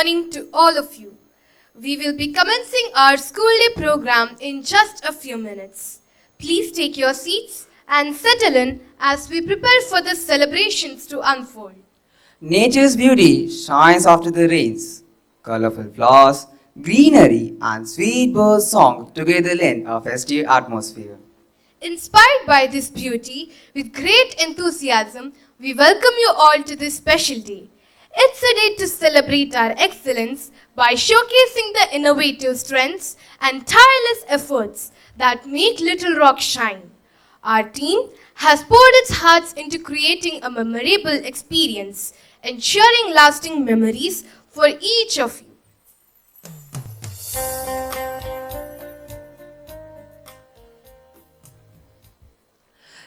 morning to all of you. We will be commencing our school day program in just a few minutes. Please take your seats and settle in as we prepare for the celebrations to unfold. Nature's beauty shines after the rains. Colorful flowers, greenery, and sweet bird song together lend a festive atmosphere. Inspired by this beauty, with great enthusiasm, we welcome you all to this special day. It's a day to celebrate our excellence by showcasing the innovative strengths and tireless efforts that make Little Rock shine. Our team has poured its hearts into creating a memorable experience, ensuring lasting memories for each of you.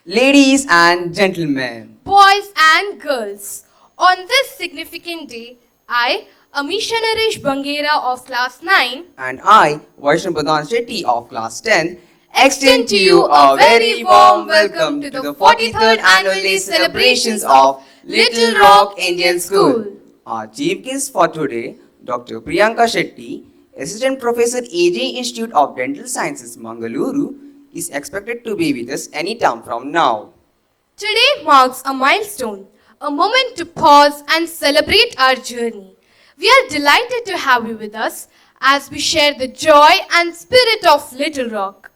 Ladies and gentlemen, Boys and girls, on this significant day, I, Amisha Naresh Bangera of Class 9, and I, Vaishnav Shetty of Class 10, extend to you a very warm welcome to the 43rd Annual Day celebrations of Little Rock Indian School. Our chief guest for today, Dr. Priyanka Shetty, Assistant Professor, AJ Institute of Dental Sciences, Mangalore, is expected to be with us any time from now. Today marks a milestone, a moment to pause and celebrate our journey. We are delighted to have you with us as we share the joy and spirit of Little Rock.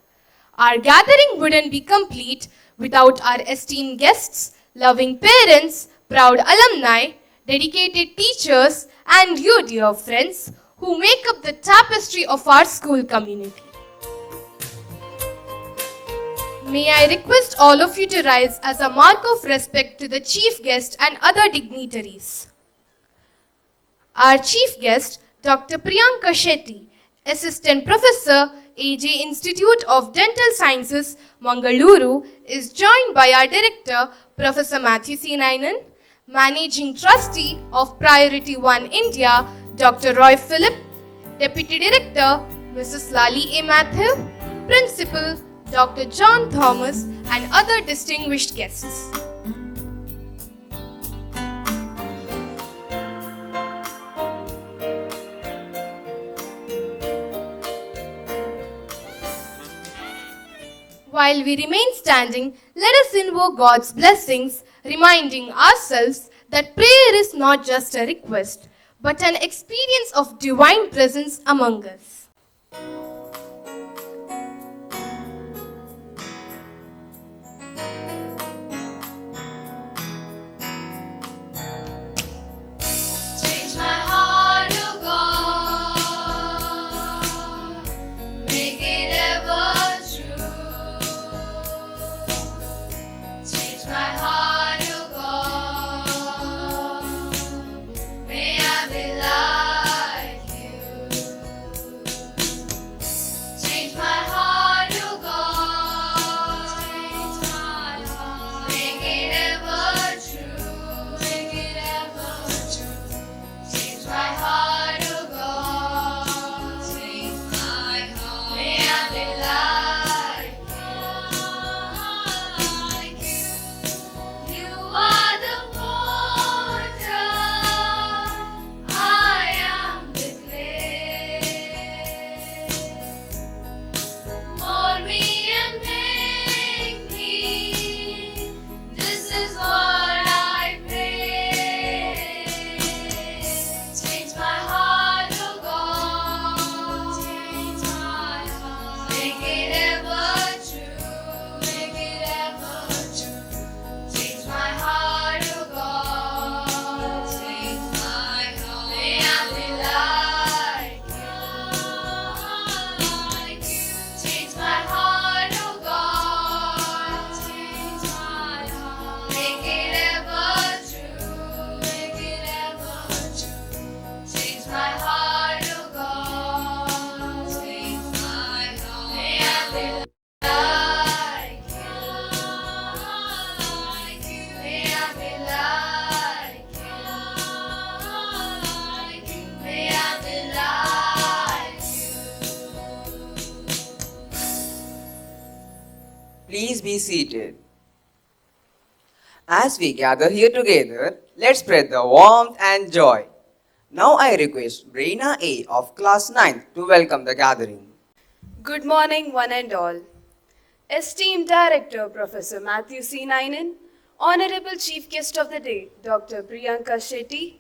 Our gathering wouldn't be complete without our esteemed guests, loving parents, proud alumni, dedicated teachers, and you, dear friends, who make up the tapestry of our school community. May I request all of you to rise as a mark of respect to the chief guest and other dignitaries. Our chief guest, Dr. Priyanka Shetty, Assistant Professor, AJ Institute of Dental Sciences, Mangalore, is joined by our Director, Professor Matthew C. Nainan, Managing Trustee of Priority One India, Dr. Roy Philip, Deputy Director, Mrs. Lali A. Matthew, Principal, Dr. John Thomas, and other distinguished guests. While we remain standing, let us invoke God's blessings, reminding ourselves that prayer is not just a request, but an experience of divine presence among us. Please be seated. As we gather here together, let's spread the warmth and joy. Now I request Reina A of class 9 to welcome the gathering. Good morning, one and all. Esteemed Director Professor Matthew C. Nainen, Honorable Chief Guest of the Day Dr. Priyanka Shetty,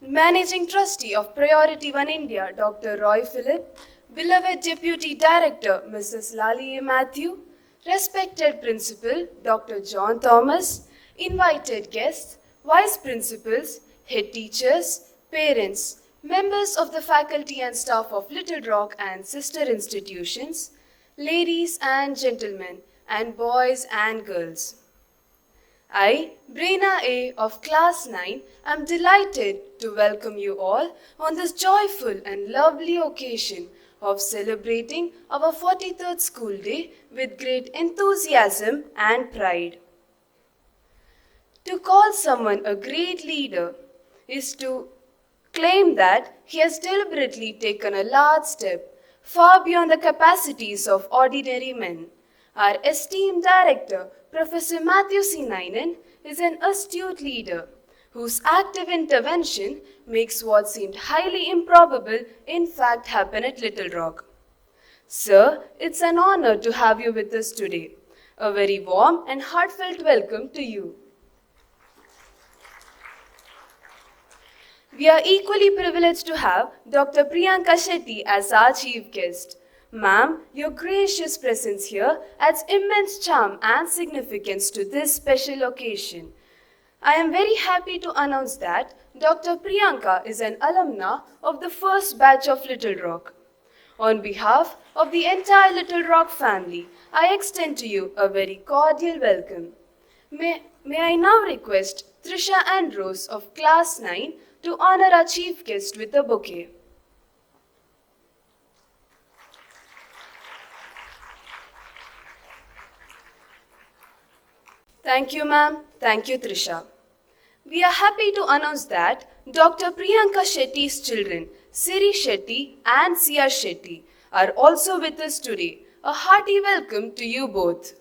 Managing Trustee of Priority One India Dr. Roy Philip, beloved Deputy Director Mrs. Lali A. Matthew, respected Principal Dr. John Thomas, invited guests, Vice Principals, Head Teachers, parents, members of the faculty and staff of Little Rock and sister institutions, ladies and gentlemen, and boys and girls. I, Brena A of class 9, am delighted to welcome you all on this joyful and lovely occasion of celebrating our 43rd school day with great enthusiasm and pride. To call someone a great leader is to claim that he has deliberately taken a large step far beyond the capacities of ordinary men. Our esteemed director, Professor Matthew C. Nainen, is an astute leader whose active intervention makes what seemed highly improbable in fact happen at Little Rock. Sir, it's an honor to have you with us today. A very warm and heartfelt welcome to you. We are equally privileged to have Dr. Priyanka Shetty as our chief guest. Ma'am, your gracious presence here adds immense charm and significance to this special occasion. I am very happy to announce that Dr. Priyanka is an alumna of the first batch of Little Rock. On behalf of the entire Little Rock family, I extend to you a very cordial welcome. May I now request Trisha and Rose of class 9 to honor our chief guest with a bouquet. Thank you, ma'am. Thank you, Trisha. We are happy to announce that Dr. Priyanka Shetty's children, Siri Shetty and Sia Shetty, are also with us today. A hearty welcome to you both.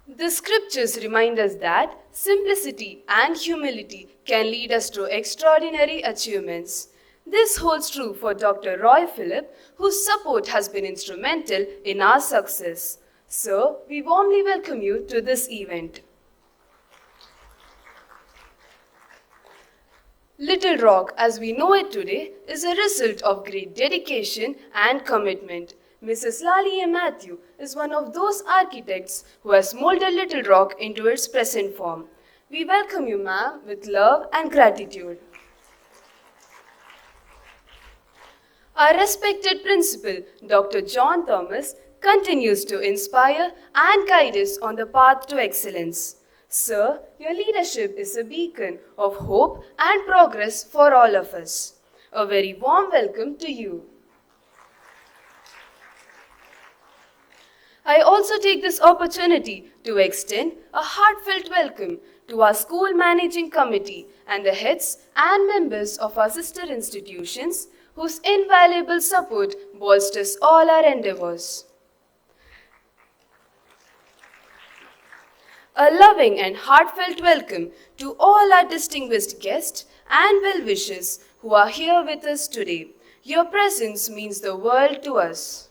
The scriptures remind us that simplicity and humility can lead us to extraordinary achievements. This holds true for Dr. Roy Philip, whose support has been instrumental in our success. Sir, we warmly welcome you to this event. Little Rock, as we know it today, is a result of great dedication and commitment. Mrs. Lali A. Matthew is one of those architects who has molded Little Rock into its present form. We welcome you, ma'am, with love and gratitude. Our respected principal, Dr. John Thomas, continues to inspire and guide us on the path to excellence. Sir, your leadership is a beacon of hope and progress for all of us. A very warm welcome to you. I also take this opportunity to extend a heartfelt welcome to our school managing committee and the heads and members of our sister institutions whose invaluable support bolsters all our endeavors. A loving and heartfelt welcome to all our distinguished guests and well-wishers who are here with us today. Your presence means the world to us.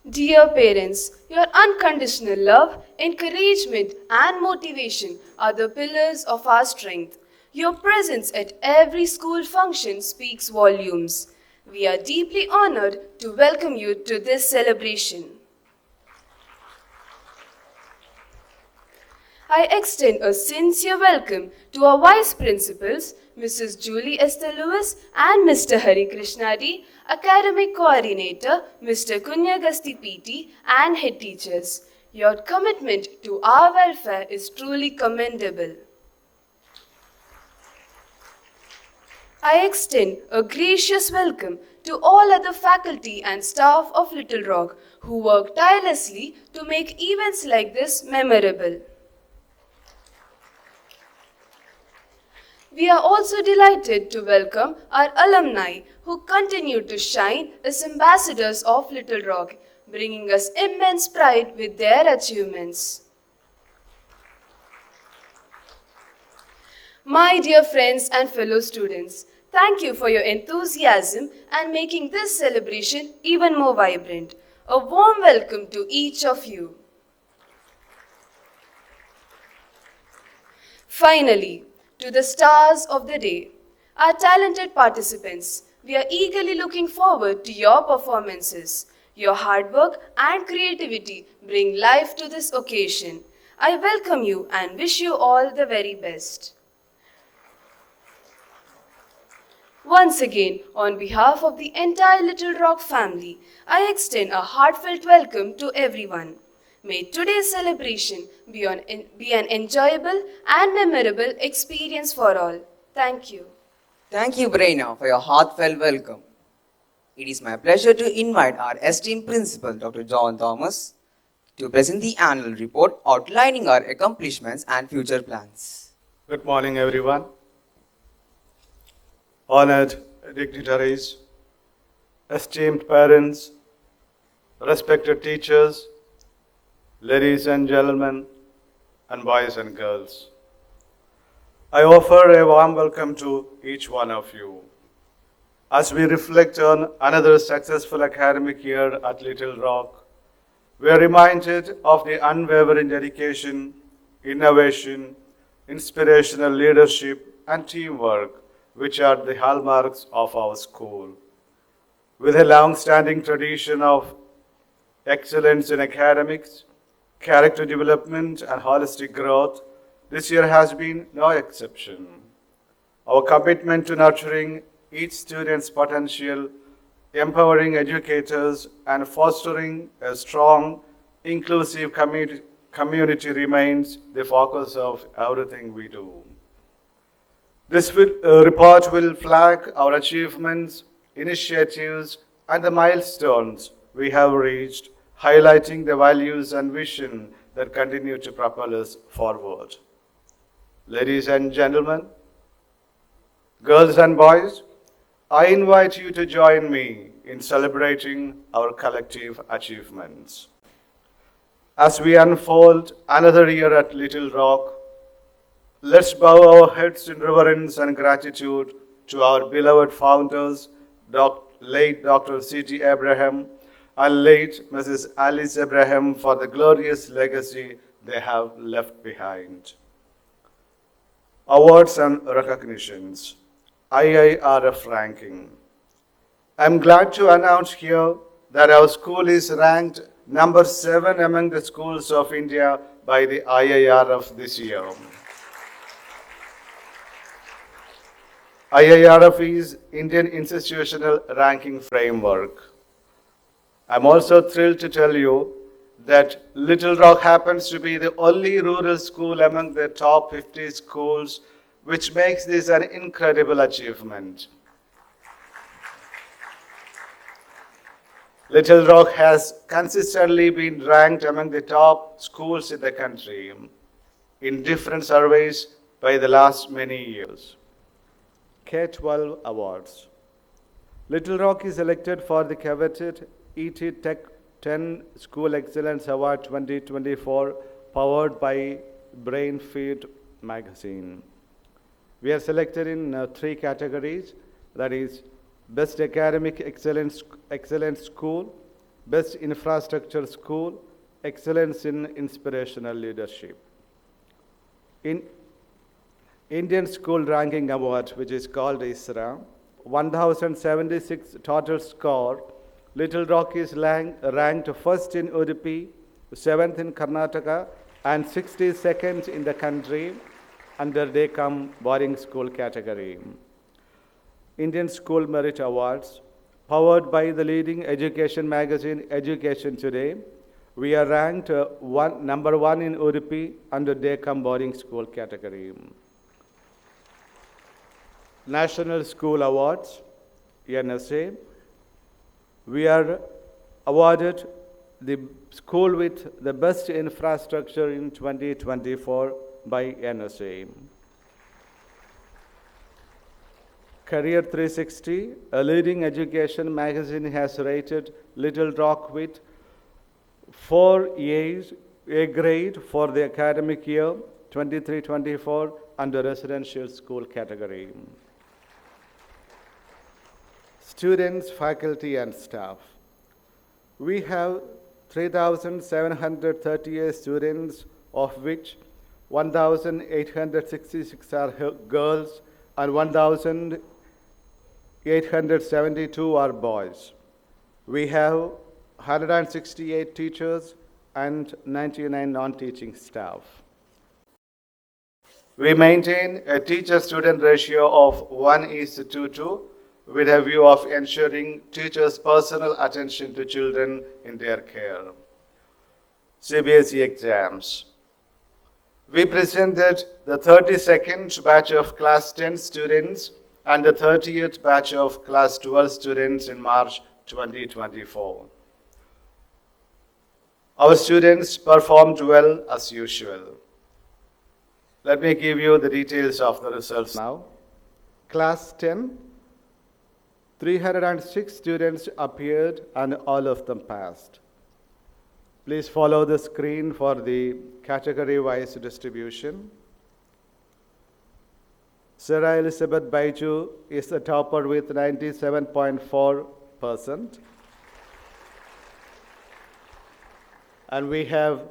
Dear parents, your unconditional love, encouragement, and motivation are the pillars of our strength. Your presence at every school function speaks volumes. We are deeply honored to welcome you to this celebration. I extend a sincere welcome to our Vice Principals, Mrs. Julie Esther Lewis and Mr. Hari Krishnadi, Academic Coordinator, Mr. Kunyagasti PT, and Head Teachers. Your commitment to our welfare is truly commendable. I extend a gracious welcome to all other faculty and staff of Little Rock who work tirelessly to make events like this memorable. We are also delighted to welcome our alumni who continue to shine as ambassadors of Little Rock, bringing us immense pride with their achievements. My dear friends and fellow students, thank you for your enthusiasm and making this celebration even more vibrant. A warm welcome to each of you. Finally, to the stars of the day, our talented participants, we are eagerly looking forward to your performances. Your hard work and creativity bring life to this occasion. I welcome you and wish you all the very best. Once again, on behalf of the entire Little Rock family, I extend a heartfelt welcome to everyone. May today's celebration be an enjoyable and memorable experience for all. Thank you. Thank you, Braina, for your heartfelt welcome. It is my pleasure to invite our esteemed principal, Dr. John Thomas, to present the annual report outlining our accomplishments and future plans. Good morning, everyone. Honored dignitaries, esteemed parents, respected teachers, ladies and gentlemen, and boys and girls. I offer a warm welcome to each one of you. As we reflect on another successful academic year at Little Rock, we are reminded of the unwavering dedication, innovation, inspirational leadership, and teamwork which are the hallmarks of our school. With a long-standing tradition of excellence in academics, character development, and holistic growth, this year has been no exception. Our commitment to nurturing each student's potential, empowering educators, and fostering a strong, inclusive community remains the focus of everything we do. This report will flag our achievements, initiatives, and the milestones we have reached, highlighting the values and vision that continue to propel us forward. Ladies and gentlemen, girls and boys, I invite you to join me in celebrating our collective achievements. As we unfold another year at Little Rock, let's bow our heads in reverence and gratitude to our beloved founders, late Dr. C.T. Abraham and late Mrs. Alice Abraham, for the glorious legacy they have left behind. Awards and recognitions. IIRF ranking. I'm glad to announce here that our school is ranked number 7 among the schools of India by the IIRF this year. IIRF is Indian Institutional Ranking Framework. I'm also thrilled to tell you that Little Rock happens to be the only rural school among the top 50 schools, which makes this an incredible achievement. Little Rock has consistently been ranked among the top schools in the country in different surveys by the last many years. K-12 Awards. Little Rock is elected for the coveted ET Tech 10 School Excellence Award 2024, powered by Brainfeed magazine. We are selected in 3 categories, that is, Best Academic Excellence School, Best Infrastructure School, Excellence in Inspirational Leadership. In Indian School Ranking Award, which is called ISRA, 1076 total score, Little Rock is ranked first in Udupi, 7th in Karnataka, and 62nd in the country under Dekam boarding school category. Indian School Merit Awards, powered by the leading education magazine Education Today, we are ranked number 1 in Udupi under Dekam boarding school category. National School Awards, NSA, we are awarded the school with the best infrastructure in 2024 by NSA. Career 360, a leading education magazine, has rated Little Rock with 4 A's, A grade for the academic year 23-24 under residential school category. Students, faculty and staff. We have 3,738 students, of which 1,866 are girls and 1,872 are boys. We have 168 teachers and 99 non-teaching staff. We maintain a teacher-student ratio of 1:22 with a view of ensuring teachers' personal attention to children in their care. CBSE exams. We presented the 32nd batch of Class 10 students and the 30th batch of Class 12 students in March 2024. Our students performed well as usual. Let me give you the details of the results now. Class 10, 306 students appeared and all of them passed. Please follow the screen for the category-wise distribution. Sarah Elizabeth Baiju is the topper with 97.4%. And we have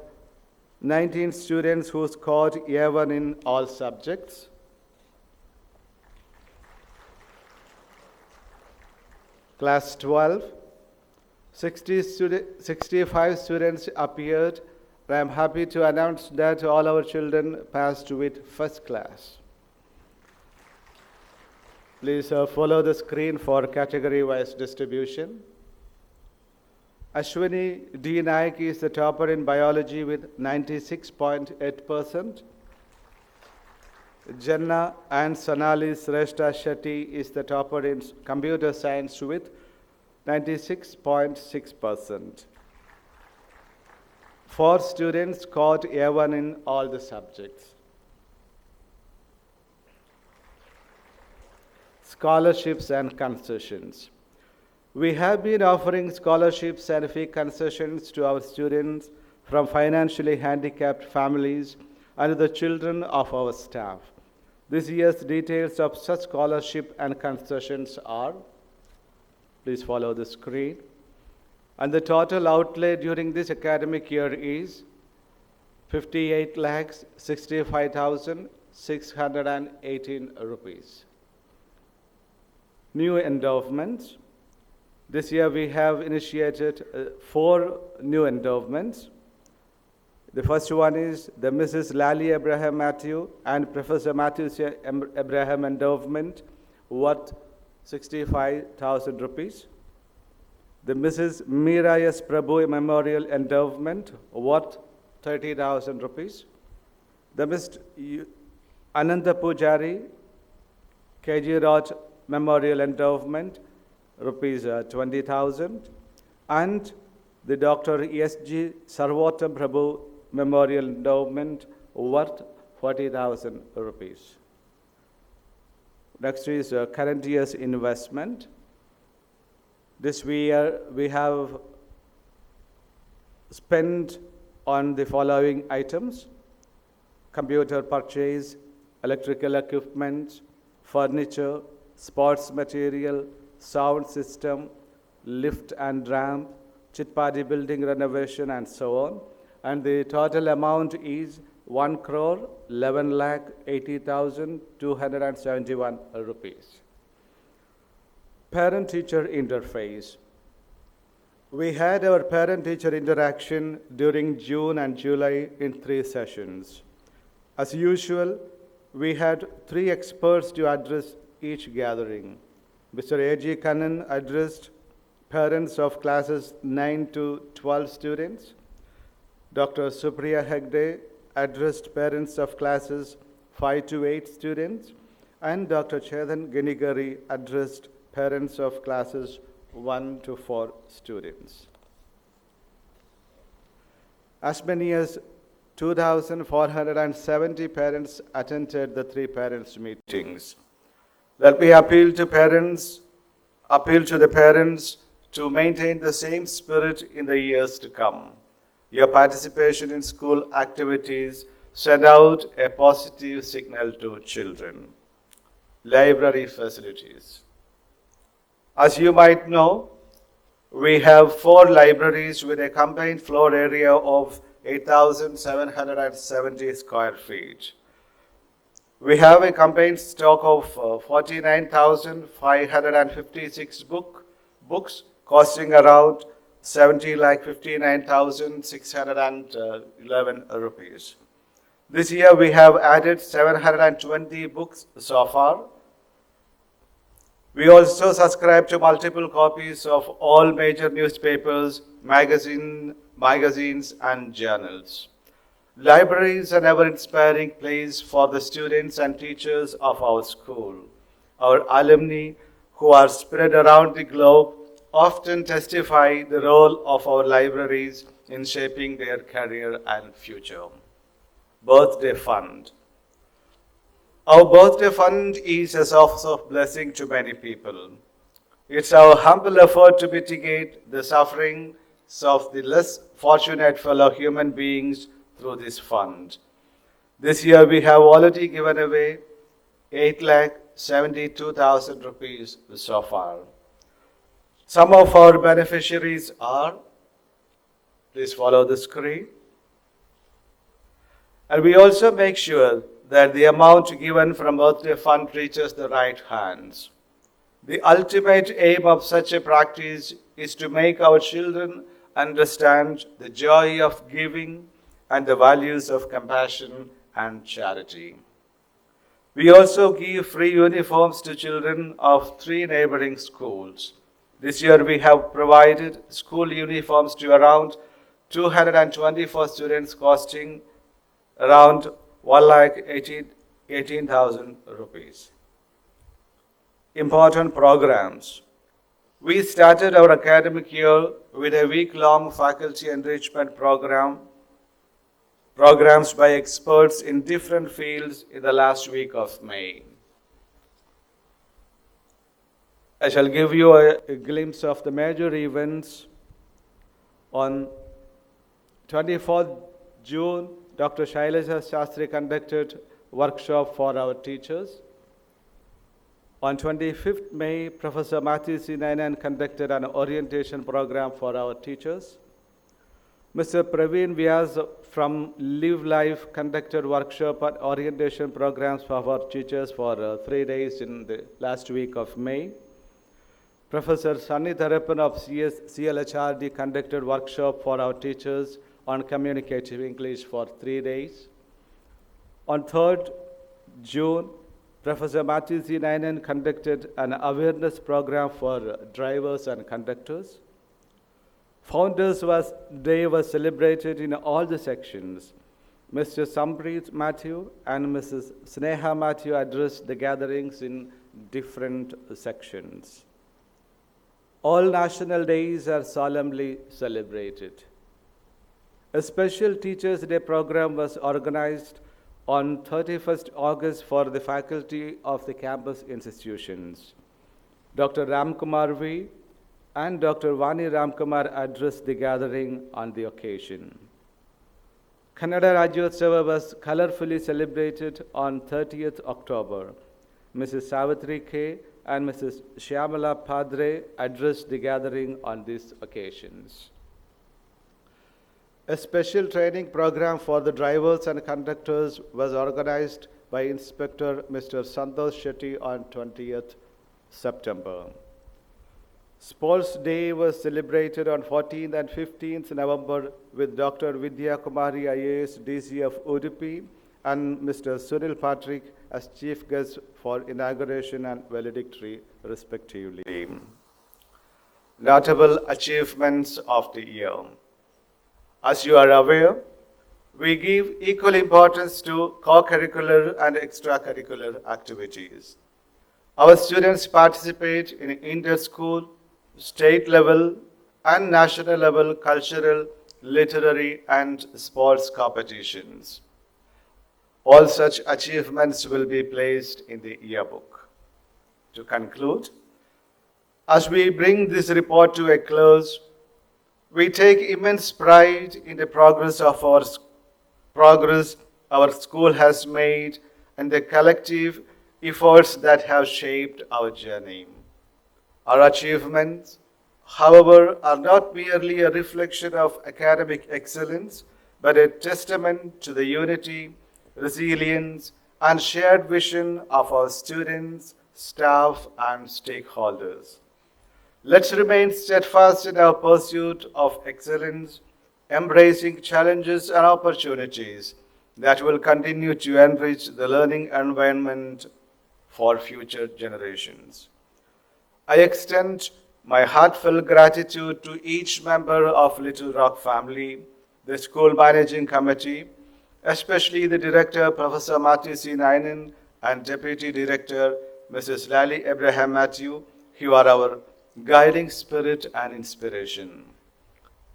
19 students who scored A1 in all subjects. Class 12, 65 students appeared. I am happy to announce that all our children passed with first class. Please follow the screen for category-wise distribution. Ashwini D. Naik is the topper in biology with 96.8%. Janna and Sonali Sreshta Shetty is the topper in computer science with 96.6%. 4 students scored A1 in all the subjects. Scholarships and concessions. We have been offering scholarships and fee concessions to our students from financially handicapped families and the children of our staff. This year's details of such scholarship and concessions are, please follow the screen. And the total outlay during this academic year is 58,65,618 rupees. New endowments. This year we have initiated 4 new endowments. The first one is the Mrs. Lally Abraham Matthew and Professor Matthew Abraham Endowment worth 65,000 rupees. The Mrs. Meera S. Prabhu Memorial Endowment worth 30,000 rupees. The Mr. Ananta Pujari KG Raj Memorial Endowment rupees 20,000, and the Dr. S.G. Sarvottam Prabhu Memorial Endowment worth 40,000 rupees. Next is current year's investment. This year we have spent on the following items: computer purchase, electrical equipment, furniture, sports material, sound system, lift and ramp, Chitpadi building renovation, and so on. And the total amount is 1,11,80,271 rupees. Parent-teacher interface. We had our parent-teacher interaction during June and July in 3 sessions. As usual, we had 3 experts to address each gathering. Mr. A.G. Kannan addressed parents of classes 9 to 12 students. Dr. Supriya Hegde addressed parents of classes 5 to 8 students. And Dr. Chetan Ginigari addressed parents of classes 1 to 4 students. As many as 2,470 parents attended the 3 parents' meetings. Let me appeal to the parents to maintain the same spirit in the years to come. Your participation in school activities send out a positive signal to children. Library facilities. As you might know, we have 4 libraries with a combined floor area of 8,770 square feet. We have a combined stock of 49,556 books costing around 70,59,611 rupees. This year we have added 720 books so far. We also subscribe to multiple copies of all major newspapers, magazines and journals. Library is an ever-inspiring place for the students and teachers of our school. Our alumni, who are spread around the globe, often testify the role of our libraries in shaping their career and future. Birthday Fund. Our birthday fund is a source of blessing to many people. It's our humble effort to mitigate the sufferings of the less fortunate fellow human beings through this fund. This year we have already given away 8,72,000 rupees so far. Some of our beneficiaries are, please follow the screen. And we also make sure that the amount given from birthday fund reaches the right hands. The ultimate aim of such a practice is to make our children understand the joy of giving and the values of compassion and charity. We also give free uniforms to children of 3 neighboring schools. This year we have provided school uniforms to around 224 students costing around 1,18,000 rupees. Important programs. We started our academic year with a week-long faculty enrichment programs by experts in different fields in the last week of May. I shall give you a glimpse of the major events. On 24th June, Dr. Shailaja Shastri conducted workshop for our teachers. On 25th May, Professor Matthew C. Nainan conducted an orientation program for our teachers. Mr. Praveen Vyas from Live Life conducted workshop and orientation programs for our teachers for 3 days in the last week of May. Professor Sunny Tharapan of CLHRD conducted workshop for our teachers on communicative English for 3 days. On 3rd June, Professor Matthew C. Nainan conducted an awareness program for drivers and conductors. Founders Day was celebrated in all the sections. Mr. Sampreet Matthew and Mrs. Sneha Matthew addressed the gatherings in different sections. All national days are solemnly celebrated. A special Teachers' Day program was organized on 31st August for the faculty of the campus institutions. Dr. Ramkumar V. and Dr. Vani Ramkumar addressed the gathering on the occasion. Kannada Rajyotsava was colorfully celebrated on 30th October. Mrs. Savitri K. and Mrs. Shyamala Padre addressed the gathering on these occasions. A special training program for the drivers and conductors was organized by Inspector Mr. Santosh Shetty on 20th September. Sports Day was celebrated on 14th and 15th November with Dr. Vidya Kumari IAS DC of Udupi and Mr. Sunil Patrick as chief guests for inauguration and valedictory respectively. Notable achievements of the year. As you are aware, we give equal importance to co-curricular and extracurricular activities. Our students participate in inter-school, state level and national level cultural, literary and sports competitions. All such achievements will be placed in the yearbook. To conclude, as we bring this report to a close, we take immense pride in the progress our school has made and the collective efforts that have shaped our journey. Our achievements, however, are not merely a reflection of academic excellence, but a testament to the unity, resilience, and shared vision of our students, staff, and stakeholders. Let's remain steadfast in our pursuit of excellence, embracing challenges and opportunities that will continue to enrich the learning environment for future generations. I extend my heartfelt gratitude to each member of Little Rock family, the school managing committee, especially the director, Professor Matthew C. Nainen, and Deputy Director, Mrs. Lally Abraham Matthew, who are our guiding spirit and inspiration.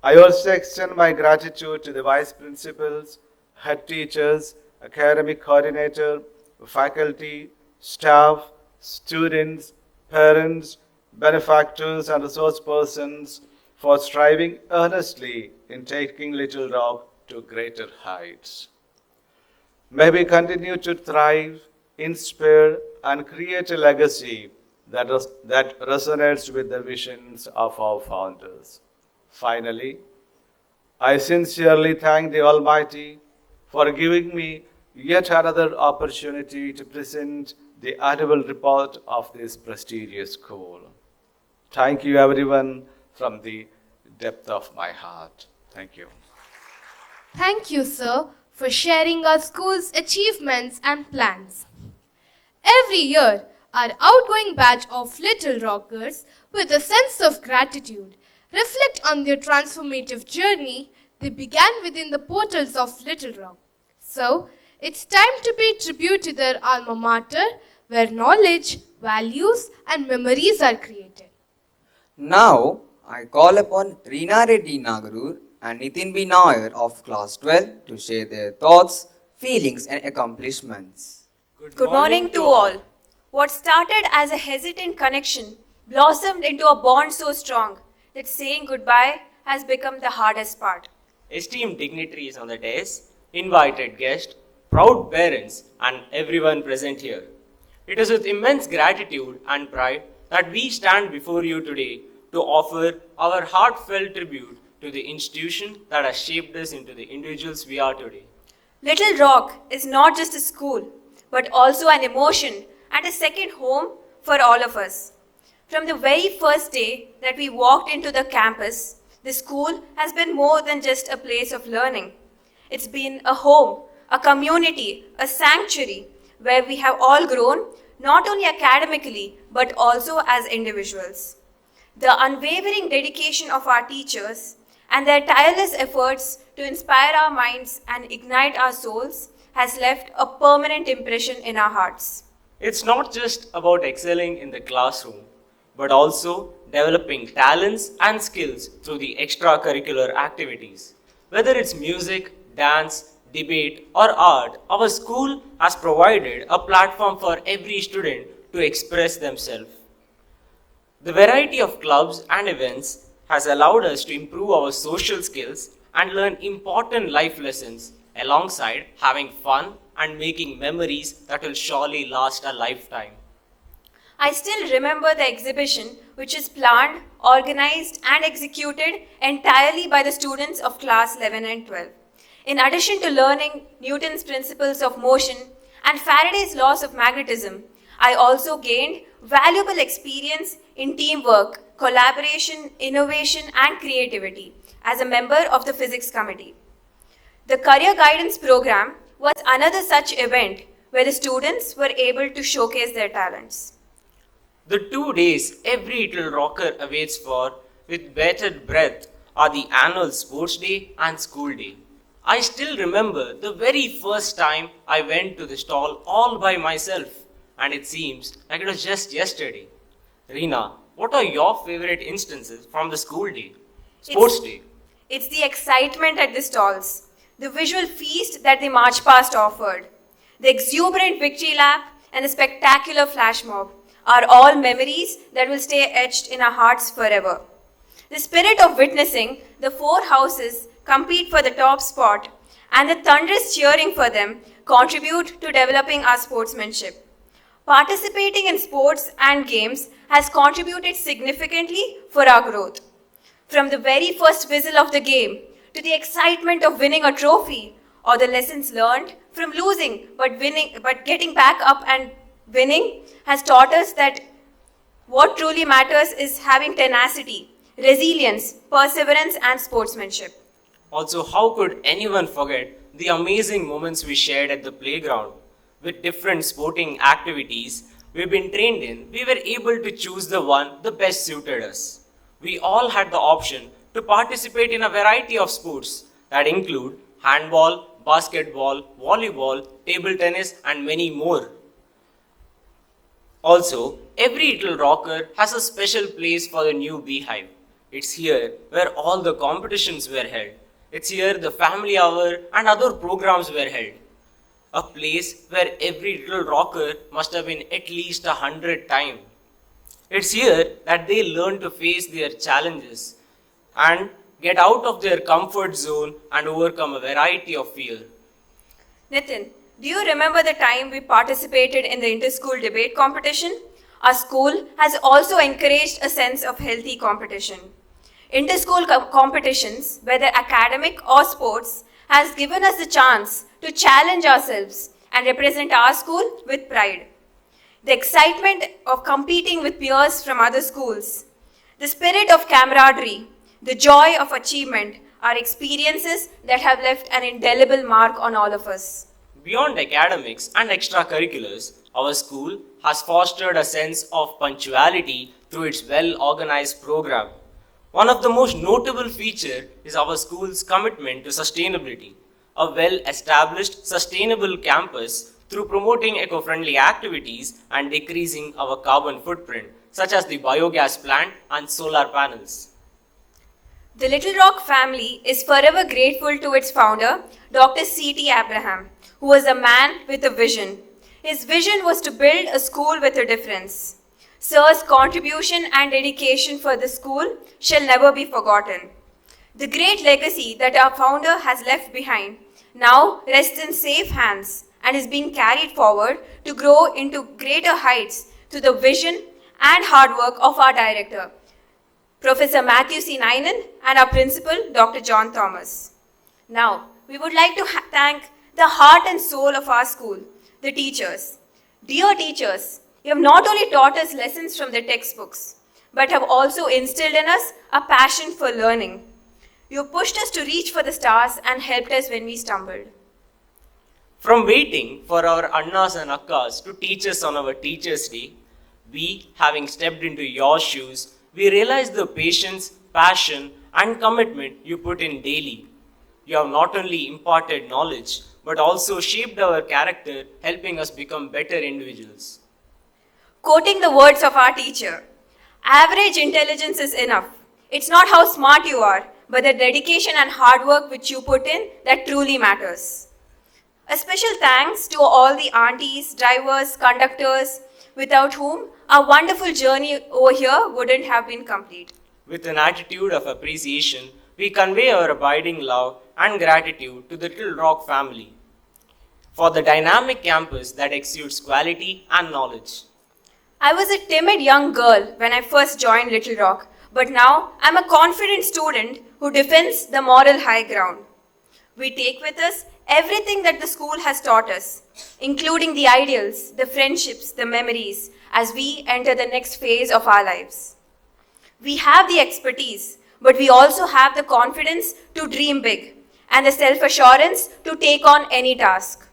I also extend my gratitude to the vice principals, head teachers, academic coordinator, faculty, staff, students, parents, benefactors, and resource persons for striving earnestly in taking Little Rock to greater heights. May we continue to thrive, inspire, and create a legacy that resonates with the visions of our founders. Finally, I sincerely thank the Almighty for giving me yet another opportunity to present the annual report of this prestigious school. Thank you, everyone, from the depth of my heart. Thank you. Thank you, sir, for sharing our school's achievements and plans. Every year, our outgoing batch of Little Rockers, with a sense of gratitude, reflect on their transformative journey they began within the portals of Little Rock. So, it's time to pay tribute to their alma mater, where knowledge, values, and memories are created. Now, I call upon Reena Reddy Nagarur and Nitin B. Nair of Class 12 to share their thoughts, feelings, and accomplishments. Good morning to all. What started as a hesitant connection blossomed into a bond so strong that saying goodbye has become the hardest part. Esteemed dignitaries on the dais, invited guests, proud parents, and everyone present here. It is with immense gratitude and pride that we stand before you today to offer our heartfelt tribute to the institution that has shaped us into the individuals we are today. Little Rock is not just a school, but also an emotion and a second home for all of us. From the very first day that we walked into the campus, the school has been more than just a place of learning. It's been a home, a community, a sanctuary where we have all grown, not only academically, but also as individuals. The unwavering dedication of our teachers and their tireless efforts to inspire our minds and ignite our souls has left a permanent impression in our hearts. It's not just about excelling in the classroom, but also developing talents and skills through the extracurricular activities. Whether it's music, dance, debate, or art, our school has provided a platform for every student to express themselves. The variety of clubs and events has allowed us to improve our social skills and learn important life lessons alongside having fun and making memories that will surely last a lifetime. I still remember the exhibition, which is planned, organized, and executed entirely by the students of class 11 and 12. In addition to learning Newton's principles of motion and Faraday's laws of magnetism, I also gained valuable experience in teamwork, collaboration, innovation, and creativity as a member of the physics committee. The career guidance program was another such event where the students were able to showcase their talents. The 2 days every little rocker awaits for with bated breath are the annual sports day and school day. I still remember the very first time I went to the stall all by myself, and it seems like it was just yesterday. Reena, what are your favorite instances from the school day, sports day? It's the excitement at the stalls, the visual feast that the march past offered, the exuberant victory lap, and the spectacular flash mob are all memories that will stay etched in our hearts forever. The spirit of witnessing the 4 houses compete for the top spot and the thunderous cheering for them contribute to developing our sportsmanship. Participating in sports and games has contributed significantly for our growth. From the very first whistle of the game to the excitement of winning a trophy, or the lessons learned from losing but getting back up and winning has taught us that what truly matters is having tenacity, resilience, perseverance, and sportsmanship. Also, how could anyone forget the amazing moments we shared at the playground? With different sporting activities we've been trained in, we were able to choose the one that best suited us. We all had the option to participate in a variety of sports that include handball, basketball, volleyball, table tennis, and many more. Also, every little rocker has a special place for the new beehive. It's here where all the competitions were held. It's here the family hour and other programs were held. A place where every little rocker must have been at least 100 times. It's here that they learn to face their challenges and get out of their comfort zone and overcome a variety of fear. Nitin, do you remember the time we participated in the inter-school debate competition? Our school has also encouraged a sense of healthy competition. Inter-school competitions, whether academic or sports, has given us the chance to challenge ourselves and represent our school with pride. The excitement of competing with peers from other schools, the spirit of camaraderie, the joy of achievement are experiences that have left an indelible mark on all of us. Beyond academics and extracurriculars, our school has fostered a sense of punctuality through its well-organized program. One of the most notable features is our school's commitment to sustainability, a well-established sustainable campus through promoting eco-friendly activities and decreasing our carbon footprint, such as the biogas plant and solar panels. The Little Rock family is forever grateful to its founder, Dr. C.T. Abraham, who was a man with a vision. His vision was to build a school with a difference. Sir's contribution and dedication for the school shall never be forgotten. The great legacy that our founder has left behind now rests in safe hands and is being carried forward to grow into greater heights through the vision and hard work of our director, Professor Matthew C. Ninan, and our principal, Dr. John Thomas. Now, we would like to thank the heart and soul of our school, the teachers. Dear teachers, you have not only taught us lessons from the textbooks, but have also instilled in us a passion for learning. You pushed us to reach for the stars and helped us when we stumbled. From waiting for our Annas and Akkas to teach us on our Teachers' Day, we, having stepped into your shoes, we realize the patience, passion, and commitment you put in daily. You have not only imparted knowledge, but also shaped our character, helping us become better individuals. Quoting the words of our teacher, average intelligence is enough. It's not how smart you are, but the dedication and hard work which you put in that truly matters. A special thanks to all the aunties, drivers, conductors, without whom our wonderful journey over here wouldn't have been complete. With an attitude of appreciation, we convey our abiding love and gratitude to the Little Rock family for the dynamic campus that exudes quality and knowledge. I was a timid young girl when I first joined Little Rock, but now I'm a confident student who defends the moral high ground. We take with us everything that the school has taught us, including the ideals, the friendships, the memories, as we enter the next phase of our lives. We have the expertise, but we also have the confidence to dream big and the self-assurance to take on any task.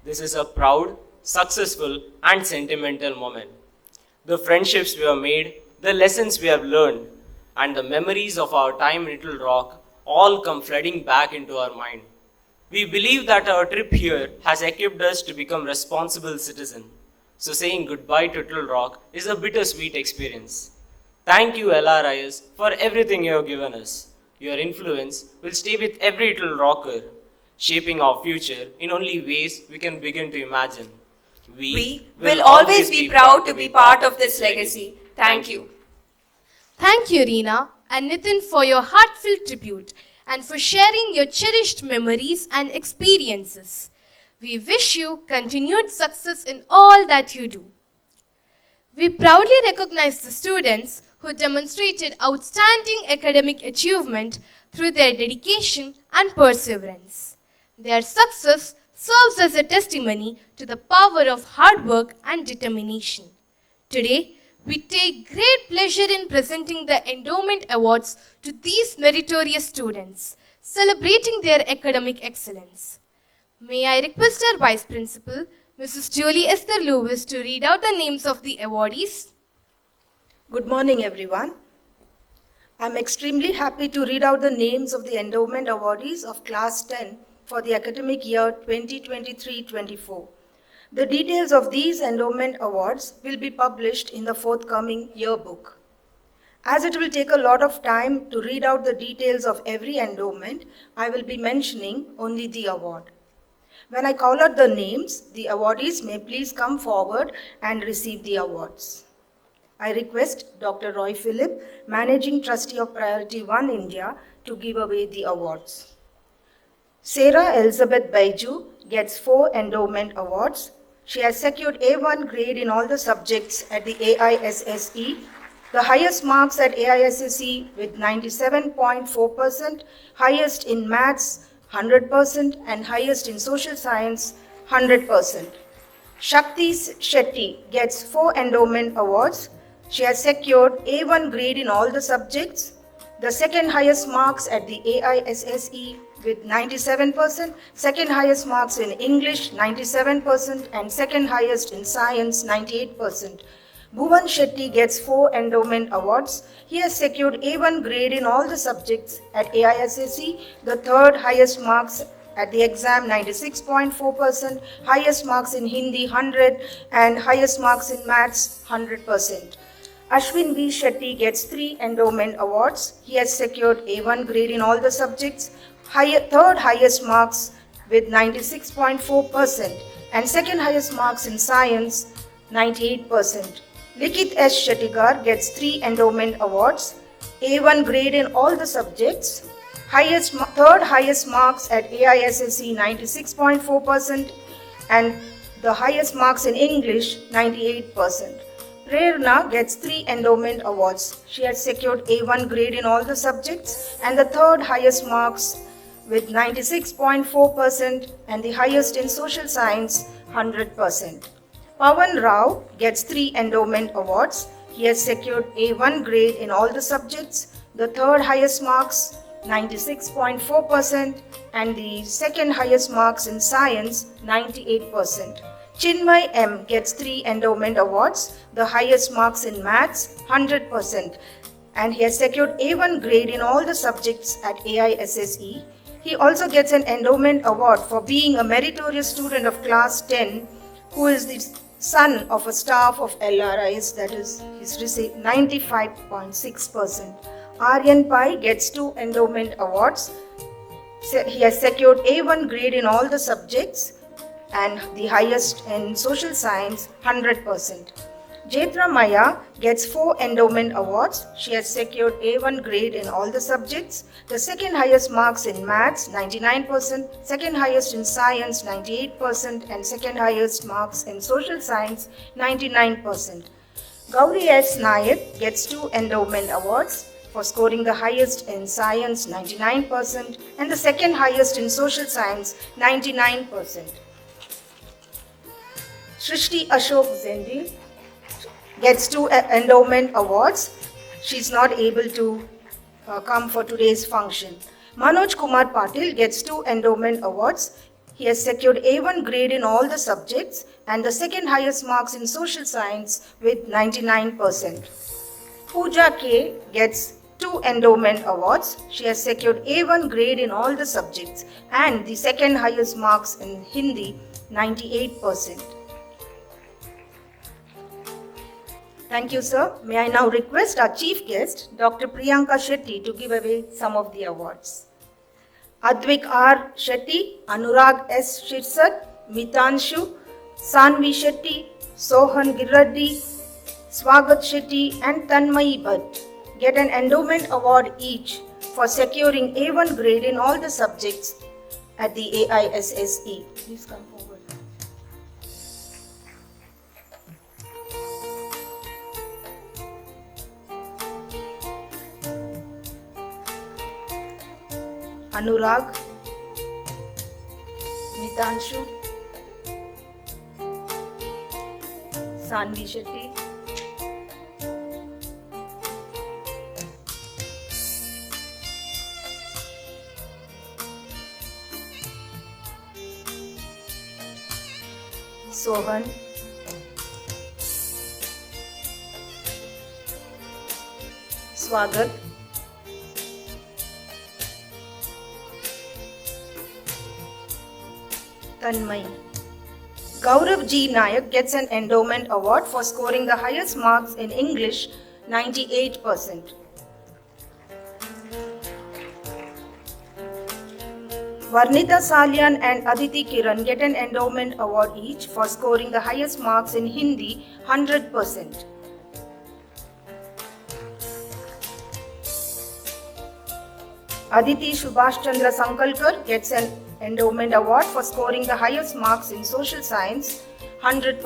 This is a proud, successful, and sentimental moment. The friendships we have made, the lessons we have learned, and the memories of our time in Little Rock all come flooding back into our mind. We believe that our trip here has equipped us to become responsible citizens. So saying goodbye to Little Rock is a bittersweet experience. Thank you, LRIS, for everything you have given us. Your influence will stay with every Little Rocker, shaping our future in only ways we can begin to imagine. We will always be proud to be part of this legacy. Thank you. Thank you, Reena and Nitin, for your heartfelt tribute. and for sharing your cherished memories and experiences. We wish you continued success in all that you do. We proudly recognize the students who demonstrated outstanding academic achievement through their dedication and perseverance. Their success serves as a testimony to the power of hard work and determination. Today, we take great pleasure in presenting the Endowment Awards to these meritorious students, celebrating their academic excellence. May I request our Vice Principal, Mrs. Julie Esther Lewis, to read out the names of the awardees. Good morning, everyone. I'm extremely happy to read out the names of the Endowment Awardees of Class 10 for the academic year 2023-24. The details of these Endowment Awards will be published in the forthcoming yearbook. As it will take a lot of time to read out the details of every endowment, I will be mentioning only the award. When I call out the names, the awardees may please come forward and receive the awards. I request Dr. Roy Philip, Managing Trustee of Priority 1 India, to give away the awards. Sarah Elizabeth Baiju gets 4 endowment awards. She has secured A1 grade in all the subjects at the AISSE, the highest marks at AISSE with 97.4%, highest in maths 100%, and highest in social science 100%. Shakti Shetty gets 4 endowment awards. She has secured A1 grade in all the subjects, the second highest marks at the AISSE with 97%, second highest marks in English 97%, and second highest in science 98%. Bhuvan Shetty gets 4 endowment awards. He has secured A1 grade in all the subjects at AISSE, the third highest marks at the exam 96.4%, highest marks in Hindi 100, and highest marks in maths 100%. Ashwin V. Shetty gets 3 endowment awards. He has secured A1 grade in all the subjects, third highest marks with 96.4%, and second highest marks in science 98%. Likith S. Shettigar gets 3 endowment awards, A1 grade in all the subjects, third highest marks at AISSE 96.4%, and the highest marks in English 98%. Prerna gets 3 endowment awards. She has secured A1 grade in all the subjects and the third highest marks with 96.4% and the highest in social science 100%. Pawan Rao gets 3 endowment awards. He has secured A1 grade in all the subjects, the third highest marks 96.4% and the second highest marks in science 98%. Chinmay M gets 3 endowment awards, the highest marks in maths 100%, and he has secured A1 grade in all the subjects at AISSE. He also gets an endowment award for being a meritorious student of class 10 who is the son of a staff of LRIs, that is, he's received 95.6%. Aryan Pai gets 2 endowment awards. He has secured A1 grade in all the subjects and the highest in social science 100%. Jaitra Maya gets 4 endowment awards. She has secured A1 grade in all the subjects, the second highest marks in maths 99%, second highest in science 98%, and second highest marks in social science 99%. Gauri S. Nayak gets 2 endowment awards for scoring the highest in science 99% and the second highest in social science 99%. Shrishti Ashok Zendi gets 2 endowment awards. She's not able to come for today's function. Manoj Kumar Patil gets 2 endowment awards. He has secured A1 grade in all the subjects and the second highest marks in social science with 99%. Pooja K gets 2 endowment awards. She has secured A1 grade in all the subjects and the second highest marks in Hindi 98%. Thank you, sir. May I now request our chief guest, Dr. Priyanka Shetty, to give away some of the awards. Advik R. Shetty, Anurag S. Shirsat, Mitanshu, Sanvi Shetty, Sohan Girreddy, Swagat Shetty, and Tanmayi Bhatt get an endowment award each for securing A1 grade in all the subjects at the AISSE. Please come forward. Anurag, Mitanshu, Sanvi Shetty, Sohan, Swagat, Tanmay. Gaurav G. Nayak gets an Endowment Award for scoring the highest marks in English, 98%. Varnita Salyan and Aditi Kiran get an Endowment Award each for scoring the highest marks in Hindi, 100%. Aditi Subhash Chandra Sankalkar gets an Endowment Award for scoring the highest marks in Social Science, 100%.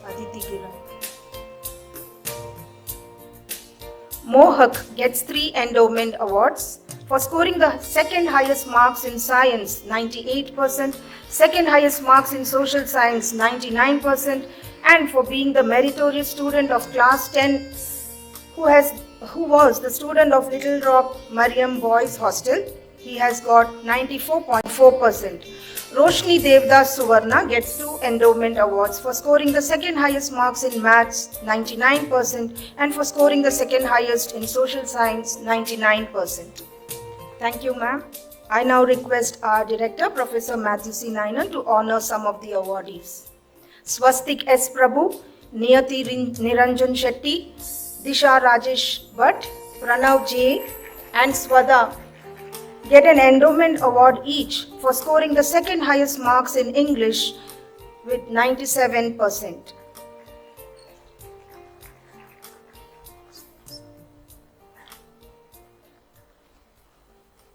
Aditi Kiran. Mohak gets 3 Endowment Awards for scoring the second highest marks in Science, 98%, second highest marks in Social Science, 99%, and for being the meritorious student of class 10 who was the student of Little Rock Mariam Boys Hostel. He has got 94.4%. Roshni Devdas Suvarna gets 2 Endowment Awards for scoring the second highest marks in Maths, 99%, and for scoring the second highest in Social Science, 99%. Thank you, ma'am. I now request our director, Professor Matthew C. Nainan, to honor some of the awardees. Swastik S. Prabhu, Niyati Niranjan Shetty, Disha Rajesh Bhatt, Pranav J. and Swada get an Endowment Award each for scoring the second highest marks in English with 97%.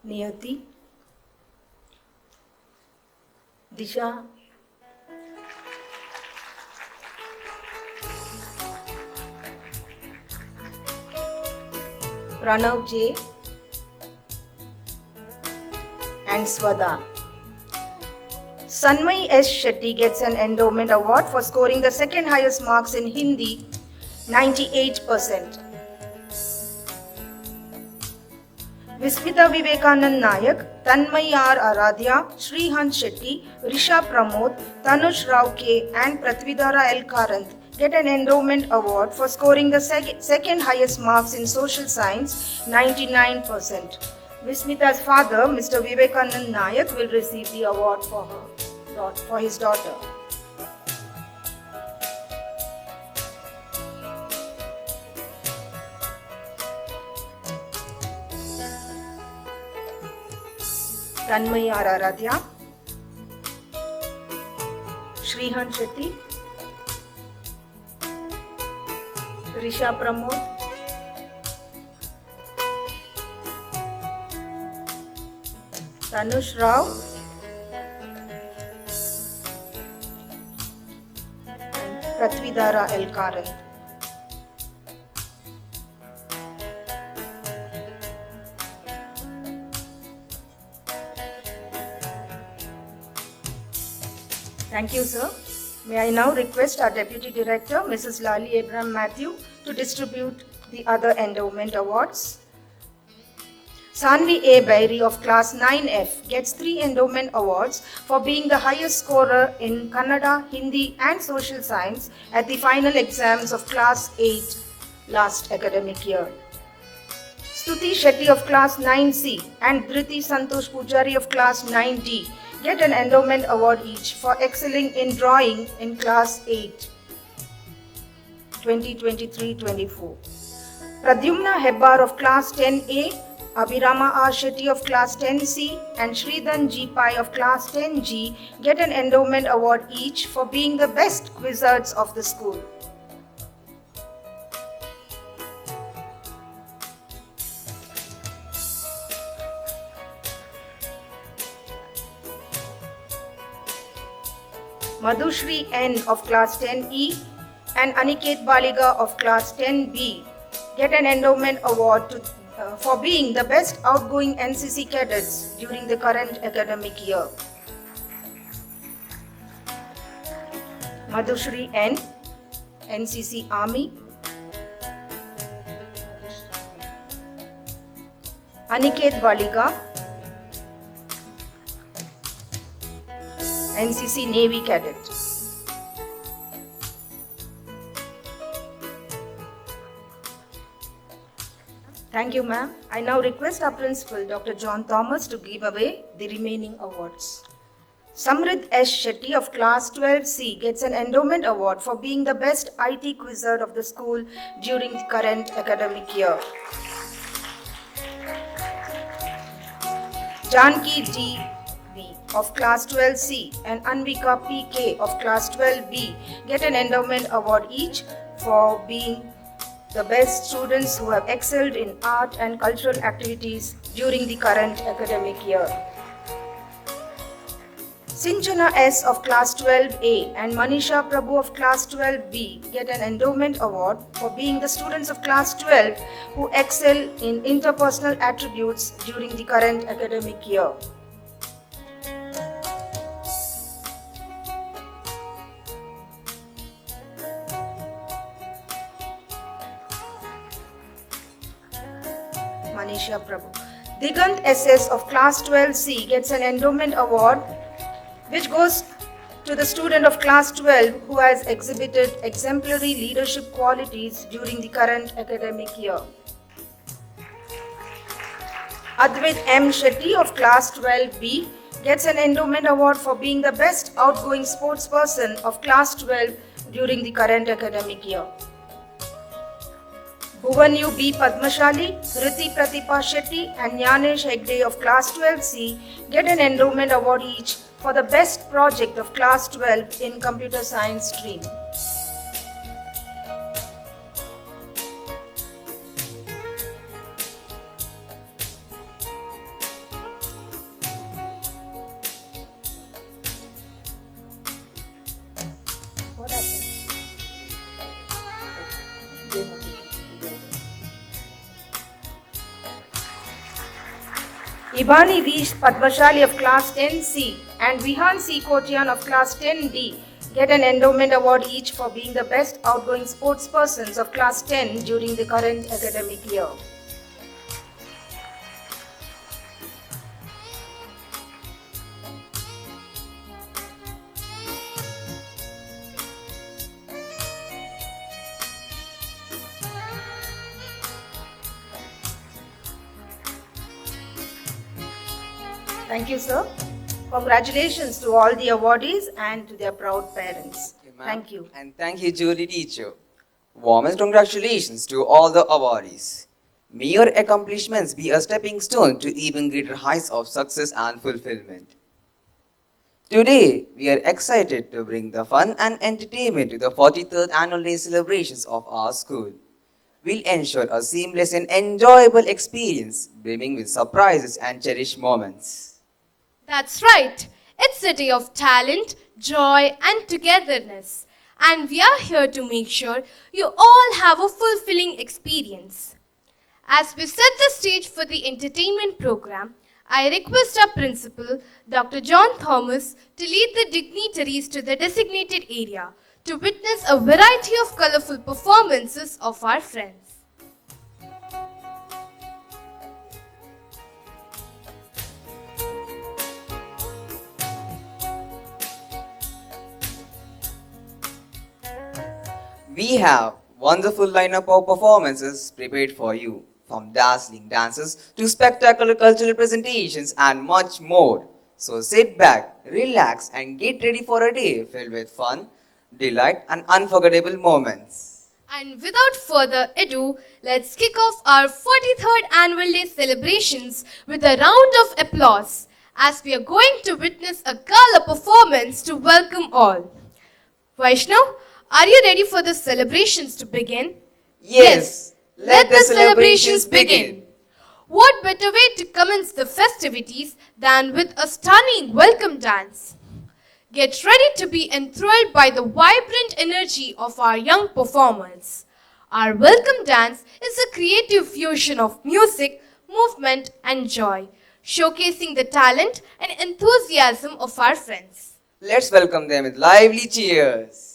Niyati, Disha, Pranav J. and Swada. Sanmay S. Shetty gets an Endowment Award for scoring the second highest marks in Hindi, 98%. Vismita Vivekanand Nayak, Tanmay R. Aradhya, Srihan Shetty, Risha Pramod, Tanush Rao K. and Prathvidara L. Karanth get an Endowment Award for scoring the second highest marks in Social Science, 99%. Vismita's father, Mr. Vivekanand Nayak, will receive the award for his daughter. Tanmay R. Aradhya, Srihan Shetty, Risha Pramod, Tanush Rao and Prathvidara L. Karanth. Thank you, sir. May I now request our Deputy Director, Mrs. Lali Abraham Matthew, to distribute the other endowment awards. Sanvi A. Bairi of Class 9F gets 3 endowment awards for being the highest scorer in Kannada, Hindi and Social Science at the final exams of Class 8 last academic year. Stuti Shetty of Class 9C and Dhriti Santosh Pujari of Class 9D get an endowment award each for excelling in drawing in Class 8, 2023-24. Pradyumna Hebbar of Class 10A, Abhirama R. Shetty of Class 10C and Sridhan G. Pai of Class 10G get an endowment award each for being the best wizards of the school. Madhushri N of Class 10E and Aniket Baliga of Class 10B get an endowment award for being the best outgoing NCC cadets during the current academic year. Madhushri N, NCC Army. Aniket Baliga, NCC Navy Cadet. Thank you, ma'am. I now request our principal, Dr. John Thomas, to give away the remaining awards. Samrit S. Shetty of Class 12C gets an endowment award for being the best IT quizzer of the school during the current academic year. Janki D. of Class 12C and Anvika P.K. of Class 12B get an endowment award each for being the best students who have excelled in art and cultural activities during the current academic year. Sinchana S. of Class 12A and Manisha Prabhu of Class 12B get an endowment award for being the students of Class 12 who excel in interpersonal attributes during the current academic year. Manisha Prabhu. Digant SS of Class 12C gets an endowment award which goes to the student of Class 12 who has exhibited exemplary leadership qualities during the current academic year. Advait M. Shetty of Class 12B gets an endowment award for being the best outgoing sportsperson of Class 12 during the current academic year. Bhuvanyu B. Padmashali, Riti Pratipha Shetty and Jnanesh Hegde of Class 12C get an endowment award each for the best project of Class 12 in Computer Science stream. What happened? Ibani V. Padmashali of Class 10C and Vihan C. Kotian of Class 10D get an endowment award each for being the best outgoing sportspersons of Class 10 during the current academic year. Thank you, sir. Congratulations to all the awardees and to their proud parents. Thank you. And thank you, Julie teacher. Warmest congratulations to all the awardees. May your accomplishments be a stepping stone to even greater heights of success and fulfillment. Today, we are excited to bring the fun and entertainment to the 43rd Annual Day celebrations of our school. We'll ensure a seamless and enjoyable experience, brimming with surprises and cherished moments. That's right. It's a day of talent, joy and togetherness. And we are here to make sure you all have a fulfilling experience. As we set the stage for the entertainment program, I request our principal, Dr. John Thomas, to lead the dignitaries to the designated area to witness a variety of colorful performances of our friends. We have wonderful lineup of performances prepared for you, from dazzling dances to spectacular cultural presentations and much more. So sit back, relax and get ready for a day filled with fun, delight and unforgettable moments. And without further ado, let's kick off our 43rd Annual Day celebrations with a round of applause as we are going to witness a gala performance to welcome all. Vaishnav, are you ready for the celebrations to begin? Yes, let the celebrations begin. What better way to commence the festivities than with a stunning welcome dance? Get ready to be enthralled by the vibrant energy of our young performers. Our welcome dance is a creative fusion of music, movement and joy, showcasing the talent and enthusiasm of our friends. Let's welcome them with lively cheers.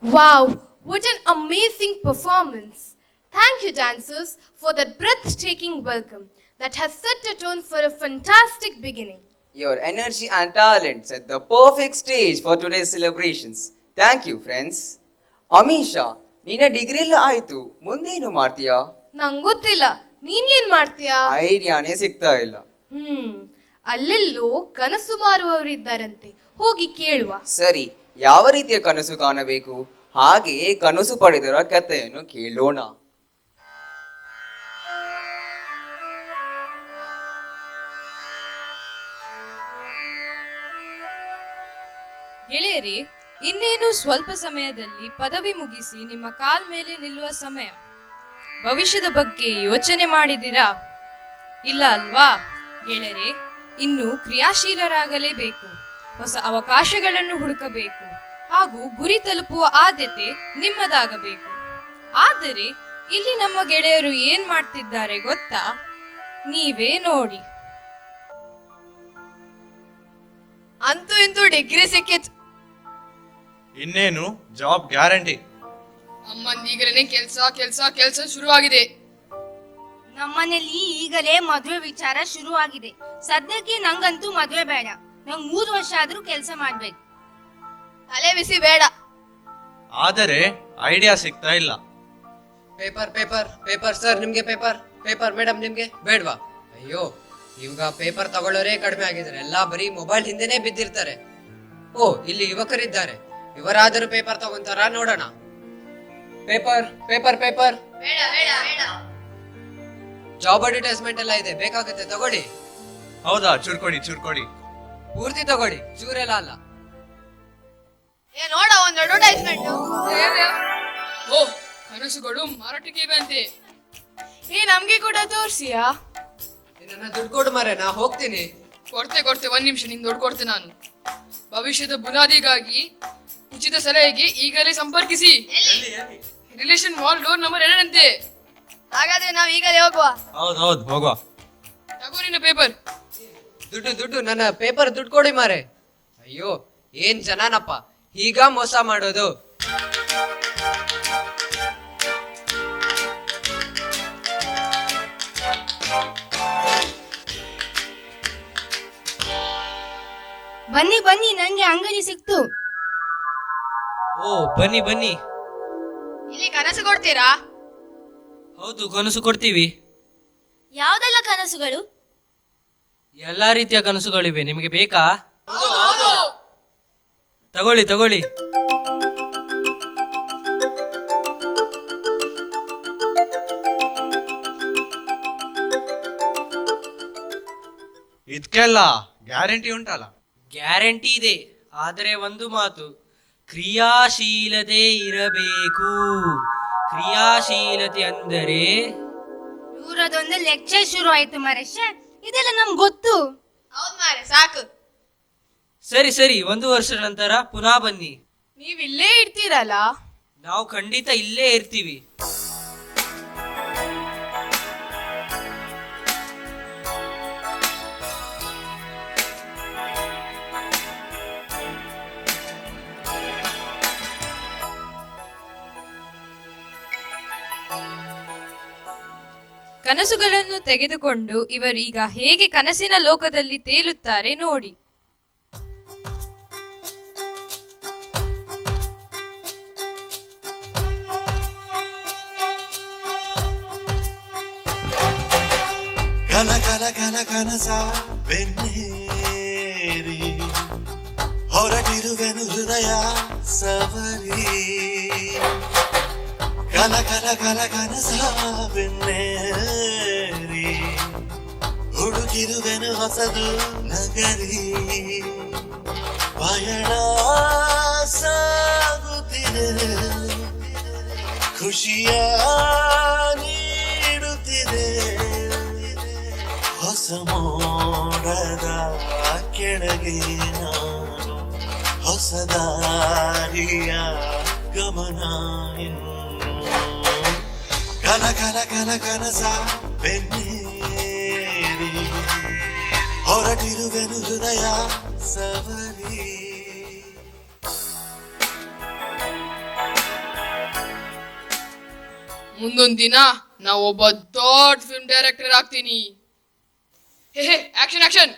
Wow, what an amazing performance. Thank you, dancers, for that breathtaking welcome that has set the tone for a fantastic beginning. Your energy and talent set the perfect stage for today's celebrations. Thank you, friends. ಅಮೀಶಾ, ನಿನ್ನ degree ಎಲ್ಲ ಆಯ್ತು, ಮುಂದೇನು ಮಾಡ್ತೀಯಾ? ನಂಗೊತ್ತಿಲ್ಲ, ನೀನ್ ಏನ್ ಮಾಡ್ತೀಯಾ? ಐಡಿಯಾನೇ ಸಿಗ್ತಾ ಇಲ್ಲ. ಅಲ್ಲೆಲ್ಲೋ ಕನಸು ಮಾರುವವರಿದ್ದಾರಂತೆ, ಹೋಗಿ ಕೇಳುವ. ಸರಿ, ಯಾವ ರೀತಿಯ ಕನಸು ಕಾಣಬೇಕು? ಹಾಗೆಯೇ ಕನಸು ಪಡೆದರ ಕಥೆಯನ್ನು ಕೇಳೋಣ. ಗೆಳೆಯರಿ, ಇನ್ನೇನು ಸ್ವಲ್ಪ ಸಮಯದಲ್ಲಿ ಪದವಿ ಮುಗಿಸಿ ನಿಮ್ಮ ಕಾಲ್ ಮೇಲೆ ನಿಲ್ಲುವ ಸಮಯ. ಭವಿಷ್ಯದ ಬಗ್ಗೆ ಯೋಚನೆ ಮಾಡಿದಿರಾ? ಇಲ್ಲ ಅಲ್ವಾ? ಗೆಳೆಯರೆ, ಇನ್ನು ಕ್ರಿಯಾಶೀಲರಾಗಲೇಬೇಕು. ಹೊಸ ಅವಕಾಶಗಳನ್ನು ಹುಡುಕಬೇಕು ಹಾಗೂ ಗುರಿ ತಲುಪುವ ಆದ್ಯತೆ ನಿಮ್ಮದಾಗಬೇಕು. ಆದರೆ ಇಲ್ಲಿ ನಮ್ಮ ಗೆಳೆಯರು ಏನ್ ಮಾಡ್ತಿದ್ದಾರೆ ಗೊತ್ತಾ? ನೀವೇ ನೋಡಿ. ಅಂತೂ ಇಂತೂ ಡಿಗ್ರಿ ಸಿಕ್ಕಿತ್ತು. ಇನ್ನೇನು ಜಾಬ್ ಗ್ಯಾರಂಟಿ. ಅಮ್ಮಂದೀಗಲೇ ಕೆಲ್ಸ ಶುರುವಾಗಿದೆ. ನಮ್ಮನೇಲಿ ಈಗಲೇ ಮದ್ವೆ ವಿಚಾರ ಶುರುವಾಗಿದೆ. ಸದ್ಯಕ್ಕೆ ನಂಗಂತೂ ಮದ್ವೆ ಬೇಡ. ನಂಗ್ 3 ವರ್ಷ ಆದ್ರೂ ಕೆಲ್ಸ ಮಾಡ್ಬೇಕು. ತಲೆ ಬಿಸಿ ಬೇಡ. ಆದರೆ ಐಡಿಯಾ ಸಿಗ್ತಾ ಇಲ್ಲ. ಪೇಪರ್ ಸರ್ ನಿಮ್ಗೆ ಪೇಪರ್ ಮೇಡಮ್ ನಿಮ್ಗೆ ಬೇಡ್ವಾ? ಅಯ್ಯೋ, ಇವಾಗ ಪೇಪರ್ ತಗೊಳ್ಳೋರೇ ಕಡಿಮೆ ಆಗಿದ್ದಾರೆ. ಎಲ್ಲ ಬರೀ ಮೊಬೈಲ್ ಹಿಂದೆನೆ ಬಿದ್ದಿರ್ತಾರೆ. ಓ, ಇಲ್ಲಿ ಯುವಕರಿದ್ದಾರೆ, ಇವರಾದರೂ ಪೇಪರ್ ತಗೊಂತಾರ ನೋಡೋಣ. ಪೇಪರ್ ಜಾಬ್ ಅಡ್ವರ್ಟೈಸ್ಮೆಂಟ್ ಎಲ್ಲ ಇದೆ, ಬೇಕಾಗುತ್ತೆ, ತಗೊಳ್ಳಿ. ಹೌದಾ? ಚೂರ್ಕೊಡಿ. ಪೂರ್ತಿ ತಗೊಳ್ಳಿ, ಚೂರೆಲ್ಲ ಅಲ್ಲ. ನೋಡ ಒಂದು ಅಡ್ವರ್ಟೈಸ್ಮೆಂಟ್. ಓ, ಕನಸುಗಳು ಮಾರಾಟಕ್ಕೆ ಇವೆ ಅಂತೆ. ನಮ್ಗೆ ಕೂಡ ತೋರ್ಸಿಯಾ? ನನ್ನ ದುಡ್ಡು ಕೊಡು ಮಾರೆ, ನಾ ಹೋಗ್ತೀನಿ. ಕೊಡ್ತೆ, 1 ನಿಮಿಷ, ನಿನ್ ದುಡ್ಡು ಕೊಡ್ತೆ ನಾನು. ಭವಿಷ್ಯದ ಬುನಾದಿಗಾಗಿ ಉಚಿತ ಸಲಹೆಗೆ ಈಗಲೇ ಸಂಪರ್ಕಿಸಿ. ರಿಲೇಷನ್ ಮಾಲ್ ಡೋರ್ ನಂಬರ್ 2 ಅಂತೆ. ಹಾಗಾದ್ರೆ ನಾವ್ ಈಗಲೇ ಹೋಗುವ. ಹೌದು, ಹೋಗುವ. ತಗೋ ನಿನ್ನ ಪೇಪರ್. ದುಡ್ಡು ನನ್ನ ಪೇಪರ್ ದುಡ್ಡು ಕೊಡಿ ಮಾರೆ. ಅಯ್ಯೋ, ಏನ್ ಜನನಪ್ಪ ಈಗ ಮೋಸ ಮಾಡೋದು. ಬನ್ನಿ, ನಂಗೆ ಅಂಗಡಿ ಸಿಕ್ತು. ಓ, ಬನ್ನಿ. ಇಲ್ಲಿ ಕನಸು ಕೊಡ್ತೀರಾ? ಹೌದು, ಕನಸು ಕೊಡ್ತೀವಿ. ಯಾವ್ದೆಲ್ಲ ಕನಸುಗಳು? ಎಲ್ಲಾ ರೀತಿಯ ಕನಸುಗಳಿವೆ, ನಿಮಗೆ ಬೇಕಾ? ತಗೊಳ್ಳಿ. ಇದಕ್ಕೆಲ್ಲ ಗ್ಯಾರಂಟಿ ಉಂಟಲ್ಲ? ಗ್ಯಾರಂಟಿ ಇದೆ, ಆದರೆ ಒಂದು ಮಾತು, ಕ್ರಿಯಾಶೀಲತೆ ಇರಬೇಕು. ಕ್ರಿಯಾಶೀಲತೆ ಅಂದರೆ ಇವರದೊಂದು ಲೆಕ್ಚರ್ ಶುರು ಆಯ್ತು ಮರೇಶ. ಇದೆಲ್ಲ ನಮ್ಗೆ ಗೊತ್ತು. ಹೌದ್ ಮಾರೆ, ಸಾಕು. ಸರಿ, 1 ವರ್ಷದ ನಂತರ ಪುನಃ ಬನ್ನಿ. ನೀವ್ ಇಲ್ಲೇ ಇರ್ತೀರಲ್ಲ? ನಾವು ಖಂಡಿತ ಇಲ್ಲೇ ಇರ್ತೀವಿ. ಕನಸುಗಳನ್ನು ತೆಗೆದುಕೊಂಡು ಇವರೀಗ ಹೇಗೆ ಕನಸಿನ ಲೋಕದಲ್ಲಿ ತೇಲುತ್ತಾರೆ ನೋಡಿ. ಕನಸ ಬೆನ್ನೇರಿ ಹೊರಟಿರುವೆನು ಹೃದಯ ಸವರಿ. ಕನಸ ಬೆನ್ನೇರಿ ಹುಡುಕಿರುವೆನು ಹೊಸದು ನಗರಿ. ಪಯಣ ಸಾಗುತ್ತಿದೆ, ಖುಷಿಯ ನೀಡುತ್ತಿದೆ. ಹೊಸ ಮೋಡದ ಕೆಳಗೆ ನಾನು, ಹೊಸ ದಾರಿಯ ಗಮನ. ಕನಸ ಬೆನ್ನೇರಿ ಹೊರಟಿರುವೆನು ಹೃದಯ ಸವರಿ. ಮುಂದೊಂದ್ ದಿನ ನಾವು ಒಬ್ಬ ದೊಡ್ಡ ಫಿಲ್ಮ್ ಡೈರೆಕ್ಟರ್ ಆಗ್ತೀನಿ. ಆಕ್ಷನ್.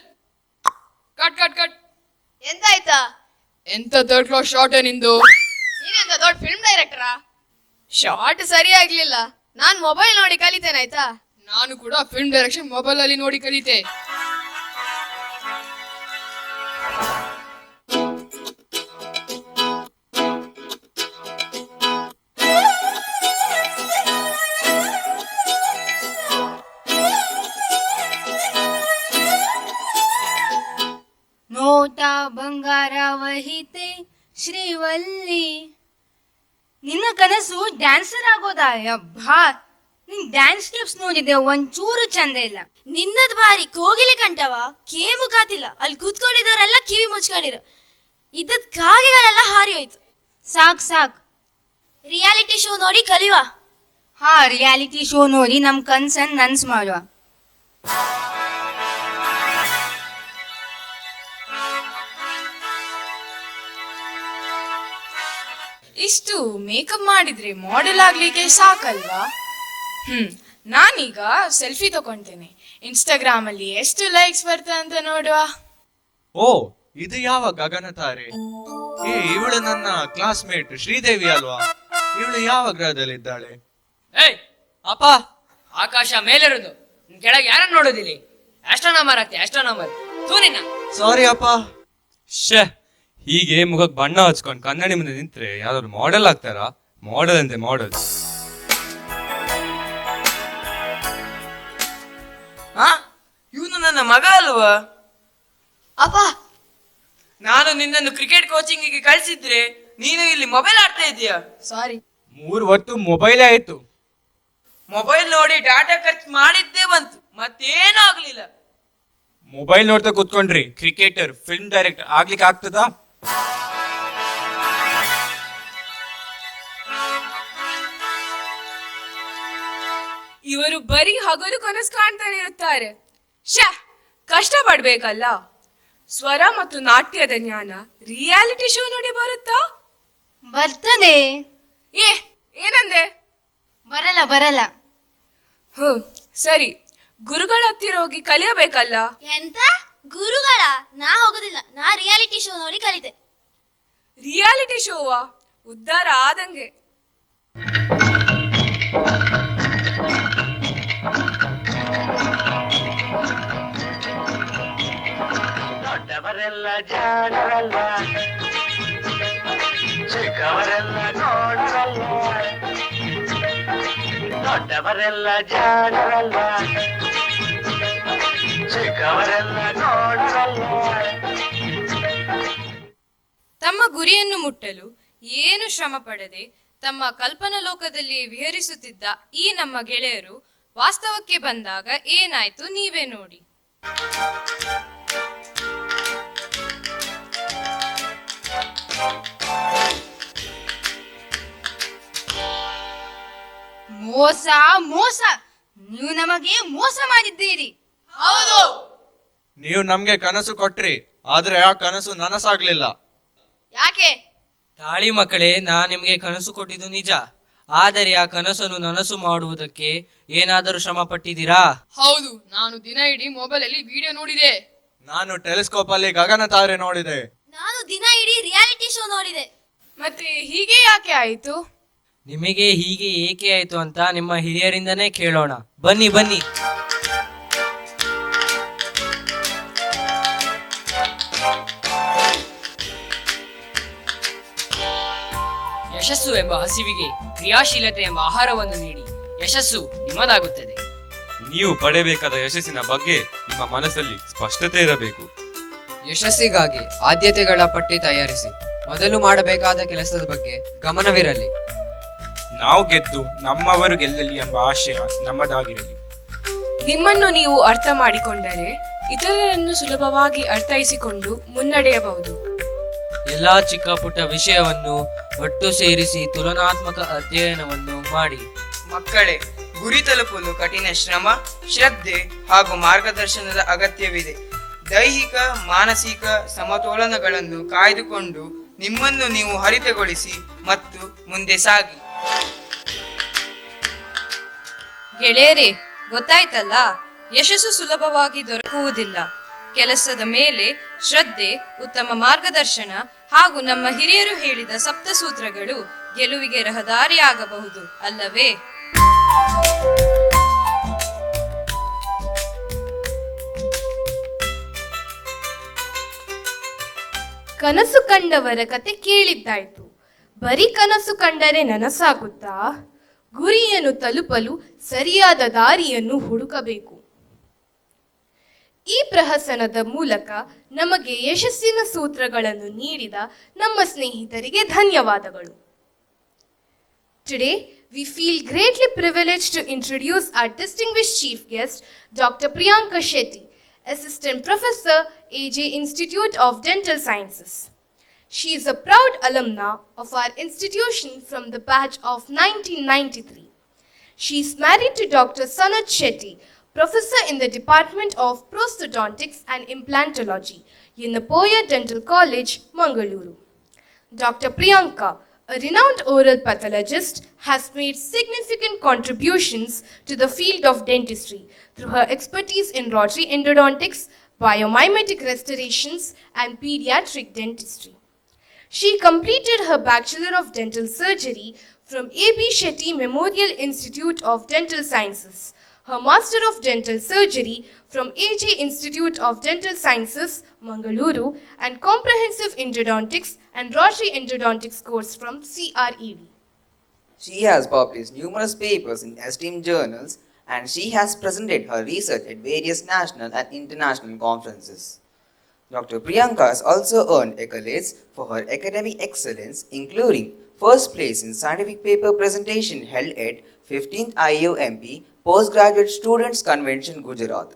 ಎಂತ ಥರ್ಡ್ ಕ್ಲಾಸ್ ಶಾರ್ಟ್ ನಿಂದು? ನೀನೆಂತ ದೊಡ್ಡ ಫಿಲ್ಮ್ ಡೈರೆಕ್ಟರಾ? ಶಾರ್ಟ್ ಸರಿ ಆಗ್ಲಿಲ್ಲ. ನಾನ್ ಮೊಬೈಲ್ ನೋಡಿ ಕಲಿತೇನೆ ಆಯ್ತಾ? ನಾನು ಕೂಡ ಫಿಲ್ಮ್ ಡೈರೆಕ್ಷನ್ ಮೊಬೈಲ್ ಅಲ್ಲಿ ನೋಡಿ ಕಲಿತೆ. ನೋಟ ಬಂಗಾರ ವಹಿತೆ ಶ್ರೀವಲ್ಲಿ. ನಿನ್ನ ಕನಸು ಡ್ಯಾನ್ಸರ್ ಆಗೋದಾ? ಅಬ್ಬಾ, ನಿನ್ ಡ್ಯಾನ್ಸ್ ಸ್ಟೆಪ್ಸ್ ನೋಡಿದೆ, ಒಂಚೂರು ಚಂದ ಇಲ್ಲ. ನಿನ್ನದ್ ಬಾರಿ ಕೋಗಿಲೆ ಕಂಠವ, ಕೇಮು ಕಾತಿಲ್ಲ. ಅಲ್ಲಿ ಕೂತ್ಕೊಂಡಿದ್ದವರೆಲ್ಲ ಕಿವಿ ಮುಚ್ಕೊಂಡಿರು. ಇದ್ದದ್ ಕಾಗೆಗಳೆಲ್ಲ ಹಾರಿ ಹೋಯ್ತು. ಸಾಕ್ ಸಾಕ್, ರಿಯಾಲಿಟಿ ಶೋ ನೋಡಿ ಕಲಿಯುವ. ಹಾ, ರಿಯಾಲಿಟಿ ಶೋ ನೋಡಿ ನಮ್ ಕನ್ಸನ್ ನನ್ಸ್ ಮಾಡುವ. ಇಷ್ಟು ಮೇಕಪ್ ಮಾಡಿದ್ರೆ ಮಾಡೆಲ್ ಆಗ್ಲಿಕ್ಕೆ ಸಾಕಲ್ವಾ? ನಾನೀಗ ಸೆಲ್ಫಿ ತಗೊಂತೇನೆ. ಇನ್ಸ್ಟಾಗ್ರಾಮ್ ಅಲ್ಲಿ ಎಷ್ಟು ಲೈಕ್ಸ್ ಬರ್ತದೆ ಅಂತ ನೋಡುವ. ಓ, ಇದು ಯಾವ ಗಗನ ತಾರೆ? ಇವಳು ನನ್ನ ಕ್ಲಾಸ್ಮೇಟ್ ಶ್ರೀದೇವಿ ಅಲ್ವಾ? ಇವಳು ಯಾವ ಗ್ರಹದಲ್ಲಿದ್ದಾಳೆ? ಏಯ್ ಅಪ್ಪ, ಆಕಾಶ ಮೇಲಿರೋದು, ಕೆಳಗೆ ಯಾರನ್ನ ನೋಡೋದಿಲ್ಲ? ಆಸ್ಟ್ರೋನಾಮರ್ ಆಗ್ತಿ, ಆಸ್ಟ್ರೋನಾಮರ್. ತೂನಿನ ಸಾರಿ ಅಪ್ಪ. ಶೇ, ಹೀಗೆ ಮುಖಕ್ಕೆ ಬಣ್ಣ ಹಚ್ಕೊಂಡು ಕನ್ನಡಿ ಮುಂದೆ ನಿಂತ್ರೆ ಯಾವ್ದಾದ್ರು ಮಾಡೆಲ್ ಆಗ್ತಾರಾ? ಮಾಡೆಲ್ ಅಂತೆ ಮಾಡೆಲ್. ಇವನು ನನ್ನ ಮಗ ಅಲ್ವಾ? ಅಪ್ಪ, ನಾನು ನಿನ್ನನ್ನು ಕ್ರಿಕೆಟ್ ಕೋಚಿಂಗಿಗೆ ಕಳಿಸಿದ್ರೆ ನೀನು ಇಲ್ಲಿ ಮೊಬೈಲ್ ಆಡ್ತಾ ಇದೀಯಾ? ಸಾರಿ, 3 ಹೊತ್ತು ಮೊಬೈಲೇ ಆಯ್ತು. ಮೊಬೈಲ್ ನೋಡಿ ಡಾಟಾ ಖರ್ಚು ಮಾಡಿದ್ದೇ ಬಂತು, ಮತ್ತೇನು ಆಗ್ಲಿಲ್ಲ. ಮೊಬೈಲ್ ನೋಡ್ತಾ ಕೂತ್ಕೊಂಡ್ರಿ ಕ್ರಿಕೆಟರ್, ಫಿಲ್ಮ್ ಡೈರೆಕ್ಟರ್ ಆಗ್ಲಿಕ್ಕೆ ಆಗ್ತದಾ? ಇವರು ಬರೀ ಹಗಲು ಕನಸು ಕಾಣ್ತಾನೆ ಇರುತ್ತಾರೆ. ಕಷ್ಟ ಪಡ್ಬೇಕಲ್ಲ. ಸ್ವರ ಮತ್ತು ನಾಟ್ಯದ ಜ್ಞಾನ ರಿಯಾಲಿಟಿ ಶೋ ನೋಡಿ ಬರುತ್ತಾ? ಬರ್ತದೆ. ಏನಂದೆ? ಬರಲ್ಲ. ಸರಿ, ಗುರುಗಳ ಹತ್ತಿರ ಹೋಗಿ ಕಲಿಯಬೇಕಲ್ಲ. ಎಂತ ಗುರುಗಳ? ನಾ ಹೋಗೋದಿಲ್ಲ. ನಾ ರಿಯಾಲಿಟಿ ಶೋ ನೋಡಿ ಕಲಿತೆ. ರಿಯಾಲಿಟಿ ಶೋವಾ? ಉದ್ಧಾರ ಆದಂಗೆ. ದೊಡ್ಡವರೆಲ್ಲ ಜಾಣರಲ್ಲ, ಚಿಕ್ಕವರೆಲ್ಲ ನೋಡರಲ್ಲ. ದೊಡ್ಡವರೆಲ್ಲ ಜಾಣರಲ್ಲ, ಚಿಕ್ಕವರೆಲ್ಲ ನೋಡರಲ್ಲ. ತಮ್ಮ ಗುರಿಯನ್ನು ಮುಟ್ಟಲು ಏನು ಶ್ರಮ ಪಡದೆ ತಮ್ಮ ಕಲ್ಪನಾ ಲೋಕದಲ್ಲಿ ವಿಹರಿಸುತ್ತಿದ್ದ ಈ ನಮ್ಮ ಗೆಳೆಯರು ವಾಸ್ತವಕ್ಕೆ ಬಂದಾಗ ಏನಾಯ್ತು ನೀವೇ ನೋಡಿ. ಮೋಸ ಮೋಸ, ನೀವು ನಮಗೆ ಮೋಸ ಮಾಡಿದ್ದೀರಿ. ಹೌದು, ನೀವು ನಮ್ಗೆ ಕನಸು ಕೊಟ್ರಿ, ಆದ್ರೆ ಆ ಕನಸು ನನಸಾಗ್ಲಿಲ್ಲ. ಯಾಕೆ? ತಾಳಿ ಮಕ್ಕಳೇ, ನಿಮಗೆ ಕನಸು ಕೊಟ್ಟಿದ್ದು ನಿಜ, ಆದರೆ ಆ ಕನಸನ್ನು ನನಸು ಮಾಡುವುದಕ್ಕೆ ಏನಾದರೂ ಶ್ರಮ ಪಟ್ಟಿದ್ದೀರಾ? ಹೌದು, ನಾನು ದಿನ ಇಡೀ ಮೊಬೈಲ್ ಅಲ್ಲಿ ವಿಡಿಯೋ ನೋಡಿದೆ. ನಾನು ಟೆಲಿಸ್ಕೋಪ್ ಅಲ್ಲಿ ಗಗನ ತಾರೆ ನೋಡಿದೆ. ನಾನು ದಿನ ಇಡೀ ರಿಯಾಲಿಟಿ ಶೋ ನೋಡಿದೆ. ಮತ್ತೆ ಹೀಗೆ ಯಾಕೆ ಆಯ್ತು? ನಿಮಗೆ ಹೀಗೆ ಏಕೆ ಆಯ್ತು ಅಂತ ನಿಮ್ಮ ಹಿರಿಯರಿಂದನೇ ಕೇಳೋಣ. ಬನ್ನಿ. ಯಶಸ್ಸು ಎಂಬ ಹಸಿವಿಗೆ ಕ್ರಿಯಾಶೀಲತೆ ಎಂಬ ಆಹಾರವನ್ನು ನೀಡಿ ಯಶಸ್ಸು ನಿಮ್ಮದಾಗುತ್ತದೆ. ನೀವು ಪಡೆಯಬೇಕಾದ ಯಶಸ್ಸಿನ ಬಗ್ಗೆ ನಿಮ್ಮ ಮನಸ್ಸಲ್ಲಿ ಸ್ಪಷ್ಟತೆ ಇರಬೇಕು. ಯಶಸ್ಸಿಗಾಗಿ ಆದ್ಯತೆಗಳ ಪಟ್ಟಿ ತಯಾರಿಸಿ. ಮೊದಲು ಮಾಡಬೇಕಾದ ಕೆಲಸದ ಬಗ್ಗೆ ಗಮನವಿರಲಿ. ನಾವು ಗೆದ್ದು ನಮ್ಮವರು ಗೆಲ್ಲಲಿ ಎಂಬ ಆಶಯ ನಮ್ಮದಾಗಿರಲಿ. ನಿಮ್ಮನ್ನು ನೀವು ಅರ್ಥ ಮಾಡಿಕೊಂಡರೆ ಇತರರನ್ನು ಸುಲಭವಾಗಿ ಅರ್ಥೈಸಿಕೊಂಡು ಮುನ್ನಡೆಯಬಹುದು. ಎಲ್ಲಾ ಚಿಕ್ಕ ಪುಟ್ಟ ವಿಷಯವನ್ನು ಒಟ್ಟು ಸೇರಿಸಿ ತುಲನಾತ್ಮಕ ಅಧ್ಯಯನವನ್ನು ಮಾಡಿ. ಮಕ್ಕಳೇ, ಗುರಿ ತಲುಪಲು ಕಠಿಣ ಶ್ರಮ, ಶ್ರದ್ಧೆ ಹಾಗೂ ಮಾರ್ಗದರ್ಶನದ ಅಗತ್ಯವಿದೆ. ದೈಹಿಕ ಮಾನಸಿಕ ಸಮತೋಲನಗಳನ್ನು ಕಾಯ್ದುಕೊಂಡು ನಿಮ್ಮನ್ನು ನೀವು ಹರಿತಗೊಳಿಸಿ ಮತ್ತು ಮುಂದೆ ಸಾಗಿ. ಗೆಳೆಯರೇ, ಗೊತ್ತಾಯ್ತಲ್ಲ, ಯಶಸ್ಸು ಸುಲಭವಾಗಿ ದೊರಕುವುದಿಲ್ಲ. ಕೆಲಸದ ಮೇಲೆ ಶ್ರದ್ಧೆ, ಉತ್ತಮ ಮಾರ್ಗದರ್ಶನ ಹಾಗೂ ನಮ್ಮ ಹಿರಿಯರು ಹೇಳಿದ ಸಪ್ತಸೂತ್ರಗಳು ಗೆಲುವಿಗೆ ರಹದಾರಿಯಾಗಬಹುದು ಅಲ್ಲವೇ? ಕನಸು ಕಂಡವರ ಕತೆ ಕೇಳಿದ್ದಾಯ್ತು. ಬರೀ ಕನಸು ಕಂಡರೆ ನನಸಾಗುತ್ತಾ? ಗುರಿಯನ್ನು ತಲುಪಲು ಸರಿಯಾದ ದಾರಿಯನ್ನು ಹುಡುಕಬೇಕು. ಈ ಪ್ರಹಸನದ ಮೂಲಕ ನಮಗೆ ಯಶಸ್ಸಿನ ಸೂತ್ರಗಳನ್ನು ನೀಡಿದ ನಮ್ಮ ಸ್ನೇಹಿತರಿಗೆ ಧನ್ಯವಾದಗಳು. Today, we feel greatly privileged to introduce our distinguished chief guest, Dr. Priyanka Shetty, Assistant Professor, AJ Institute of Dental Sciences. She is a proud alumna of our institution from the batch of 1993. She is married to Dr. Sanat Shetty, Professor in the Department of Prosthodontics and Implantology, Yennapoya Dental College, Mangalore. Dr. Priyanka, a renowned oral pathologist, has made significant contributions to the field of dentistry through her expertise in rotary endodontics, biomimetic restorations, and pediatric dentistry. She completed her Bachelor of Dental Surgery from A.B. Shetty Memorial Institute of Dental Sciences, her Master of Dental Surgery from A.J. Institute of Dental Sciences, Mangalore, and Comprehensive Endodontics and Rotary Endodontics course from CRED. She has published numerous papers in esteemed journals and she has presented her research at various national and international conferences. Dr. Priyanka has also earned accolades for her academic excellence, including first place in scientific paper presentation held at 15th IUMP Postgraduate Students Convention, Gujarat,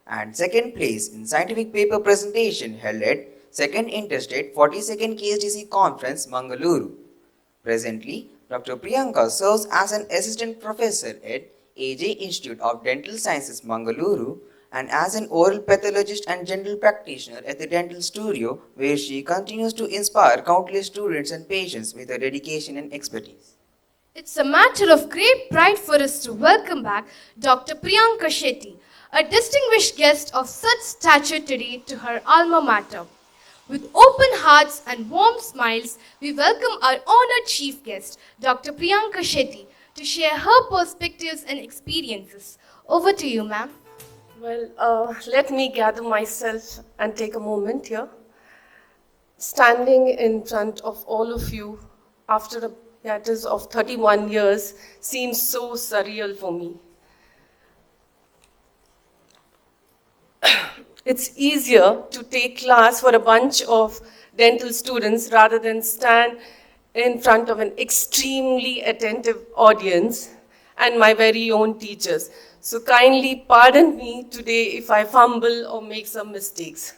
and second place in scientific paper presentation held at 2nd Interstate 42nd KSDC Conference, Mangalore. Presently, Dr. Priyanka serves as an assistant professor at AJ Institute of Dental Sciences, Mangalore, and as an oral pathologist and general practitioner at the dental studio, where she continues to inspire countless students and patients with her dedication and expertise. It's a matter of great pride for us to welcome back Dr. Priyanka Shetty, a distinguished guest of such stature today, to her alma mater. With open hearts and warm smiles, we welcome our honored chief guest, Dr. Priyanka Shetty, to share her perspectives and experiences. Over to you, ma'am. Well, let me gather myself and take a moment here. Standing in front of all of you after a hiatus of 31 years seems so surreal for me. It's easier to take class for a bunch of dental students rather than stand in front of an extremely attentive audience and my very own teachers. So kindly pardon me today if I fumble or make some mistakes.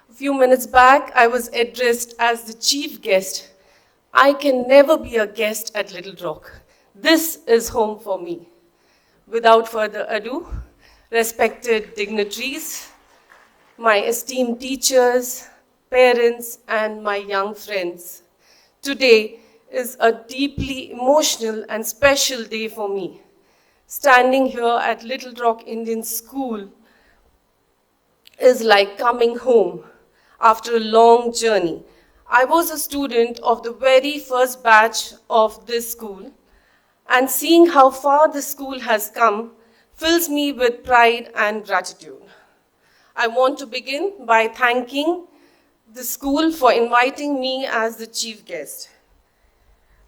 A few minutes back, I was addressed as the chief guest. I can never be a guest at Little Rock. This is home for me. Without further ado, respected dignitaries, my esteemed teachers, parents, and my young friends, today is a deeply emotional and special day for me. Standing here at Little Rock Indian School is like coming home after a long journey. I was a student of the very first batch of this school, and seeing how far the school has come fills me with pride and gratitude. I want to begin by thanking the school for inviting me as the chief guest.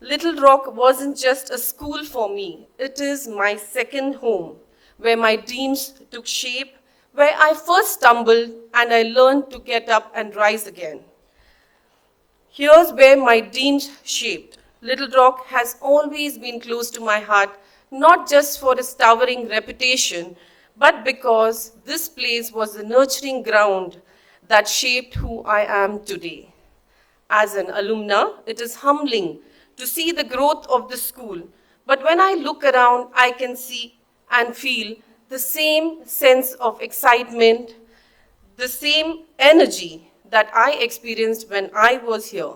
Little Rock wasn't just a school for me. It is my second home, where my dreams took shape, where I first stumbled and I learned to get up and rise again. Here's where my dreams shaped. Little Rock has always been close to my heart, not just for its towering reputation, but because this place was the nurturing ground that shaped who I am today. As an alumna, it is humbling to see the growth of the school, but when I look around, I can see and feel the same sense of excitement, the same energy that I experienced when I was here.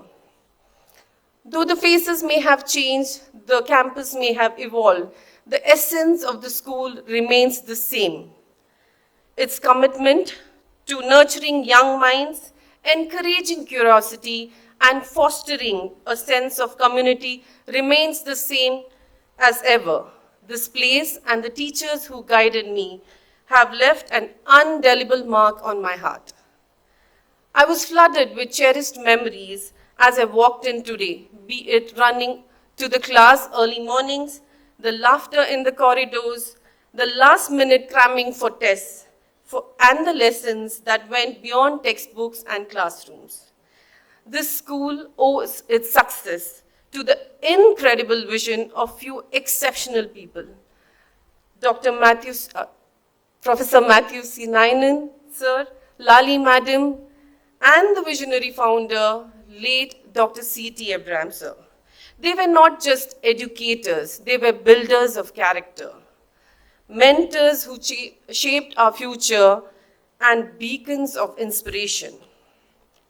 Though the faces may have changed, the campus may have evolved, the essence of the school remains the same. Its commitment to nurturing young minds, encouraging curiosity, and fostering a sense of community remains the same as ever. This place and the teachers who guided me have left an indelible mark on my heart. I was flooded with cherished memories as I walked in today, be it running to the class early mornings, the laughter in the corridors, the last minute cramming for tests, and the lessons that went beyond textbooks and classrooms. This school owes its success to the incredible vision of few exceptional people. Professor Matthew C. Nainen, sir, Lali madam, and the visionary founder, late Dr. C.T. Abraham, sir. They were not just educators, they were builders of character, mentors who shaped our future, and beacons of inspiration.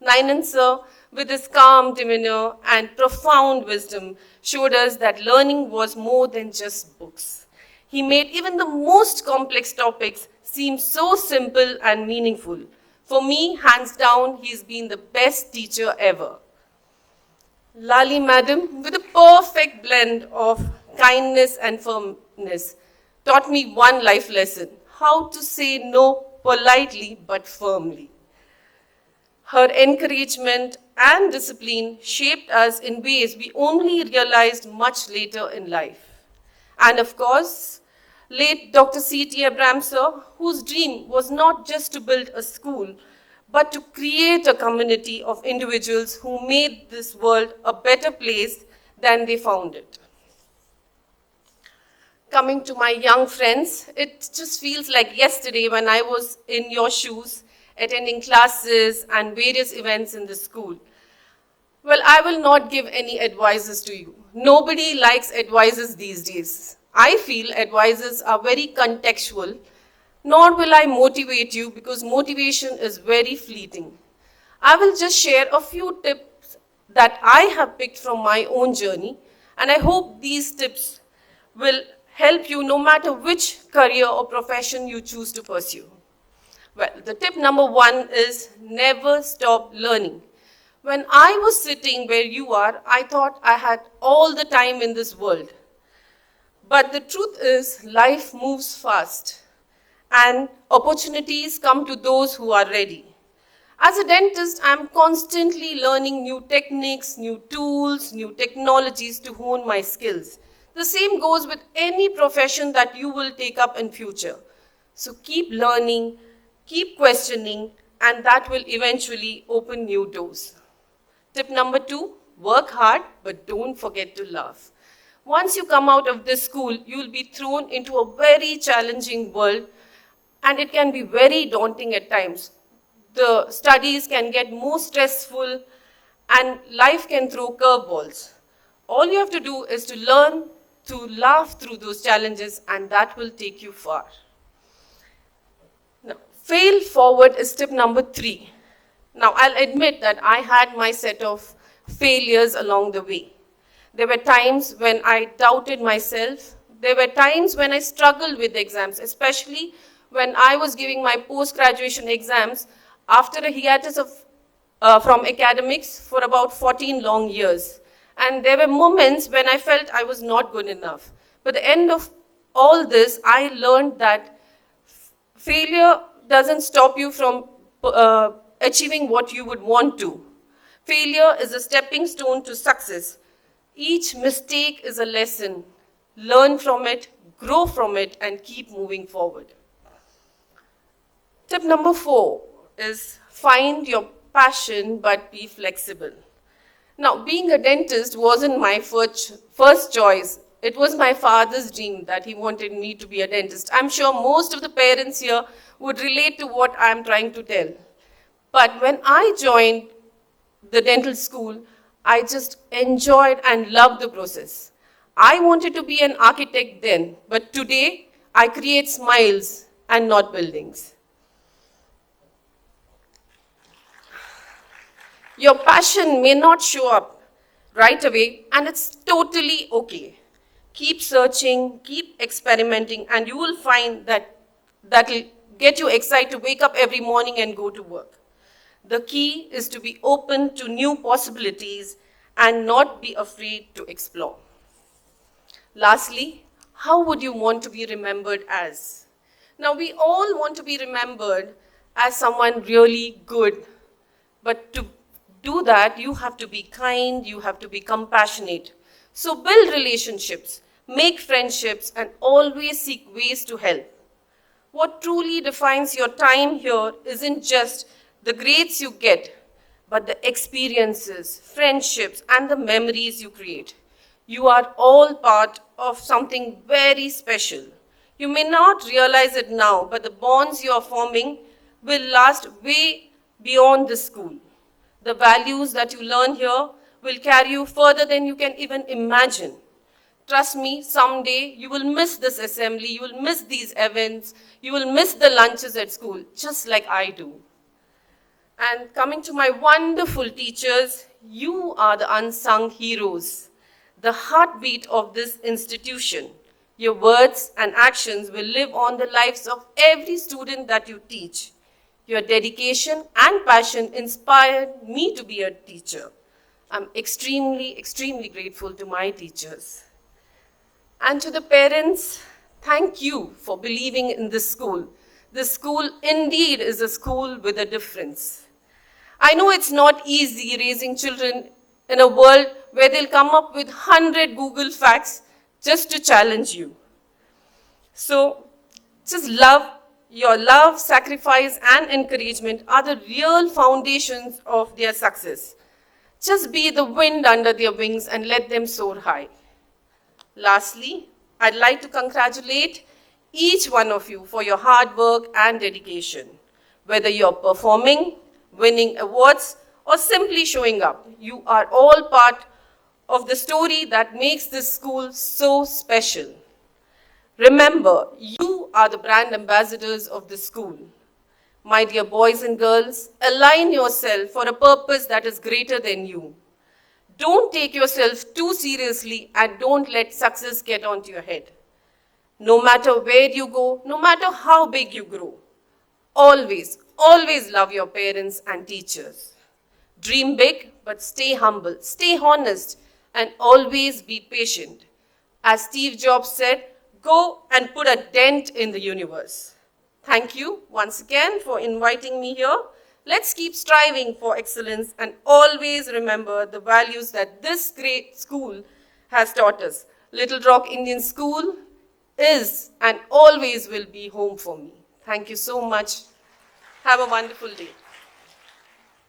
Nainen, sir, with his calm demeanor and profound wisdom, showed us that learning was more than just books. He made even the most complex topics seem so simple and meaningful. For me, hands down, he's been the best teacher ever. Lali madam, with a perfect blend of kindness and firmness, taught me one life lesson: how to say no politely but firmly. Her encouragement and discipline shaped us in ways we only realized much later in life. And of course, late Dr. C.T. Abraham, sir, whose dream was not just to build a school, but to create a community of individuals who made this world a better place than they found it. Coming to my young friends, it just feels like yesterday when I was in your shoes, attending classes and various events in the school. Well, I will not give any advices to you. Nobody likes advices these days. I feel advices are very contextual, nor will I motivate you because motivation is very fleeting. I will just share a few tips that I have picked from my own journey, and I hope these tips will help you no matter which career or profession you choose to pursue. Well, the tip number one is never stop learning. When I was sitting where you are, I thought I had all the time in this world. But the truth is, life moves fast, and opportunities come to those who are ready. As a dentist, I'm constantly learning new techniques, new tools, new technologies to hone my skills. The same goes with any profession that you will take up in future. So keep learning, keep questioning, and that will eventually open new doors. Tip number two, work hard, but don't forget to laugh. Once you come out of this school, you will be thrown into a very challenging world, and it can be very daunting at times. The studies can get more stressful, and life can throw curveballs. All you have to do is to learn to laugh through those challenges, and that will take you far. Now, fail forward is tip number three. Now, I'll admit that I had my set of failures along the way. There were times when I doubted myself. There were times when I struggled with exams, especially when I was giving my post-graduation exams after a hiatus from academics for about 14 long years. And there were moments when I felt I was not good enough. But at the end of all this, I learned that failure doesn't stop you from achieving what you would want to. Failure is a stepping stone to success. Each mistake is a lesson. Learn from it, grow from it, and keep moving forward. Tip number 4 is find your passion but be flexible. Now, being a dentist wasn't my first choice. It was my father's dream that he wanted me to be a dentist. I'm sure most of the parents here would relate to what I'm trying to tell. But when I joined the dental school, I just enjoyed and loved the process. I wanted to be an architect then, but today I create smiles and not buildings. Your passion may not show up right away, and it's totally okay. Keep searching, keep experimenting, and you will find that that'll get you excited to wake up every morning and go to work. The key is to be open to new possibilities and not be afraid to explore. Lastly, how would you want to be remembered as? Now, we all want to be remembered as someone really good, but to do that, you have to be kind, you have to be compassionate. So build relationships, make friendships, and always seek ways to help. What truly defines your time here isn't just the grades you get, but the experiences, friendships, and the memories you create. You are all part of something very special. You may not realize it now, but the bonds you are forming will last way beyond the school. The values that you learn here will carry you further than you can even imagine. Trust me, someday you will miss this assembly, you will miss these events, you will miss the lunches at school, just like I do. And coming to my wonderful teachers, you are the unsung heroes, the heartbeat of this institution. Your words and actions will live on the lives of every student that you teach. Your dedication and passion inspired me to be a teacher. I'm extremely, extremely grateful to my teachers. And to the parents, thank you for believing in this school. This school indeed is a school with a difference. I know it's not easy raising children in a world where they'll come up with 100 Google facts just to challenge you. So, just your love, sacrifice, and encouragement are the real foundations of their success. Just be the wind under their wings and let them soar high. Lastly, I'd like to congratulate each one of you for your hard work and dedication. Whether you're performing, winning awards, or simply showing up, you are all part of the story that makes this school so special. Remember, you are the brand ambassadors of the school. My dear boys and girls, align yourself for a purpose that is greater than you. Don't take yourself too seriously and don't let success get onto your head. No matter where you go, no matter how big you grow, always, always love your parents and teachers. Dream big, but stay humble, stay honest, and always be patient. As Steve Jobs said, go and put a dent in the universe. Thank you once again for inviting me here. Let's keep striving for excellence and always remember the values that this great school has taught us. Little Rock Indian School is and always will be home for me. Thank you so much. Have a wonderful day.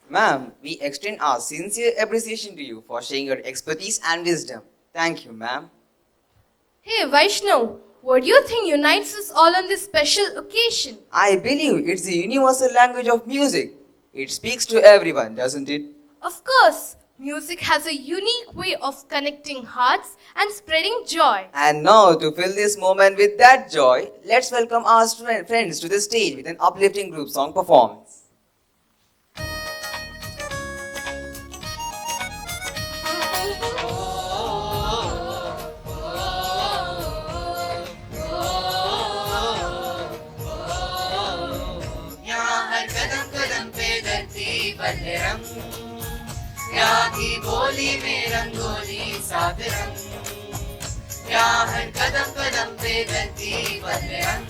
Ma'am, we extend our sincere appreciation to you for sharing your expertise and wisdom. Thank you, ma'am. Hey Vaishnav, what do you think unites us all on this special occasion? I believe it's the universal language of music. It speaks to everyone, doesn't it? Of course, music has a unique way of connecting hearts and spreading joy. And now, to fill this moment with that joy, let's welcome our friends to the stage with an uplifting group song performance. यहाँ की बोली में रंगोली सात रंग, यहाँ हर कदम कदम पे धरती बदले रंग,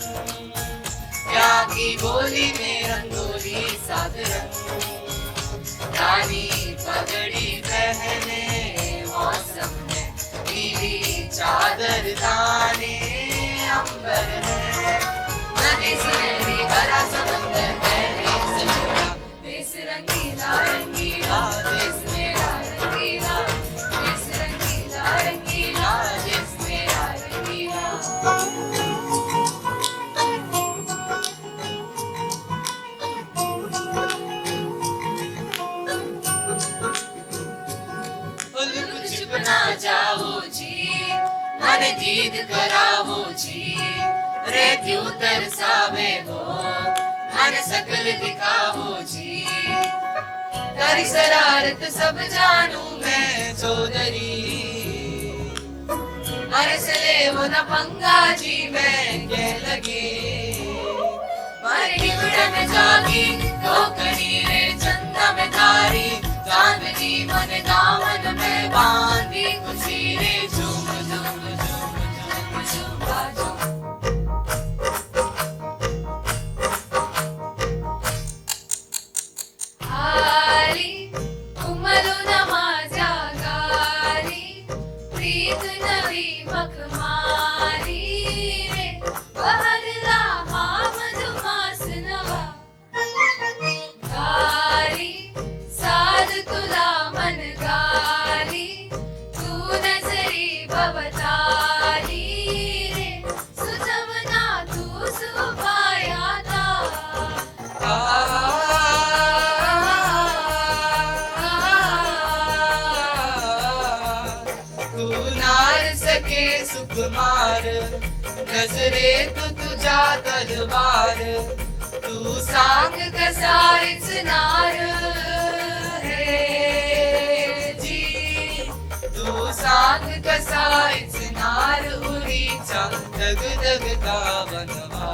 यहाँ की बोली में रंगोली सात रंग, रानी पगड़ी पहने मौसम में नीली चादर दाने अंबर है, नदी सुनहरी भरा समंदर गहरे से जुड़ा, देश रंगीला रंगीला देश मेरा रंगीला, देश रंगीला रंगीला देश मेरा रंगीला। कुछ बना जाओ जी, मन जीत करावो जी, रे क्यों तरसावे हो, मन सकल दिखावो जी, करी शरारत सब जानू मैं चौधरी, हरस ले वो न पंगा जी मैं कह लगे, मारे हिवड़े में जागी धोकड़ी रे चंदा में तारी चांदनी मन दामन में बांधी खुशी रे झूम झूम झूम झूम झूम बाजो आली उमलो न माझ्या गाली प्रीत नवी मखमाली रे बहरला हा मधुमास नवा गाली साध तुला मन गाली तू नजरी भवताली रे सुजमना तू सुपायाता तू नार सके सुकुमार नजरे तू तुझा तलवार तू सांग कसायच नार हे जी तू सांग कसायच नार उरीचा दग दगता बनवा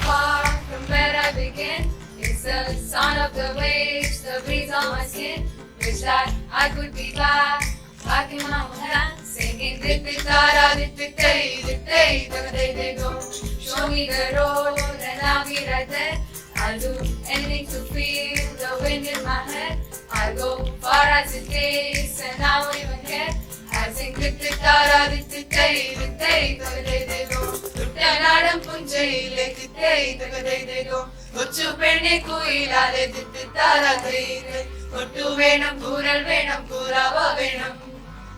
far from where I begin. It's the sound of the waves, the breeze on my skin. Wish that I could be back in my own land, singing dit dit da da dit dit day go. Show me the road and I'll be right there. I'll do anything to feel the wind in my head. I'll go far as it takes and I won't even care. I'll sing dit dit da da dit day go. Tuttanadam punjaile day go. Kuchu penne kuilale dit da day. Kuttu venam kural venam kurava venam.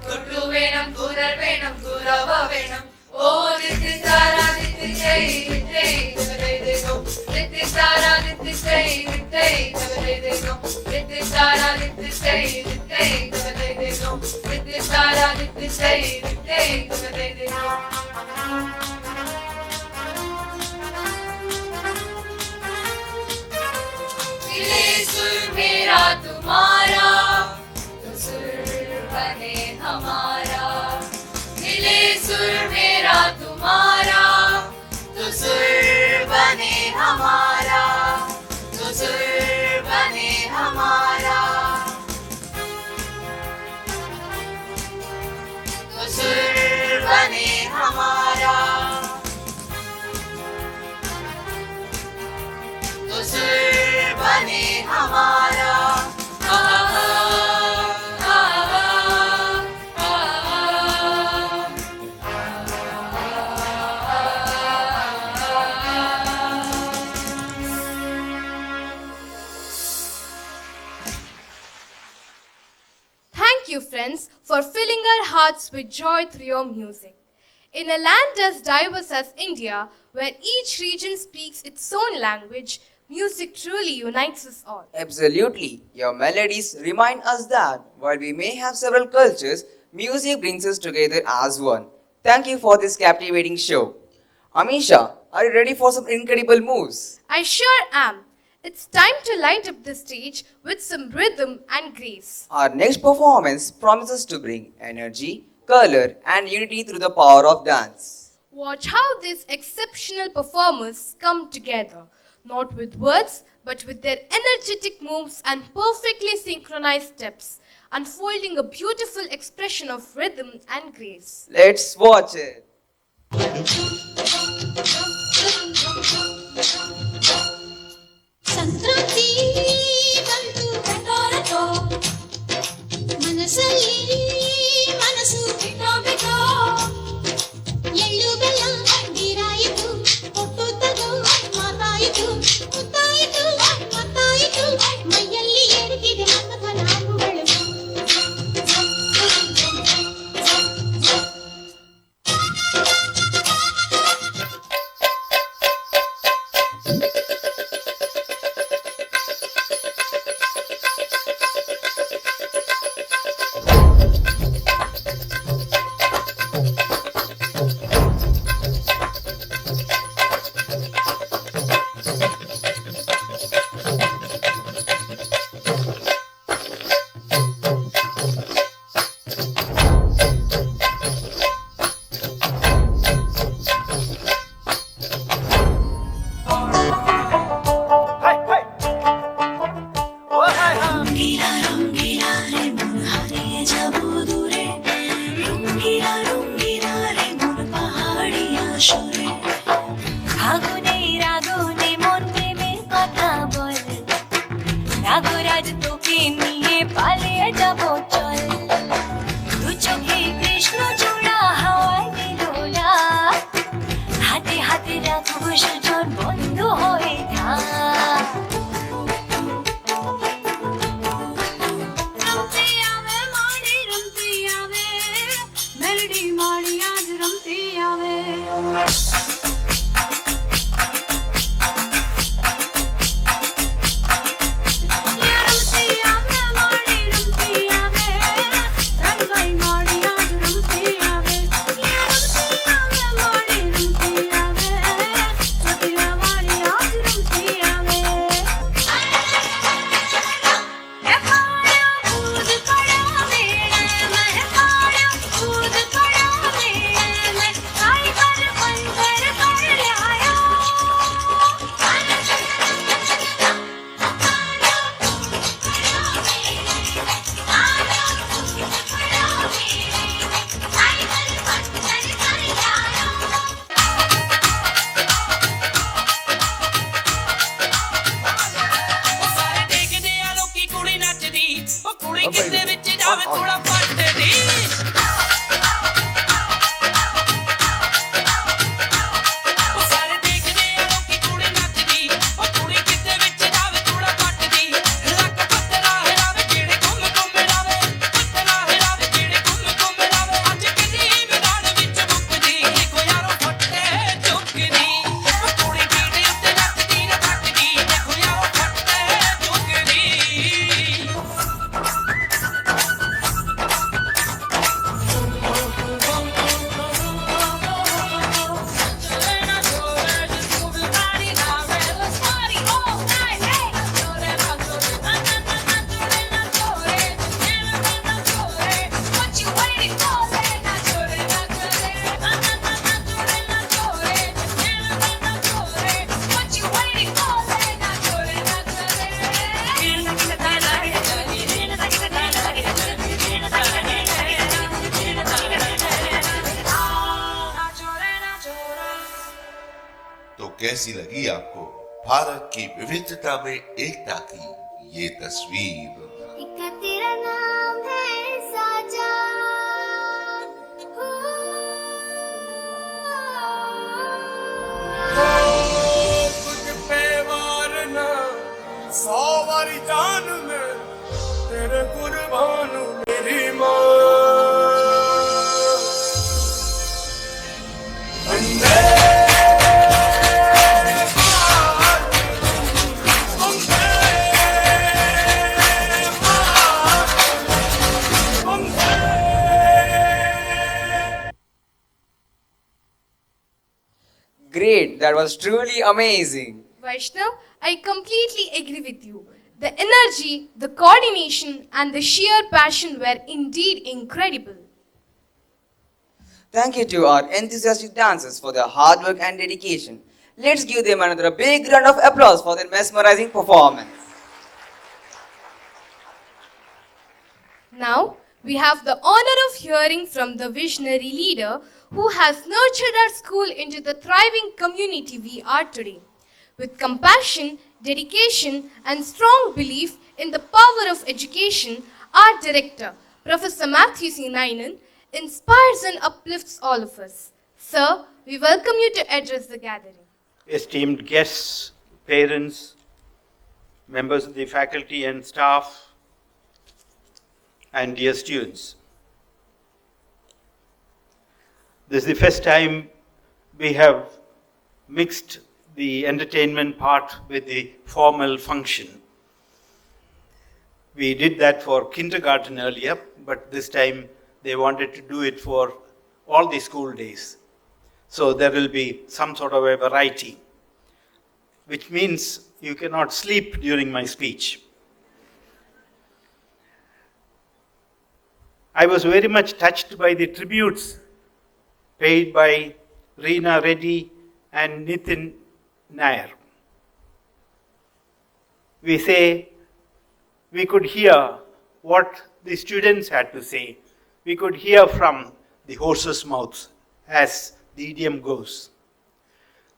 Kuttu venam kural venam kurava venam. Oh dit da da dit day go. Dit da da dit day go. Dit da da dit day go. Dit da da dit day go. मिले सुर मेरा तुम्हारा तो सुर बने हमारा मिले सुर मेरा तुम्हारा तो सुर बने हमारा तो सुर बने हमारा तो सुर बने हमारा तो सुर बने हमारा Thank you, friends, for filling our hearts with joy through your music. In a land as diverse as India, where each region speaks its own language, music truly unites us all. Absolutely. Your melodies remind us that while we may have several cultures, music brings us together as one. Thank you for this captivating show. Amisha, are you ready for some incredible moves? I sure am. It's time to light up the stage with some rhythm and grace. Our next performance promises to bring energy, color, and unity through the power of dance. Watch how these exceptional performers come together, not with words, but with their energetic moves and perfectly synchronized steps, unfolding a beautiful expression of rhythm and grace. Let's watch it. Sankranti ಬಂತು ಕಣ್ಣೋರತೋ ಮನಸ್ಸಲ್ಲಿ ಮನಸ್ಸು ಬಿಟ್ಟೋ ಬಿಟ್ಟೋ ಎಳ್ಳು ಬೆಲ್ಲ ನೀರಾಯಿತು ಕೊಟ್ಟು ತಗೋ ಮಾತಾಯಿತು ಮುತ್ತಾಯಿತು ಮತ್ತಾಯಿತು ಮೈಯಲ್ಲಿ ಏರುತ್ತಿದೆ ಮನದ ನಾಮಗಳು तो कैसी लगी आपको भारत की विविधता में एकता की ये तस्वीर? एक तेरा नाम है साजा, तुझ पे वारना 100 बारी जान में तेरे कुर्बान मेरी माँ। वंदे Great, that was truly amazing. Vaishnav, I completely agree with you. The energy, the coordination, and the sheer passion were indeed incredible. Thank you to our enthusiastic dancers for their hard work and dedication. Let's give them another big round of applause for their mesmerizing performance. Now, we have the honor of hearing from the visionary leader who has nurtured our school into the thriving community we are today. With compassion, dedication, and strong belief in the power of education, our director, Professor Matthew C. Nainen, inspires and uplifts all of us. Sir, we welcome you to address the gathering. Esteemed guests, parents, members of the faculty and staff, and dear students. This is the first time we have mixed the entertainment part with the formal function. We did that for kindergarten earlier, but this time they wanted to do it for all the school days. So there will be some sort of a variety, which means you cannot sleep during my speech. I was very much touched by the tributes paid by Reena Reddy and Nitin Nair. We say we could hear what the students had to say. We could hear from the horse's mouth, as the idiom goes.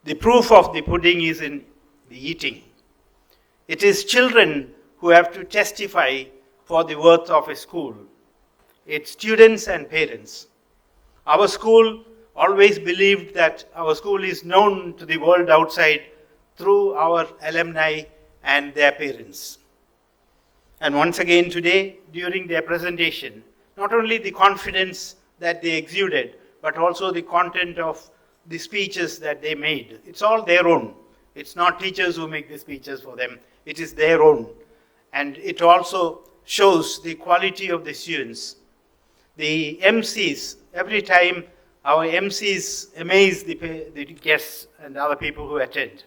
The proof of the pudding is in the eating. It is children who have to testify for the worth of a school. It's students and parents. Our school always believed that our school is known to the world outside through our alumni and their parents. And once again today, during their presentation, not only the confidence that they exuded, but also the content of the speeches that they made. It's all their own. It's not teachers who make the speeches for them. It is their own. And it also shows the quality of the students. The MCs, every time our MCs amaze the guests and other people who attend,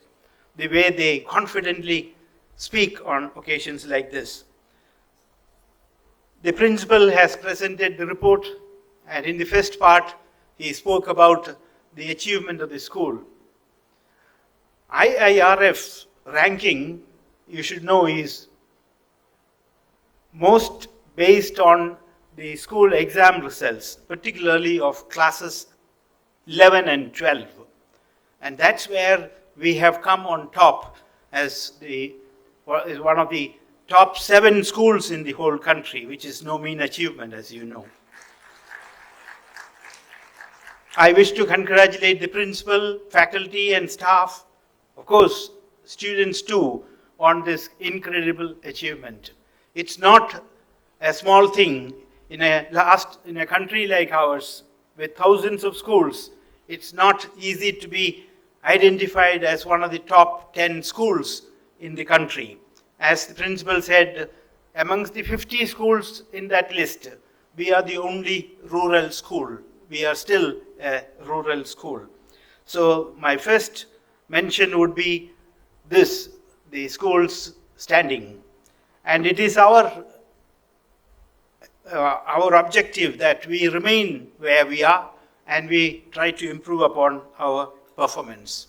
the way they confidently speak on occasions like this. The principal has presented the report, and in the first part, he spoke about the achievement of the school. IIRF ranking, you should know, is most based on the school exam results, particularly of classes 11 and 12. And that's where we have come on top as one of the top 7 schools in the whole country, which is no mean achievement, as you know. I wish to congratulate the principal, faculty and staff, of course, students too, on this incredible achievement. It's not a small thing. In a country like ours, with thousands of schools, it's not easy to be identified as one of the top 10 schools in the country. As the principal said, amongst the 50 schools in that list, we are the only rural school. We are still a rural school. So my first mention would be this, the school's standing. And it is our objective that we remain where we are and we try to improve upon our performance.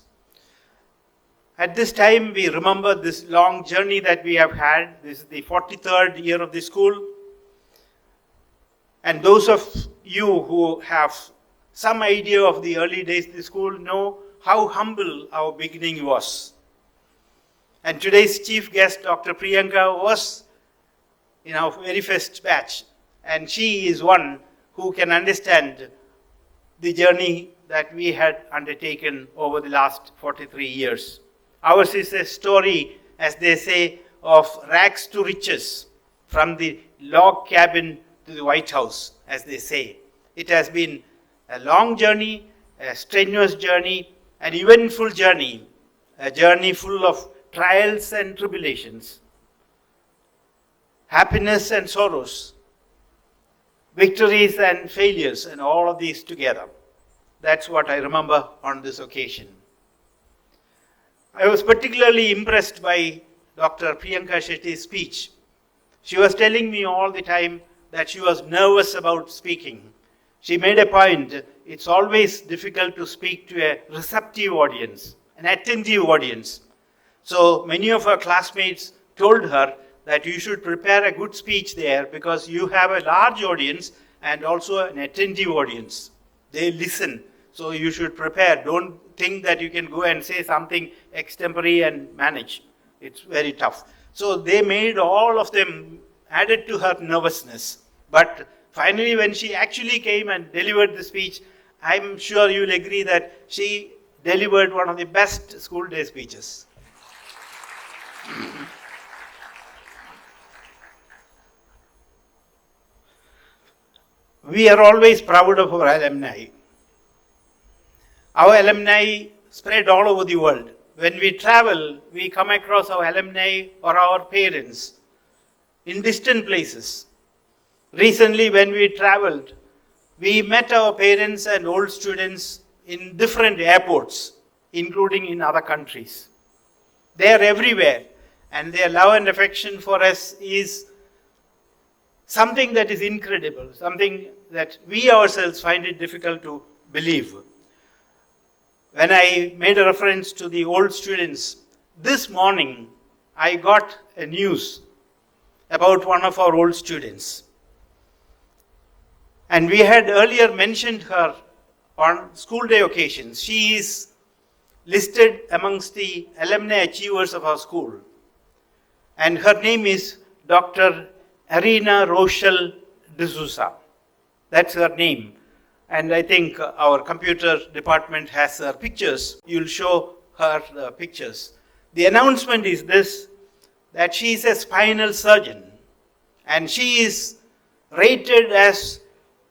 At this time, we remember this long journey that we have had. This is the 43rd year of the school. And those of you who have some idea of the early days of the school know how humble our beginning was. And today's chief guest, Dr. Priyanka, was in our very first batch. And she is one who can understand the journey that we had undertaken over the last 43 years. Ours is a story, as they say, of rags to riches, from the log cabin to the White House, as they say. It has been a long journey, a strenuous journey, an eventful journey, a journey full of trials and tribulations, happiness and sorrows, victories and failures, and all of these together. That's what I remember on this occasion. I was particularly impressed by Dr. Priyanka Shetty's speech. She was telling me all the time that she was nervous about speaking. She made a point, it's always difficult to speak to a receptive audience, an attentive audience. So many of her classmates told her that you should prepare a good speech there because you have a large audience and also an attentive audience. They listen. So you should prepare. Don't think that you can go and say something extempore and manage. It's very tough. So they made all of them, added to her nervousness. But finally, when she actually came and delivered the speech, I'm sure you'll agree that she delivered one of the best school day speeches. We are always proud of our alumni. Our alumni spread all over the world. When we travel, we come across our alumni or our parents in distant places. Recently, when we traveled, we met our parents and old students in different airports, including in other countries. They are everywhere, and their love and affection for us is something that is incredible, something that we ourselves find it difficult to believe. When I made a reference to the old students, this morning I got a news about one of our old students. And we had earlier mentioned her on school day occasions. She is listed amongst the alumni achievers of our school. And her name is Dr. Arina Rochelle D'Souza. That's her name. And I think our computer department has her pictures. You'll show her the pictures. The announcement is this, that she is a spinal surgeon. And she is rated as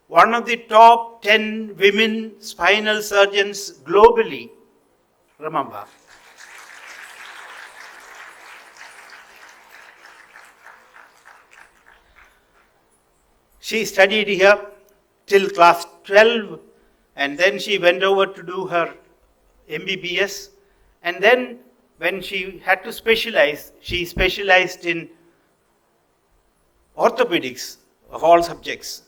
one of the top 10 women spinal surgeons globally. Remember. She studied here till class 12, and then she went over to do her MBBS. And then when she had to specialize, she specialized in orthopedics of all subjects.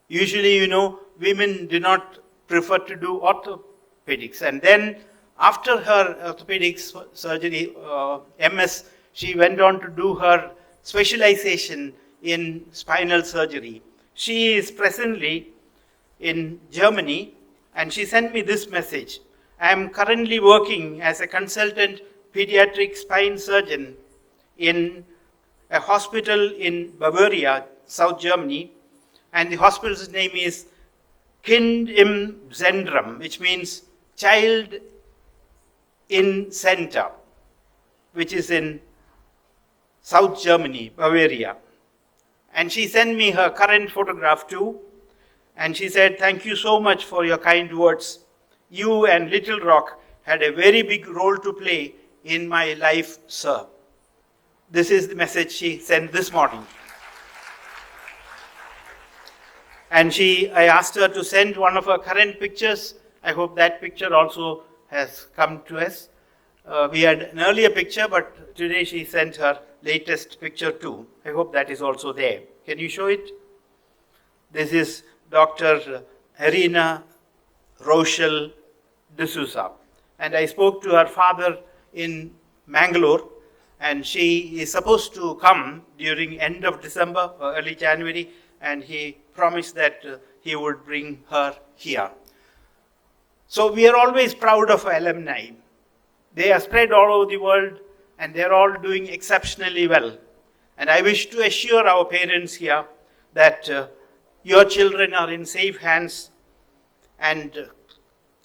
Usually, you know, women do not prefer to do orthopedics. And then after her orthopedics surgery, MS, she went on to do her specialization in spinal surgery. She is presently in Germany, and she sent me this message. I am currently working as a consultant pediatric spine surgeon in a hospital in Bavaria, South Germany, and the hospital's name is Kind im Zentrum, which means Child in Center, which is in South Germany, Bavaria. And she sent me her current photograph too. And she said, thank you so much for your kind words. You and Little Rock had a very big role to play in my life, sir. This is the message she sent this morning. And I asked her to send one of her current pictures. I hope that picture also has come to us. We had an earlier picture, but today she sent her latest picture too. I hope that is also there. Can you show it? This is Dr. Arina Rochelle D'Souza. And I spoke to her father in Mangalore, and she is supposed to come during end of December or early January, and he promised that he would bring her here. So we are always proud of our alumni. They are spread all over the world and they are all doing exceptionally well. And I wish to assure our parents here that your children are in safe hands, and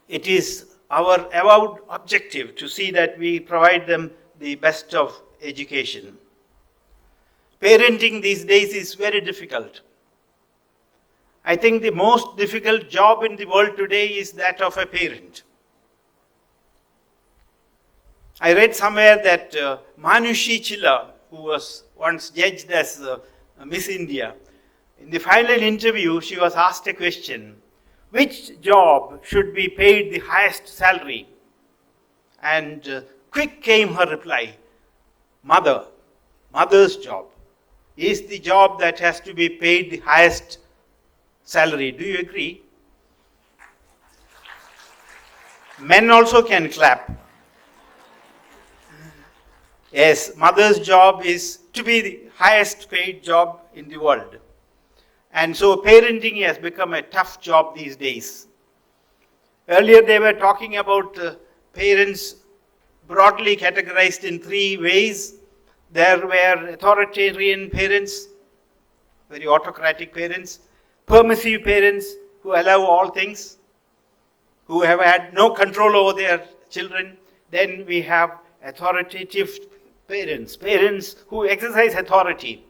it is our avowed objective to see that we provide them the best of education. Parenting these days is very difficult. I think the most difficult job in the world today is that of a parent. I read somewhere that Manushi Chilla, who was once judged as Miss India, in the final interview, she was asked a question: which job should be paid the highest salary? And quick came her reply: mother's job is the job that has to be paid the highest salary. Do you agree? Men also can clap. Yes, mother's job is to be the highest paid job in the world. And so parenting has become a tough job these days. Earlier they were talking about parents broadly categorized in three ways. There were authoritarian parents, very autocratic parents, permissive parents who allow all things, who have had no control over their children. Then we have authoritative parents, parents who exercise authority.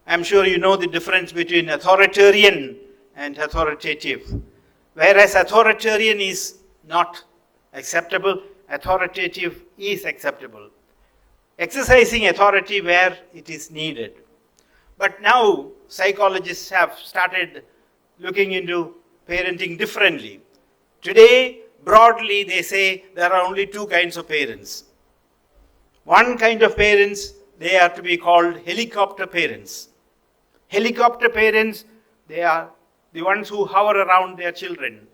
I'm sure you know the difference between authoritarian and authoritative. Whereas authoritarian is not acceptable, authoritative is acceptable. Exercising authority where it is needed. But now psychologists have started looking into parenting differently. Today, broadly, they say there are only two kinds of parents. One kind of parents, they are to be called helicopter parents. Helicopter parents, they are the ones who hover around their children,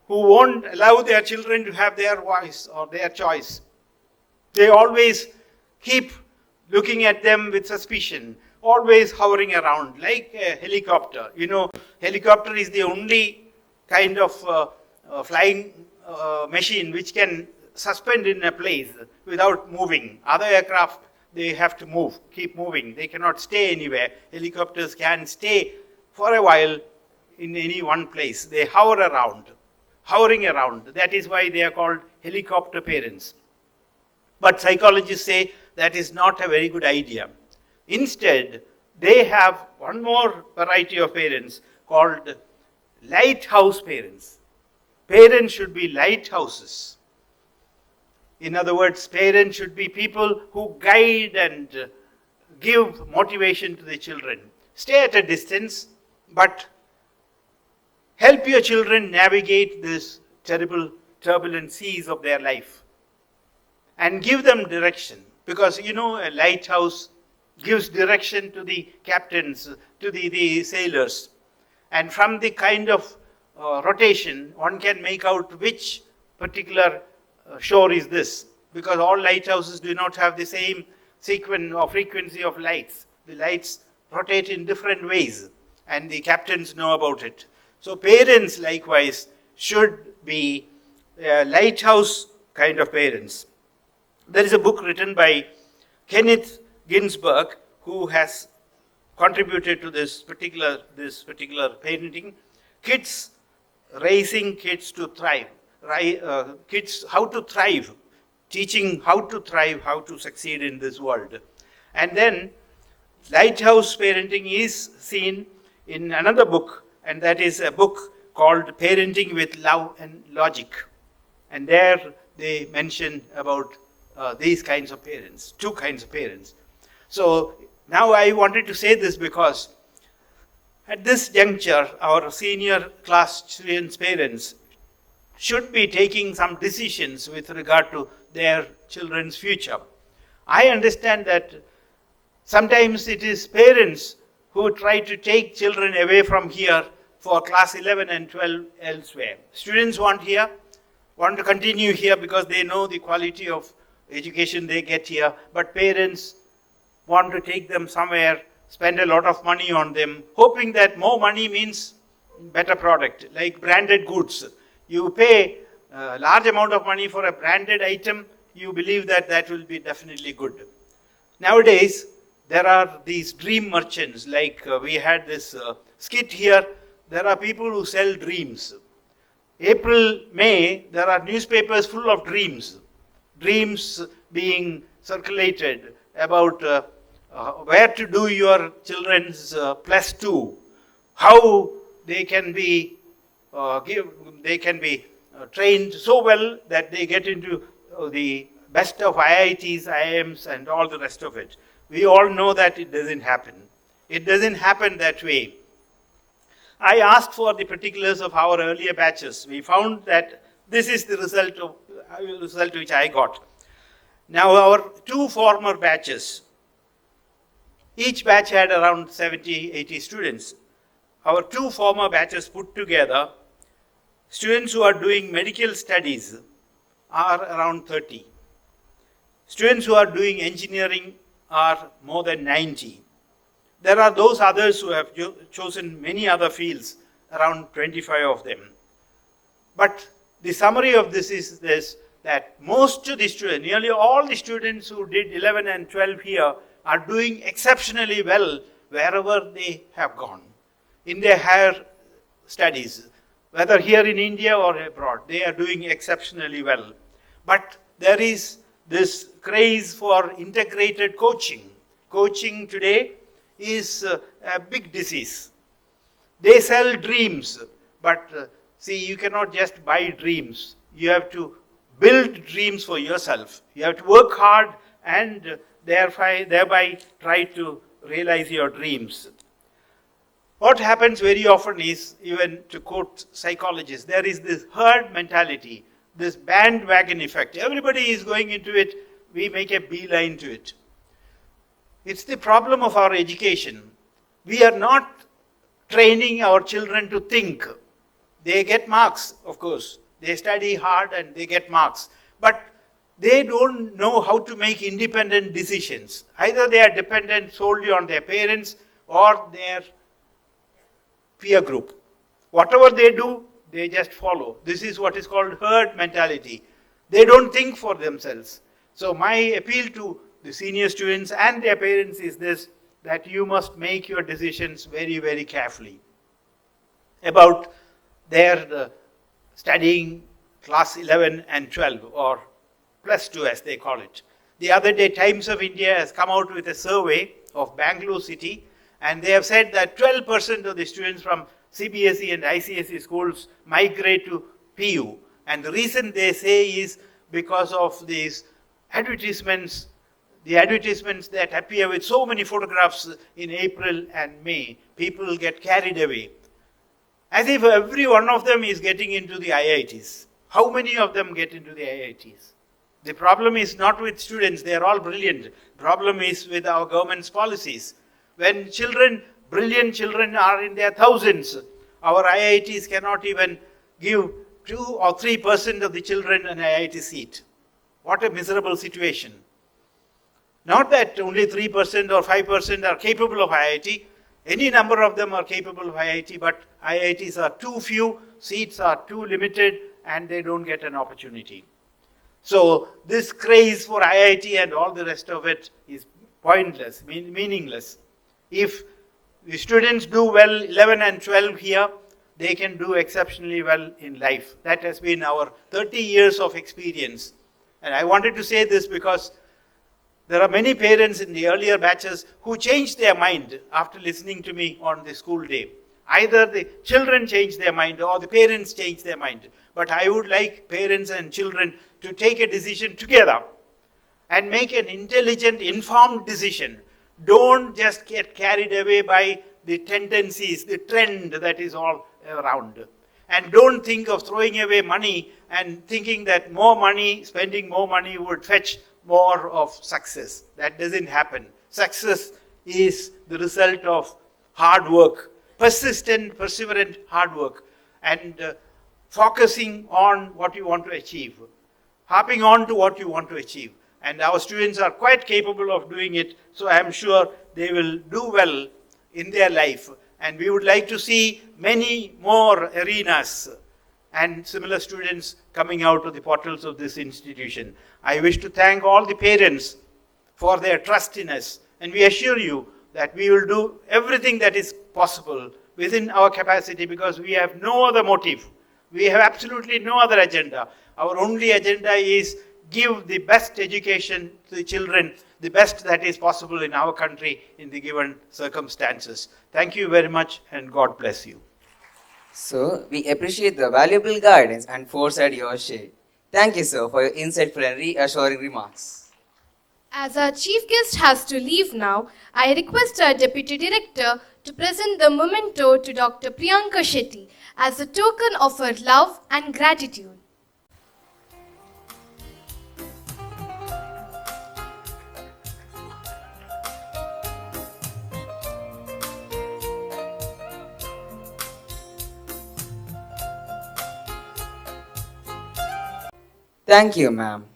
who won't allow their children to have their voice or their choice. They always keep looking at them with suspicion, always hovering around like a helicopter. You know, helicopter is the only kind of flying machine which can suspend in a place without moving. Other aircraft, they have to move, keep moving. They cannot stay anywhere. Helicopters can stay for a while in any one place. They hover around, hovering around. That is why they are called helicopter parents. But psychologists say that is not a very good idea. Instead, they have one more variety of parents called lighthouse parents. Parents should be lighthouses. In other words, parents should be people who guide and give motivation to the children. Stay at a distance, but help your children navigate this terrible, turbulent seas of their life. And give them direction. Because, you know, a lighthouse gives direction to the captains, to the sailors. And from the kind of rotation, one can make out which particular shore is this. Because all lighthouses do not have the same sequence or frequency of lights. The lights rotate in different ways, and the captains know about it. So parents, likewise, should be lighthouse kind of parents. There is a book written by Kenneth Ginsberg, who has contributed to this particular parenting. Kids, raising kids to thrive. Kids, how to thrive. Teaching how to thrive, how to succeed in this world. And then, lighthouse parenting is seen in another book, and that is a book called Parenting with Love and Logic. And there they mention about these kinds of parents, two kinds of parents. So now I wanted to say this because at this juncture, our senior class students' parents should be taking some decisions with regard to their children's future. I understand that sometimes it is parents who try to take children away from here for class 11 and 12 elsewhere. Students want to continue here because they know the quality of education they get here, but parents want to take them somewhere, spend a lot of money on them, hoping that more money means better product, like branded goods. You pay a large amount of money for a branded item, you believe that that will be definitely good. Nowadays, there are these dream merchants, like we had this skit here. There are people who sell dreams. April, May, there are newspapers full of dreams. Dreams being circulated about where to do your children's +2, how they can be trained so well that they get into the best of IITs, IIMs, and all the rest of it. We all know that it doesn't happen. It doesn't happen that way. I asked for the particulars of our earlier batches. We found that this is the result which I got. Now, our two former batches, each batch had around 70, 80 students. Our two former batches put together, students who are doing medical studies are around 30. Students who are doing engineering are more than 90. There are those others who have chosen many other fields, around 25 of them. But the summary of this is this, that most of the students, nearly all the students who did 11 and 12 here are doing exceptionally well wherever they have gone in their higher studies, whether here in India or abroad. They are doing exceptionally well. But there is this craze for integrated coaching. Coaching today is a big disease. They sell dreams, but see, you cannot just buy dreams. You have to build dreams for yourself. You have to work hard and thereby try to realize your dreams. What happens very often is, even to quote psychologists, there is this herd mentality, this bandwagon effect. Everybody is going into it, we make a beeline to it. It's the problem of our education. We are not training our children to think. They get marks, of course. They study hard and they get marks. But they don't know how to make independent decisions. Either they are dependent solely on their parents or their peer group. Whatever they do, they just follow. This is what is called herd mentality. They don't think for themselves. So my appeal to the senior students and their parents is this, that you must make your decisions very, very carefully about their studying class 11 and 12, or +2 as they call it. The other day, Times of India has come out with a survey of Bangalore city, and they have said that 12% of the students from CBSE and ICSE schools migrate to PU. And the reason they say is because of these advertisements, the advertisements that appear with so many photographs in April and May. People get carried away. As if every one of them is getting into the IITs. How many of them get into the IITs? The problem is not with students, they are all brilliant. The problem is with our government's policies. When brilliant children are in their thousands, our IITs cannot even give 2 or 3% of the children an IIT seat. What a miserable situation. Not that only 3% or 5% are capable of IIT. Any number of them are capable of IIT, but IITs are too few, seats are too limited, and they don't get an opportunity. So this craze for IIT and all the rest of it is pointless, meaningless. If the students do well 11 and 12 here, they can do exceptionally well in life. That has been our 30 years of experience. And I wanted to say this because there are many parents in the earlier batches who changed their mind after listening to me on the school day. Either the children change their mind or the parents change their mind. But I would like parents and children to take a decision together and make an intelligent, informed decision. Don't just get carried away by the tendencies, the trend that is all around. And don't think of throwing away money and thinking that more money, spending more money would fetch more of success. That doesn't happen. Success is the result of hard work, persistent, perseverant hard work, and focusing on what you want to achieve, harping on to what you want to achieve. And our students are quite capable of doing it, so I am sure they will do well in their life. And we would like to see many more arenas and similar students coming out of the portals of this institution. I wish to thank all the parents for their trust in us, and we assure you that we will do everything that is possible within our capacity, because we have no other motive. We have absolutely no other agenda. Our only agenda is give the best education to the children, the best that is possible in our country in the given circumstances. Thank you very much, and God bless you. So, we appreciate the valuable guidance and foresight you have shared. Thank you, sir, for your insightful and reassuring remarks. As our chief guest has to leave now, I request our Deputy Director to present the memento to Dr. Priyanka Shetty as a token of her love and gratitude. Thank you, ma'am.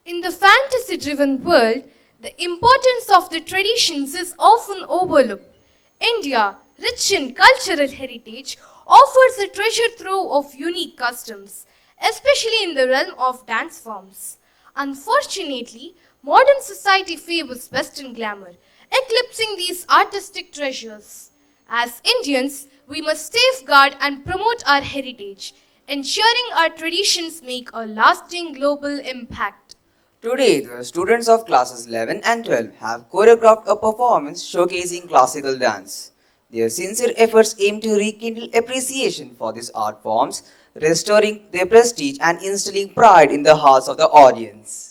In the fantasy-driven world, the importance of the traditions is often overlooked. India, rich in cultural heritage, offers a treasure trove of unique customs, especially in the realm of dance forms. Unfortunately, modern society favors Western glamour, eclipsing these artistic treasures. As Indians, we must safeguard and promote our heritage, ensuring our traditions make a lasting global impact. Today, the students of classes 11 and 12 have choreographed a performance showcasing classical dance. Their sincere efforts aim to rekindle appreciation for these art forms, restoring their prestige and instilling pride in the hearts of the audience.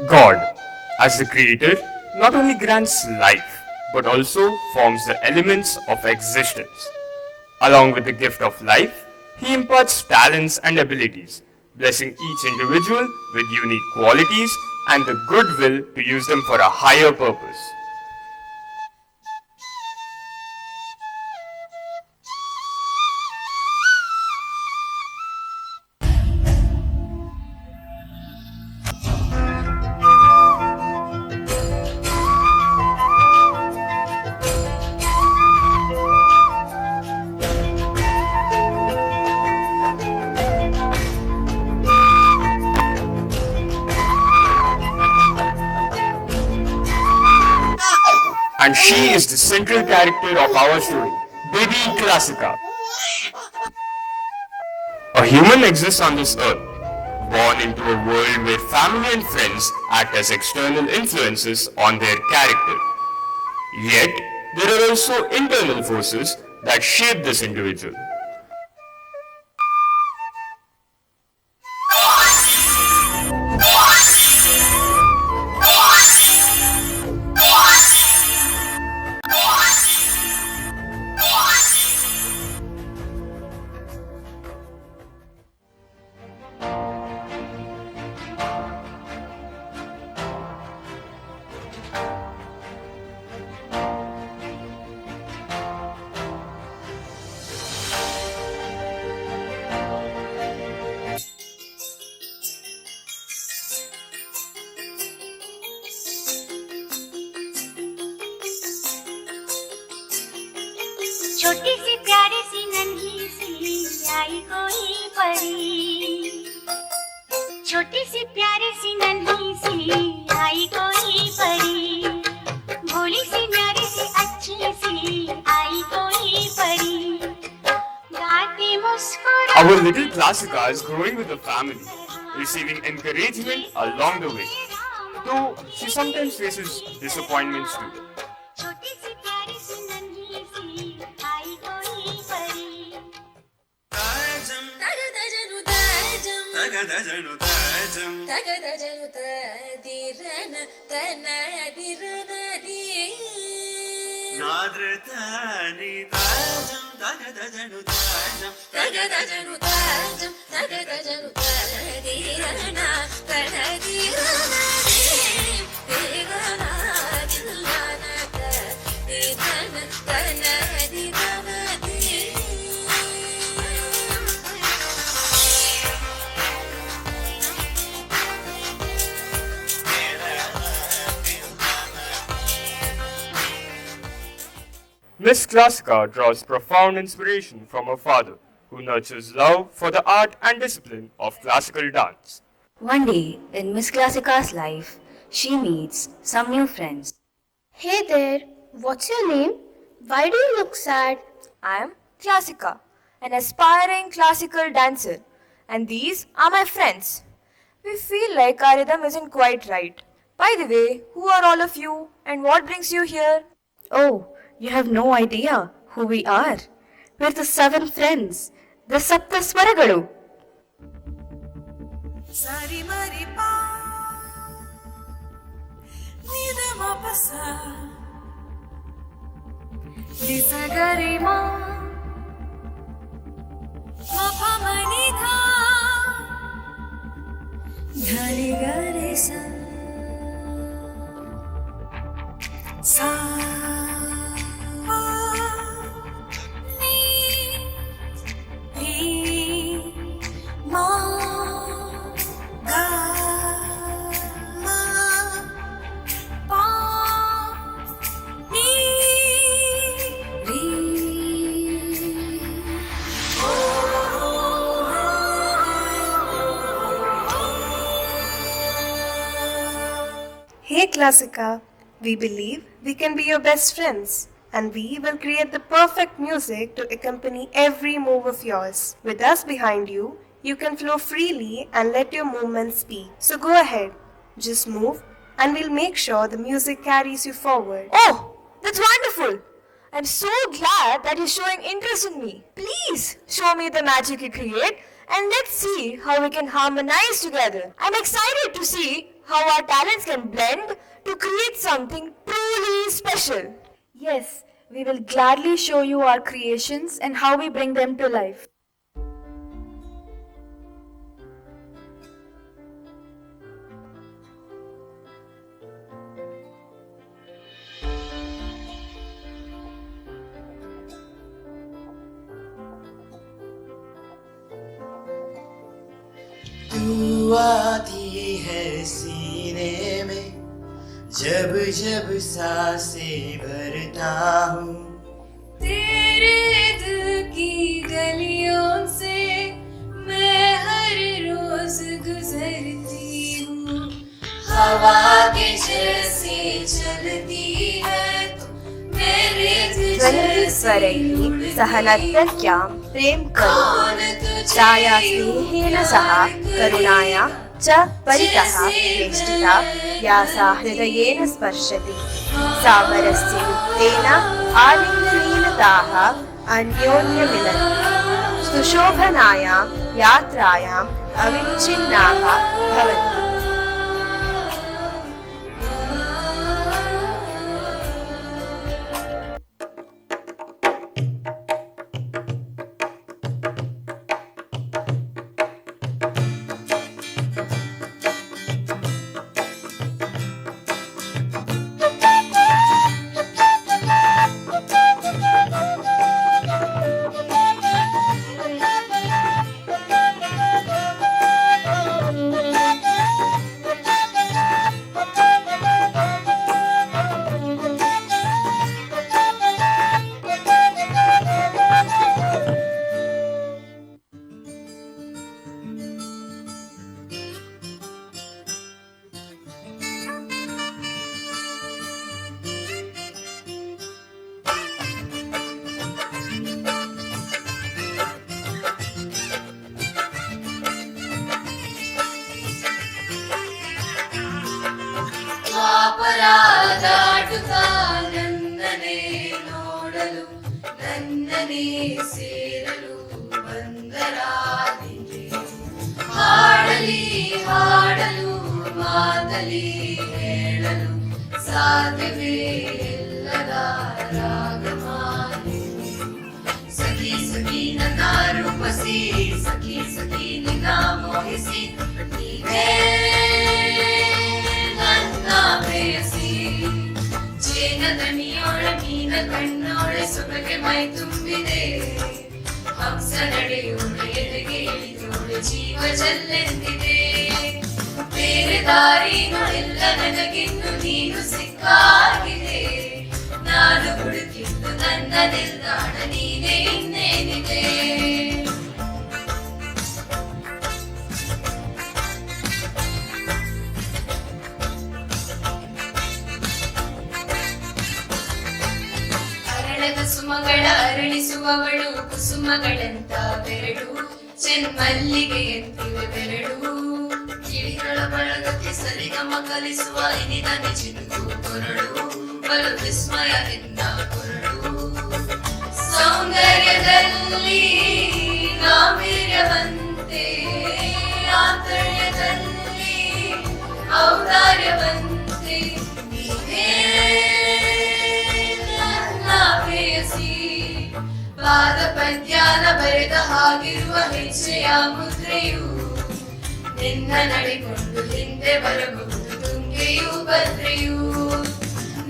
God, as the creator, not only grants life, but also forms the elements of existence. Along with the gift of life, he imparts talents and abilities, blessing each individual with unique qualities and the goodwill to use them for a higher purpose. And she is the central character of our story, Baby Classica. A human exists on this earth, born into a world where family and friends act as external influences on their character. Yet, there are also internal forces that shape this individual. छोटी सी प्यारी सी नन्ही सी आई कोई परी, छोटी सी प्यारी सी नन्ही सी आई कोई परी, भोली सी न्यारी सी अच्छी सी आई कोई परी, गाती मुस्कुरा। Our little Classica is growing with the family, receiving encouragement along the way, though she sometimes faces disappointments too. Miss Classica draws profound inspiration from her father, who nurtures love for the art and discipline of classical dance. One day in Miss Classica's life, she meets some new friends. Hey there, what's your name? Why do you look sad? I am Classica, an aspiring classical dancer, and these are my friends. We feel like our rhythm isn't quite right. By the way, who are all of you and what brings you here? Oh, you have no idea who we are. We're the 7 friends, the Sapta Swaragalu. Sari mari pa, ni da ma pa sa, ni sa ga re ma, ma pa ma ni dha, dha ni ga re sa, sa pa ni ma. Hey Classica, we believe we can be your best friends and we will create the perfect music to accompany every move of yours. With us behind you, you can flow freely and let your movements speak. So go ahead, just move and we'll make sure the music carries you forward. Oh, that's wonderful! I'm so glad that you're showing interest in me. Please show me the magic you create and let's see how we can harmonize together. I'm excited to see how our talents can blend to create something truly special. Yes, we will gladly show you our creations and how we bring them to life. तू आती है सीने में जब जब सांसें भरता हूँ तेरे दिल की गलियों से मैं हर रोज गुजरती हूँ हवा के जैसे चलती है तू मेरे दिल ध्वनिस्वरैः सह नर्तक्यां प्रेम करोतु छाया स्नेहेन सह करुणाया च परितः वेष्टिता या सा हृदयेन स्पर्शति सा वरस्य युक्तेन आलिङ्गनेन ताः अन्योन्यमिलन्ति सुशोभनायां यात्रायाम् अविच्छिन्नाः भवन्ति ದಾಟುತ್ತಾ ನನ್ನನೇ ನೋಡಲು ನನ್ನನೇ ಸೇರಲು ಬಂದರಾದಿನಿ ಹಾಡಲಿ ಹಾಡಲು ಮಾತಲಿ ಹೇಳಲು ಸಾಧ್ಯವೇ ಇಲ್ಲದ ರಾಗಮಾಲಿನಿ ಸಖಿ ಸಖಿ ನನ್ನ ರೂಪಸಿ ಸಖಿ ಸಖಿ ನಿನ್ನ ಮೋಹಿಸಿ ನೀವೇ ನನ್ನ ಪ್ರೇಯಸಿ ದಣಿಯೋಳ ಮೀನ ಕಣ್ಣೋಳೆ ಸೊಬಗೆ ಮೈ ತುಂಬಿದೆ ಹಂಸ ನಡೆಯೋಳೆ ಎದೆಗೆ ಇಳಿಯೋಳೆ ಜೀವ ಜಲ್ಲೆಂದಿದೆ ಬೇರೆ ದಾರಿನೂ ಇಲ್ಲ ನನಗಿನ್ನು ನೀನು ಸಿಕ್ಕಾಗಿದೆ ನಾನು ಹುಡುಕಿದ್ದು ನನ್ನ ನಿಲ್ದಾಣ ನೀನೇ ಇನ್ನೇನಿದೆ. ಅರಳದ ಸುಮಗಳ ಅರಳಿಸುವವಳು ಕುಸುಮಗಳಂತ ಬೆರಳು ಚೆನ್ಮಲ್ಲಿಗೆ ಎತ್ತಿವೆ ಬೆರಳು ಕಿಳಿಗಳ ಬಳಗಕ್ಕೆ ಸರಿಗಮ ಕಲಿಸುವ ಇನಿದ ನಿಚಿನುಗು ಕೊರಳು ಬಲು ವಿಸ್ಮಯ ನಿನ್ನ ಕೊರಳು ಸೌಂದರ್ಯದಲ್ಲಿ ಗಾಂಭೀರ್ಯವಂತೆ ಆಂತರ್ಯದಲ್ಲಿ ಔದಾರ್ಯವಂತೆ ನೀನೇ ನನ್ನ ಪ್ರೇಯಸಿ ಪಾದ ಪದ್ಯಾನ ಬರೆದ ಹಾಗಿರುವ ಹೆಜ್ಜೆಯ ಮುದ್ರೆಯು ನಿನ್ನ ನಡೆಕೊಂಡು ಹಿಂದೆ ಬರಬಹುದು ತುಂಗೆಯೂ ಭದ್ರೆಯೂ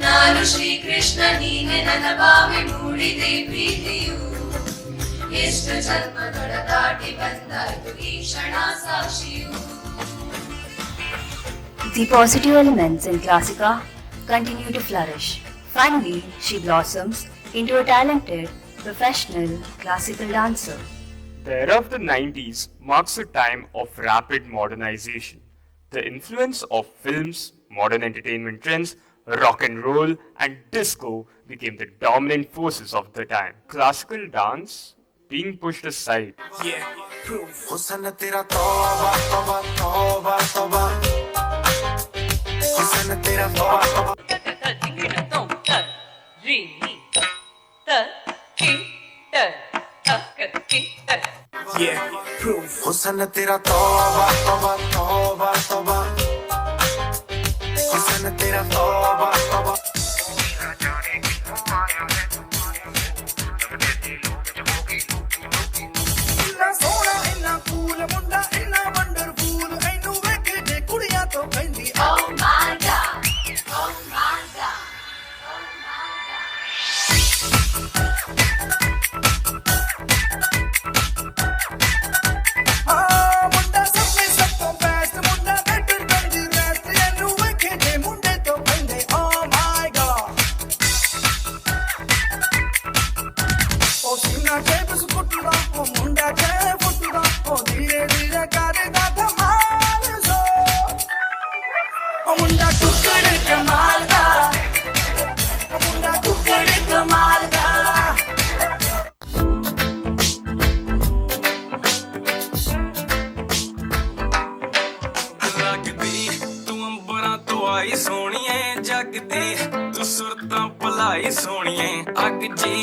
ನಾನು ಶ್ರೀಕೃಷ್ಣ ನೀನೆ ನನ್ನ ಭಾವೆ ಮೂಡಿದೆ ಪ್ರೀತಿಯು ಎಷ್ಟು ಜನ್ಮಗಳ ದಾಟಿ ಬಂದಾಯ್ತು ಈ ಕ್ಷಣ ಸಾಕ್ಷಿಯು. The positive elements in Classica continue to flourish. Finally, she blossoms into a talented, professional classical dancer. The era of the 90s marks a time of rapid modernization. The influence of films, modern entertainment trends, rock and roll, and disco became the dominant forces of the time. Classical dance being pushed aside. हुस्न तेरा तौबा तौबा तौबा तौबा हुस्न तेरा तौबा तौबा हुस्न तेरा तौबा तौबा तौबा तौबा हुस्न तेरा तौबा तौबा इन्ना सोना इन्ना कूल मुंडा इन्ना वंडरफुल ऐनू वेखे जे कुड़ियां तो कहंदी Oh my God, oh my God. मुंडा सब में सब तो बेस्ट मुंडा बेटर देन द रेस्ट ऐनू वेखे जे मुंडे तो कहंदे Oh my God ओ सीना के बस कुटड़ा ओ मुंडा के फुटड़ा ओ धीरे धीरे करेगा धमाल सो ओ मुंडा टुकड़े कमाल का ओ मुंडा टुकड़े कमाल का लगदी तू अंबरां तो आई सोहणीए जगदी तू सुरतां भलाई सोहणीए अग जी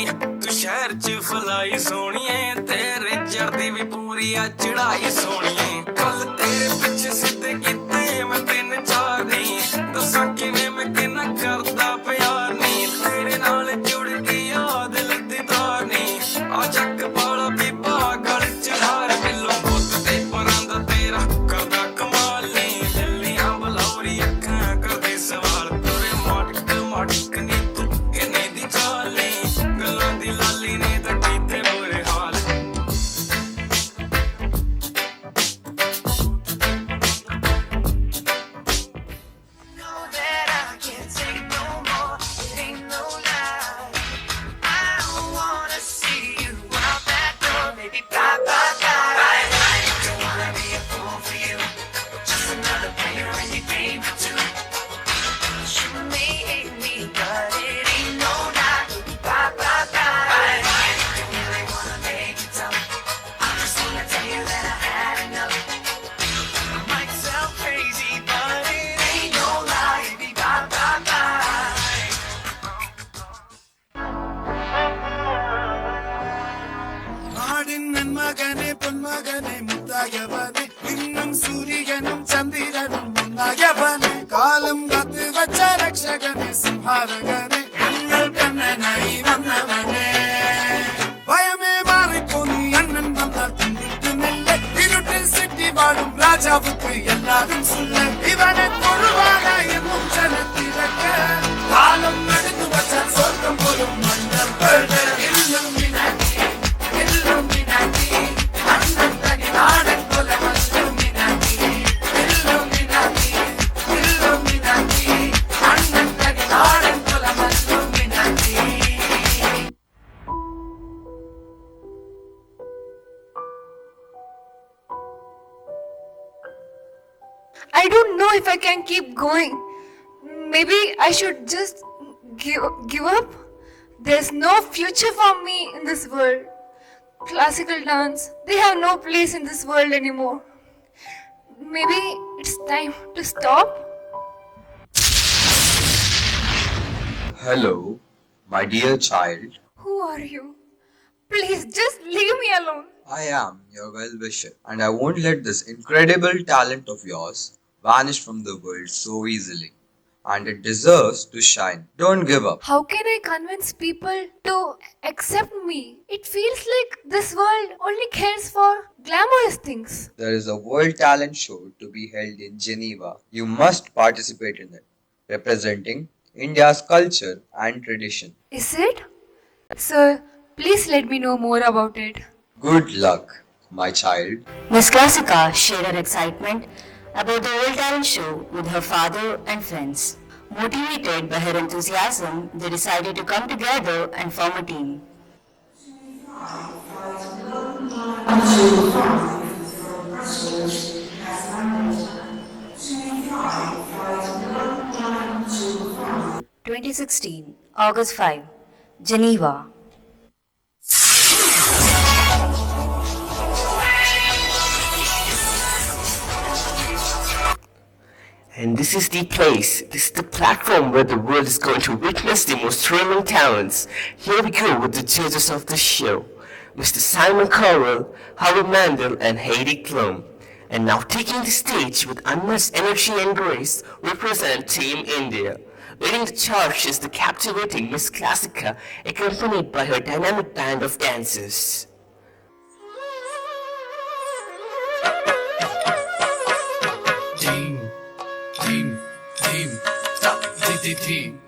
तू शहर च फलाई सोहणीए तेरे चढ़दी भी पूरी आ चढ़ाई सोहणीए कल तेरे पिछे सिद्धे कीते मैं तिन चार नहीं दसां किवें मैं किन्ना करदा प्यार नहीं तेरे नाल जुड़दी याद लद्दीदार नहीं आ जग पाला बीबा गल च हार मिलो बुत ते परां दा तेरा करदा कमाल नहीं दिल्लियां बलौरी अखां करदे सवाल तुरे मटक मटक नी तू किन्ने दी चाल नहीं गल्लां दी लाली ने तां कीते बुरे हाल that I can't take no more. It ain't no lie. I don't wanna see you out that door. Maybe bye bye bye. Bye bye. Don't wanna be a fool for you. Just another player in your game or two. You may hate me, but it ain't no lie. Maybe bye bye bye. Bye bye. Don't really wanna make it tough. I just wanna tell you that I had enough. I might sound crazy, but it ain't no lie. Maybe bye bye bye. നാടിൻ നന്മകനെ പൊന്മകനെ മുത്തായവനെ ഇന്നും സൂര്യനും ചന്ദ്രനും മുന്നായവനെ കാലം കാത്ത് വച്ച രക്ഷകനെ സംഹാരകനെ ഞങ്ങൾ കണ്ണനായി വന്നവനെ ഭയമേ മാറിപ്പോ നീ അണ്ണൻ വന്നാൽ തിന്നിട്ടുമില്ല ഇരുട്ടിൽ സിറ്റി വാഴും രാജാവുക്ക് എല്ലാരും സുല്ല ഇവനെ തൊഴുവാനായി എന്നും ജനത്തിരക്ക് കാലം നടന്നു വച്ചാൽ സ്വർഗം പോലും മണ്ണർ Illuminati, Illuminati, അണ്ണൻ തനി നാടൻ കൊല Illuminati, Illuminati, Illuminati, അണ്ണൻ തനി നാടൻ കൊല Illuminati. I don't know if I can keep going. Maybe I should just give up. There's no future for me in this world. Classical dance, they have no place in this world anymore. Maybe it's time to stop. Hello, my dear child. Who are you? Please just leave me alone. I am your well-wisher, and I won't let this incredible talent of yours vanish from the world so easily. And it deserves to shine. Don't give up. How can I convince people to accept me? It feels like this world only cares for glamorous things. There is a World Talent Show to be held in Geneva. You must participate in it, representing India's culture and tradition. Is it? Sir, please let me know more about it. Good luck, my child. Miss Classica shared her excitement about the World Talent Show with her father and friends. Motivated by her enthusiasm, they decided to come together and form a team. (2016) August 5, Geneva. And this is the place, this is the platform where the world is going to witness the most thrilling talents. Here we go with the judges of the show, Mr. Simon Cowell, Howard Mandel, and Heidi Klum. And now taking the stage with unmatched energy and grace, represent Team India. Leading the charge is the captivating Miss Classica, accompanied by her dynamic band of dancers. Team.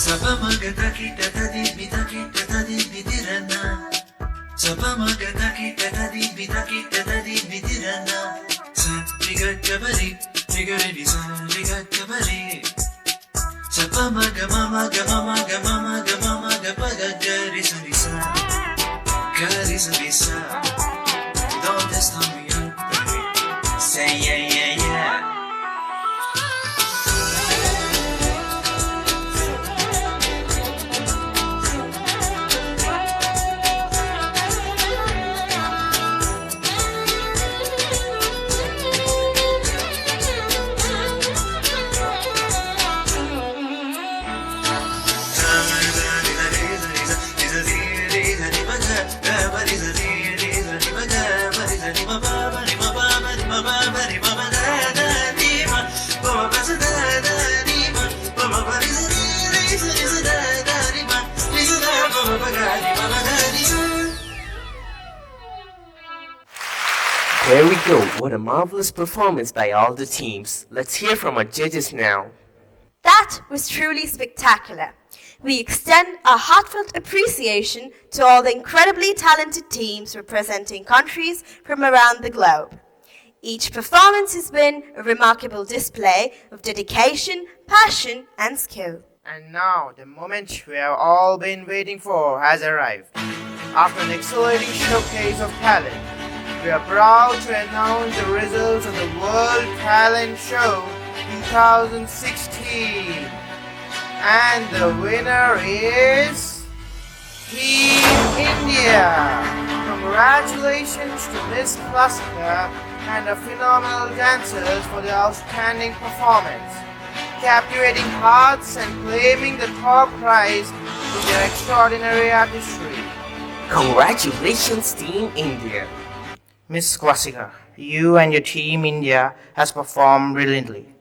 Sapamagataki tatadi bitaki tatadi bitirana. Sapamagataki tatadi bitaki tatadi bitirana. Satrigatabari, trigaridi sarigatavari. Sapamagamama gamama gamama gamama gapaga garisa risa. Garisa risa. Don't stop me up. Say yeah yeah yeah. There we go. What a marvelous performance by all the teams. Let's hear from our judges now. That was truly spectacular. We extend our heartfelt appreciation to all the incredibly talented teams representing countries from around the globe. Each performance has been a remarkable display of dedication, passion, and skill. And now, the moment we have all been waiting for has arrived. After an exhilarating showcase of talent, we are proud to announce the results of the World Talent Show 2016. And the winner is Team India. Congratulations to Miss Klasika and the phenomenal dancers for their outstanding performance, captivating hearts and claiming the top prize with their extraordinary artistry. Congratulations, Team India. Miss Klasika, you and your Team India has performed brilliantly.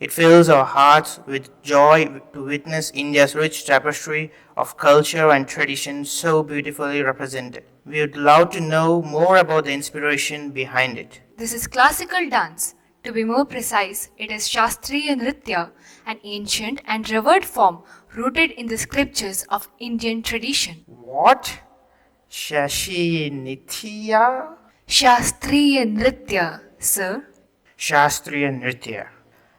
It fills our hearts with joy to witness India's rich tapestry of culture and tradition so beautifully represented. We would love to know more about the inspiration behind it. This is classical dance. To be more precise, it is Shastriya Nritya, an ancient and revered form rooted in the scriptures of Indian tradition. What? Shashi Nitya? Shastriya Nritya, sir. Shastriya Nritya.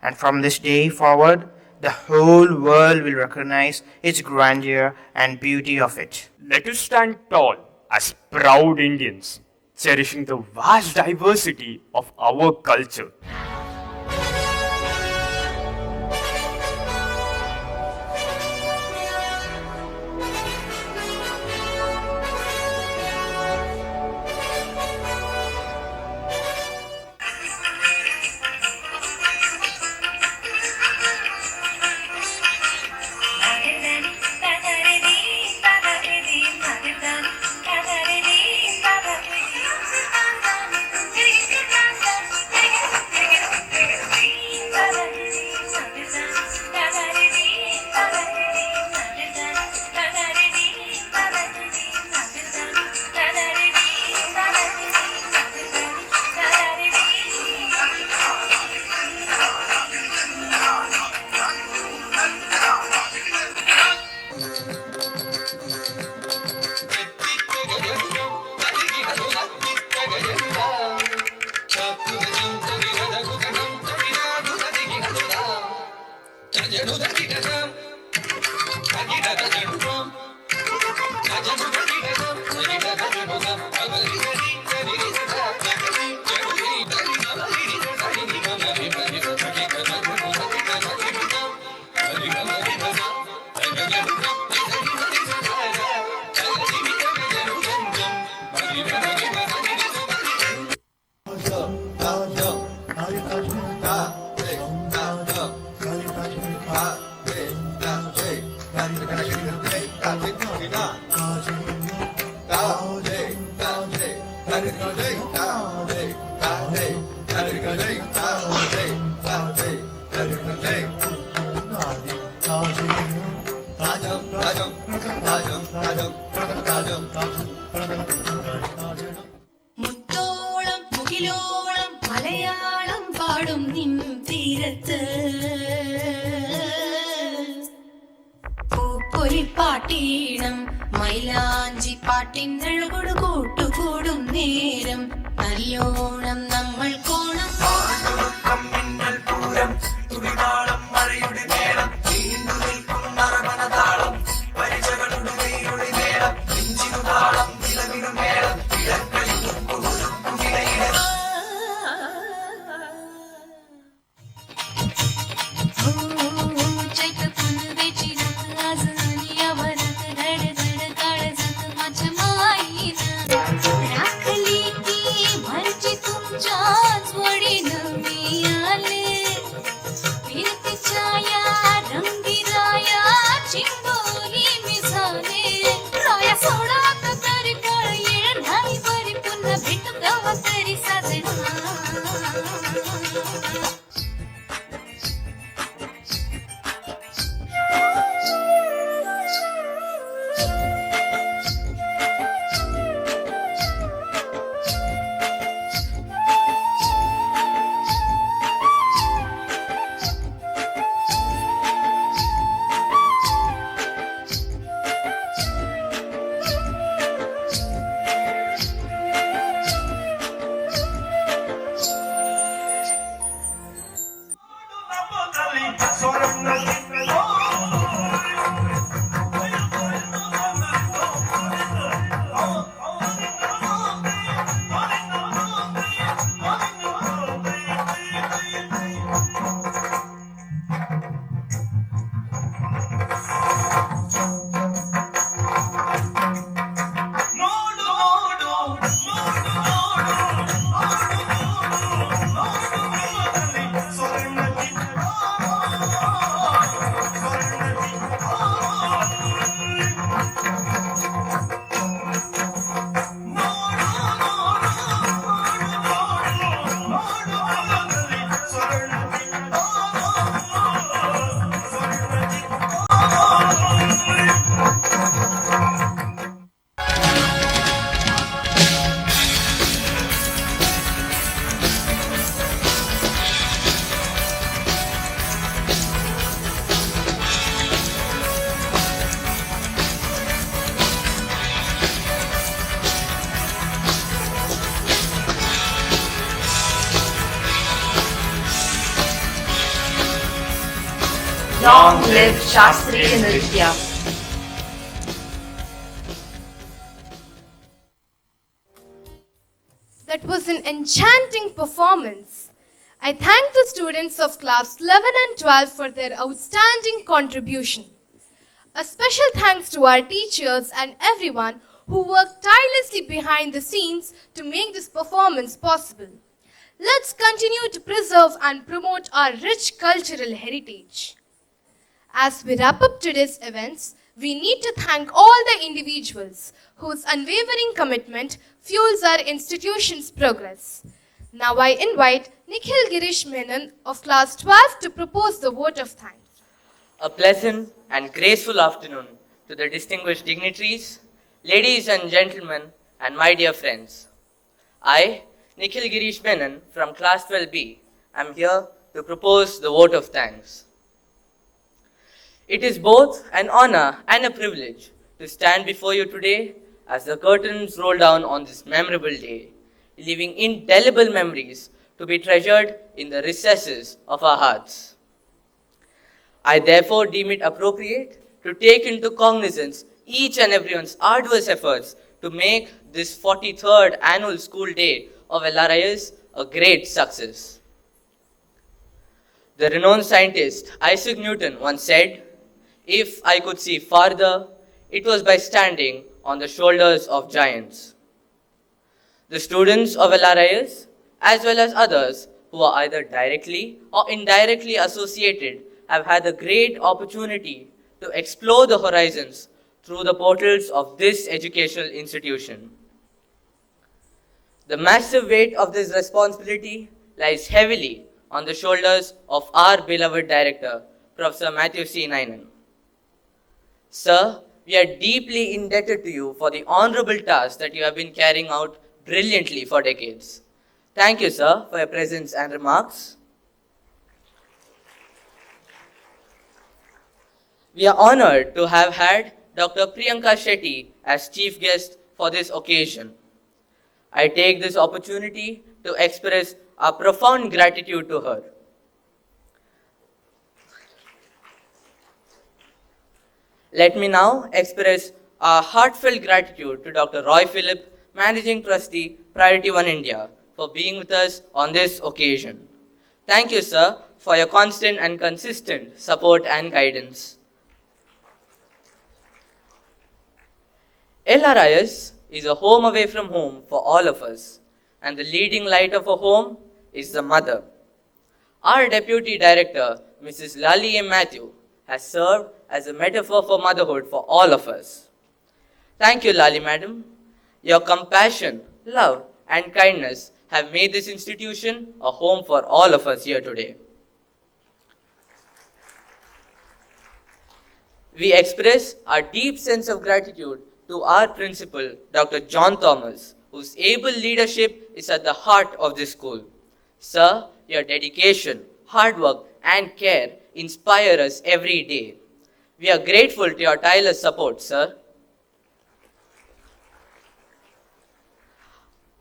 And from this day forward, the whole world will recognize its grandeur and beauty of it. Let us stand tall as proud Indians, cherishing the vast diversity of our culture. മുത്തോളം മുകിലോളം Malayalam പാടും നിൻ തീരത്ത് പാട്ടീണം മൈലാഞ്ചി പാട്ടിനഴകൊടു കൂട്ടുകൂടും നേരം നല്ലോണം നമ്മൾ കോണം തുടിതാളം മഴയുടെ മേളം നീണ്ടു നിൽക്കും നറമണതാളം പരിചകളുടെ കൈയുടെ മേളം നെഞ്ചിനു താളം നിലവിനു മേളം ഇടക്കളിൽ Long live Shastriya Nritya. That was an enchanting performance. I thank the students of class 11 and 12 for their outstanding contribution. A special thanks to our teachers and everyone who worked tirelessly behind the scenes to make this performance possible. Let's continue to preserve and promote our rich cultural heritage. As we wrap up today's events, we need to thank all the individuals whose unwavering commitment fuels our institution's progress. Now I invite Nikhil Girish Menon of class 12 to propose the vote of thanks. A pleasant and graceful afternoon to the distinguished dignitaries, ladies and gentlemen, and my dear friends. I, Nikhil Girish Menon from class 12B, am here to propose the vote of thanks. It is both an honor and a privilege to stand before you today as the curtains roll down on this memorable day, leaving indelible memories to be treasured in the recesses of our hearts. I therefore deem it appropriate to take into cognizance each and everyone's arduous efforts to make this 43rd annual school day of LRIS a great success. The renowned scientist Isaac Newton once said, "If I could see farther, it was by standing on the shoulders of giants." The students of LRIS, as well as others who are either directly or indirectly associated, have had a great opportunity to explore the horizons through the portals of this educational institution. The massive weight of this responsibility lies heavily on the shoulders of our beloved director, Professor Matthew C. Ninan. Sir, we are deeply indebted to you for the honorable task that you have been carrying out brilliantly for decades. Thank you, sir, for your presence and remarks. We are honored to have had Dr. Priyanka Shetty as chief guest for this occasion. I take this opportunity to express our profound gratitude to her. Let me now express our heartfelt gratitude to Dr. Roy Phillip, Managing Trustee, Priority One India, for being with us on this occasion. Thank you, sir, for your constant and consistent support and guidance. LRIS is a home away from home for all of us, and the leading light of a home is the mother. Our Deputy Director, Mrs. Lali M. Matthew, has served as a metaphor for motherhood for all of us. Thank you, Lali Madam. Your compassion, love, and kindness have made this institution a home for all of us here today. We express our deep sense of gratitude to our principal, Dr. John Thomas, whose able leadership is at the heart of this school. Sir, your dedication, hard work, and care inspire us every day. We are grateful to your tireless support, sir.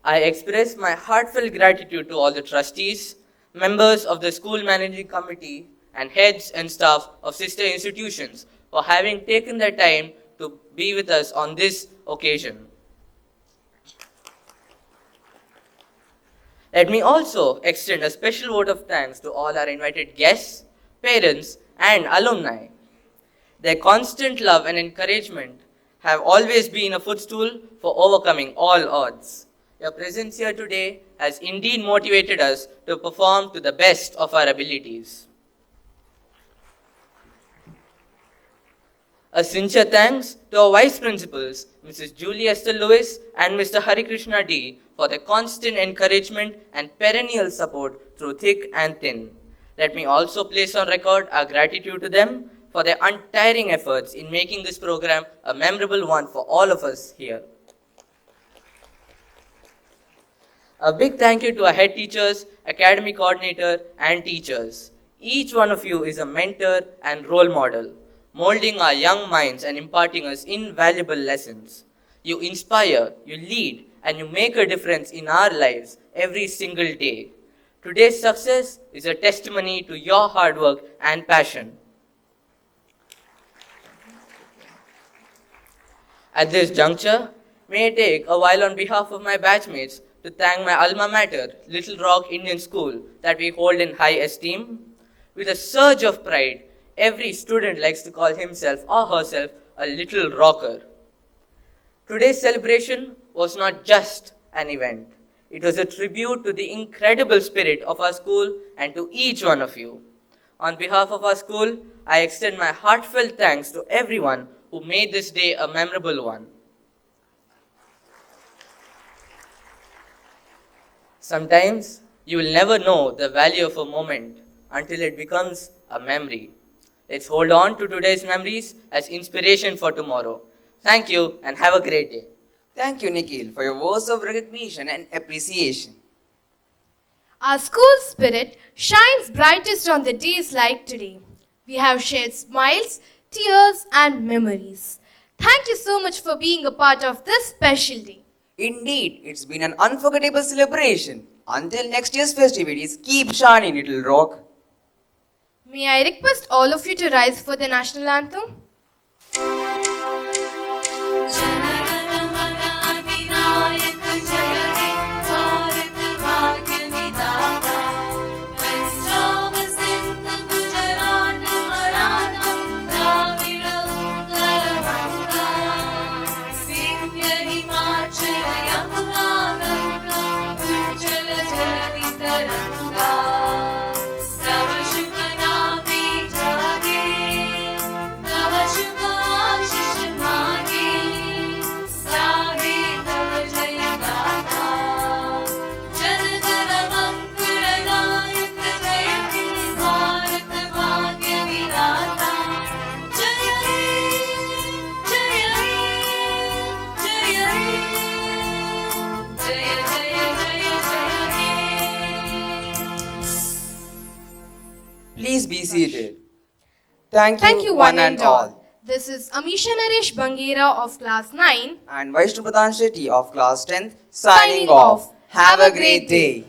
I express my heartfelt gratitude to all the trustees, members of the school managing committee, and heads and staff of sister institutions for having taken their time to be with us on this occasion. Let me also extend a special vote of thanks to all our invited guests, parents, and alumni. Their constant love and encouragement have always been a footstool for overcoming all odds. Your presence here today has indeed motivated us to perform to the best of our abilities. A sincere thanks to our vice principals, Mrs. Julie Esther Lewis and Mr. Hari Krishna D, for their constant encouragement and perennial support through thick and thin. Let me also place on record our gratitude to them for their untiring efforts in making this program a memorable one for all of us here. A big thank you to our head teachers, academy coordinator, and teachers. Each one of you is a mentor and role model, molding our young minds and imparting us invaluable lessons. You inspire, you lead, and you make a difference in our lives every single day. Today's success is a testimony to your hard work and passion. At this juncture, may I take a while on behalf of my batchmates to thank my alma mater, Little Rock Indian School, that we hold in high esteem. With a surge of pride, every student likes to call himself or herself a little rocker. Today's celebration was not just an event. It was a tribute to the incredible spirit of our school and to each one of you. On behalf of our school, I extend my heartfelt thanks to everyone who made this day a memorable one. Sometimes you will never know the value of a moment until it becomes a memory. Let's hold on to today's memories as inspiration for tomorrow. Thank you and have a great day. Thank you, Nikhil, for your words of recognition and appreciation. Our school spirit shines brightest on the days like today. We have shared smiles, tears, and memories. Thank you so much for being a part of this special day. Indeed, it's been an unforgettable celebration. Until next year's festivities, keep shining, Little Rock. May I request all of you to rise for the national anthem? Please be seated. Thank you, one and all. This is Amisha Naresh Bangera of class 9 and Vaishnu Pradhan Shetty of class 10th signing off. Have a great day.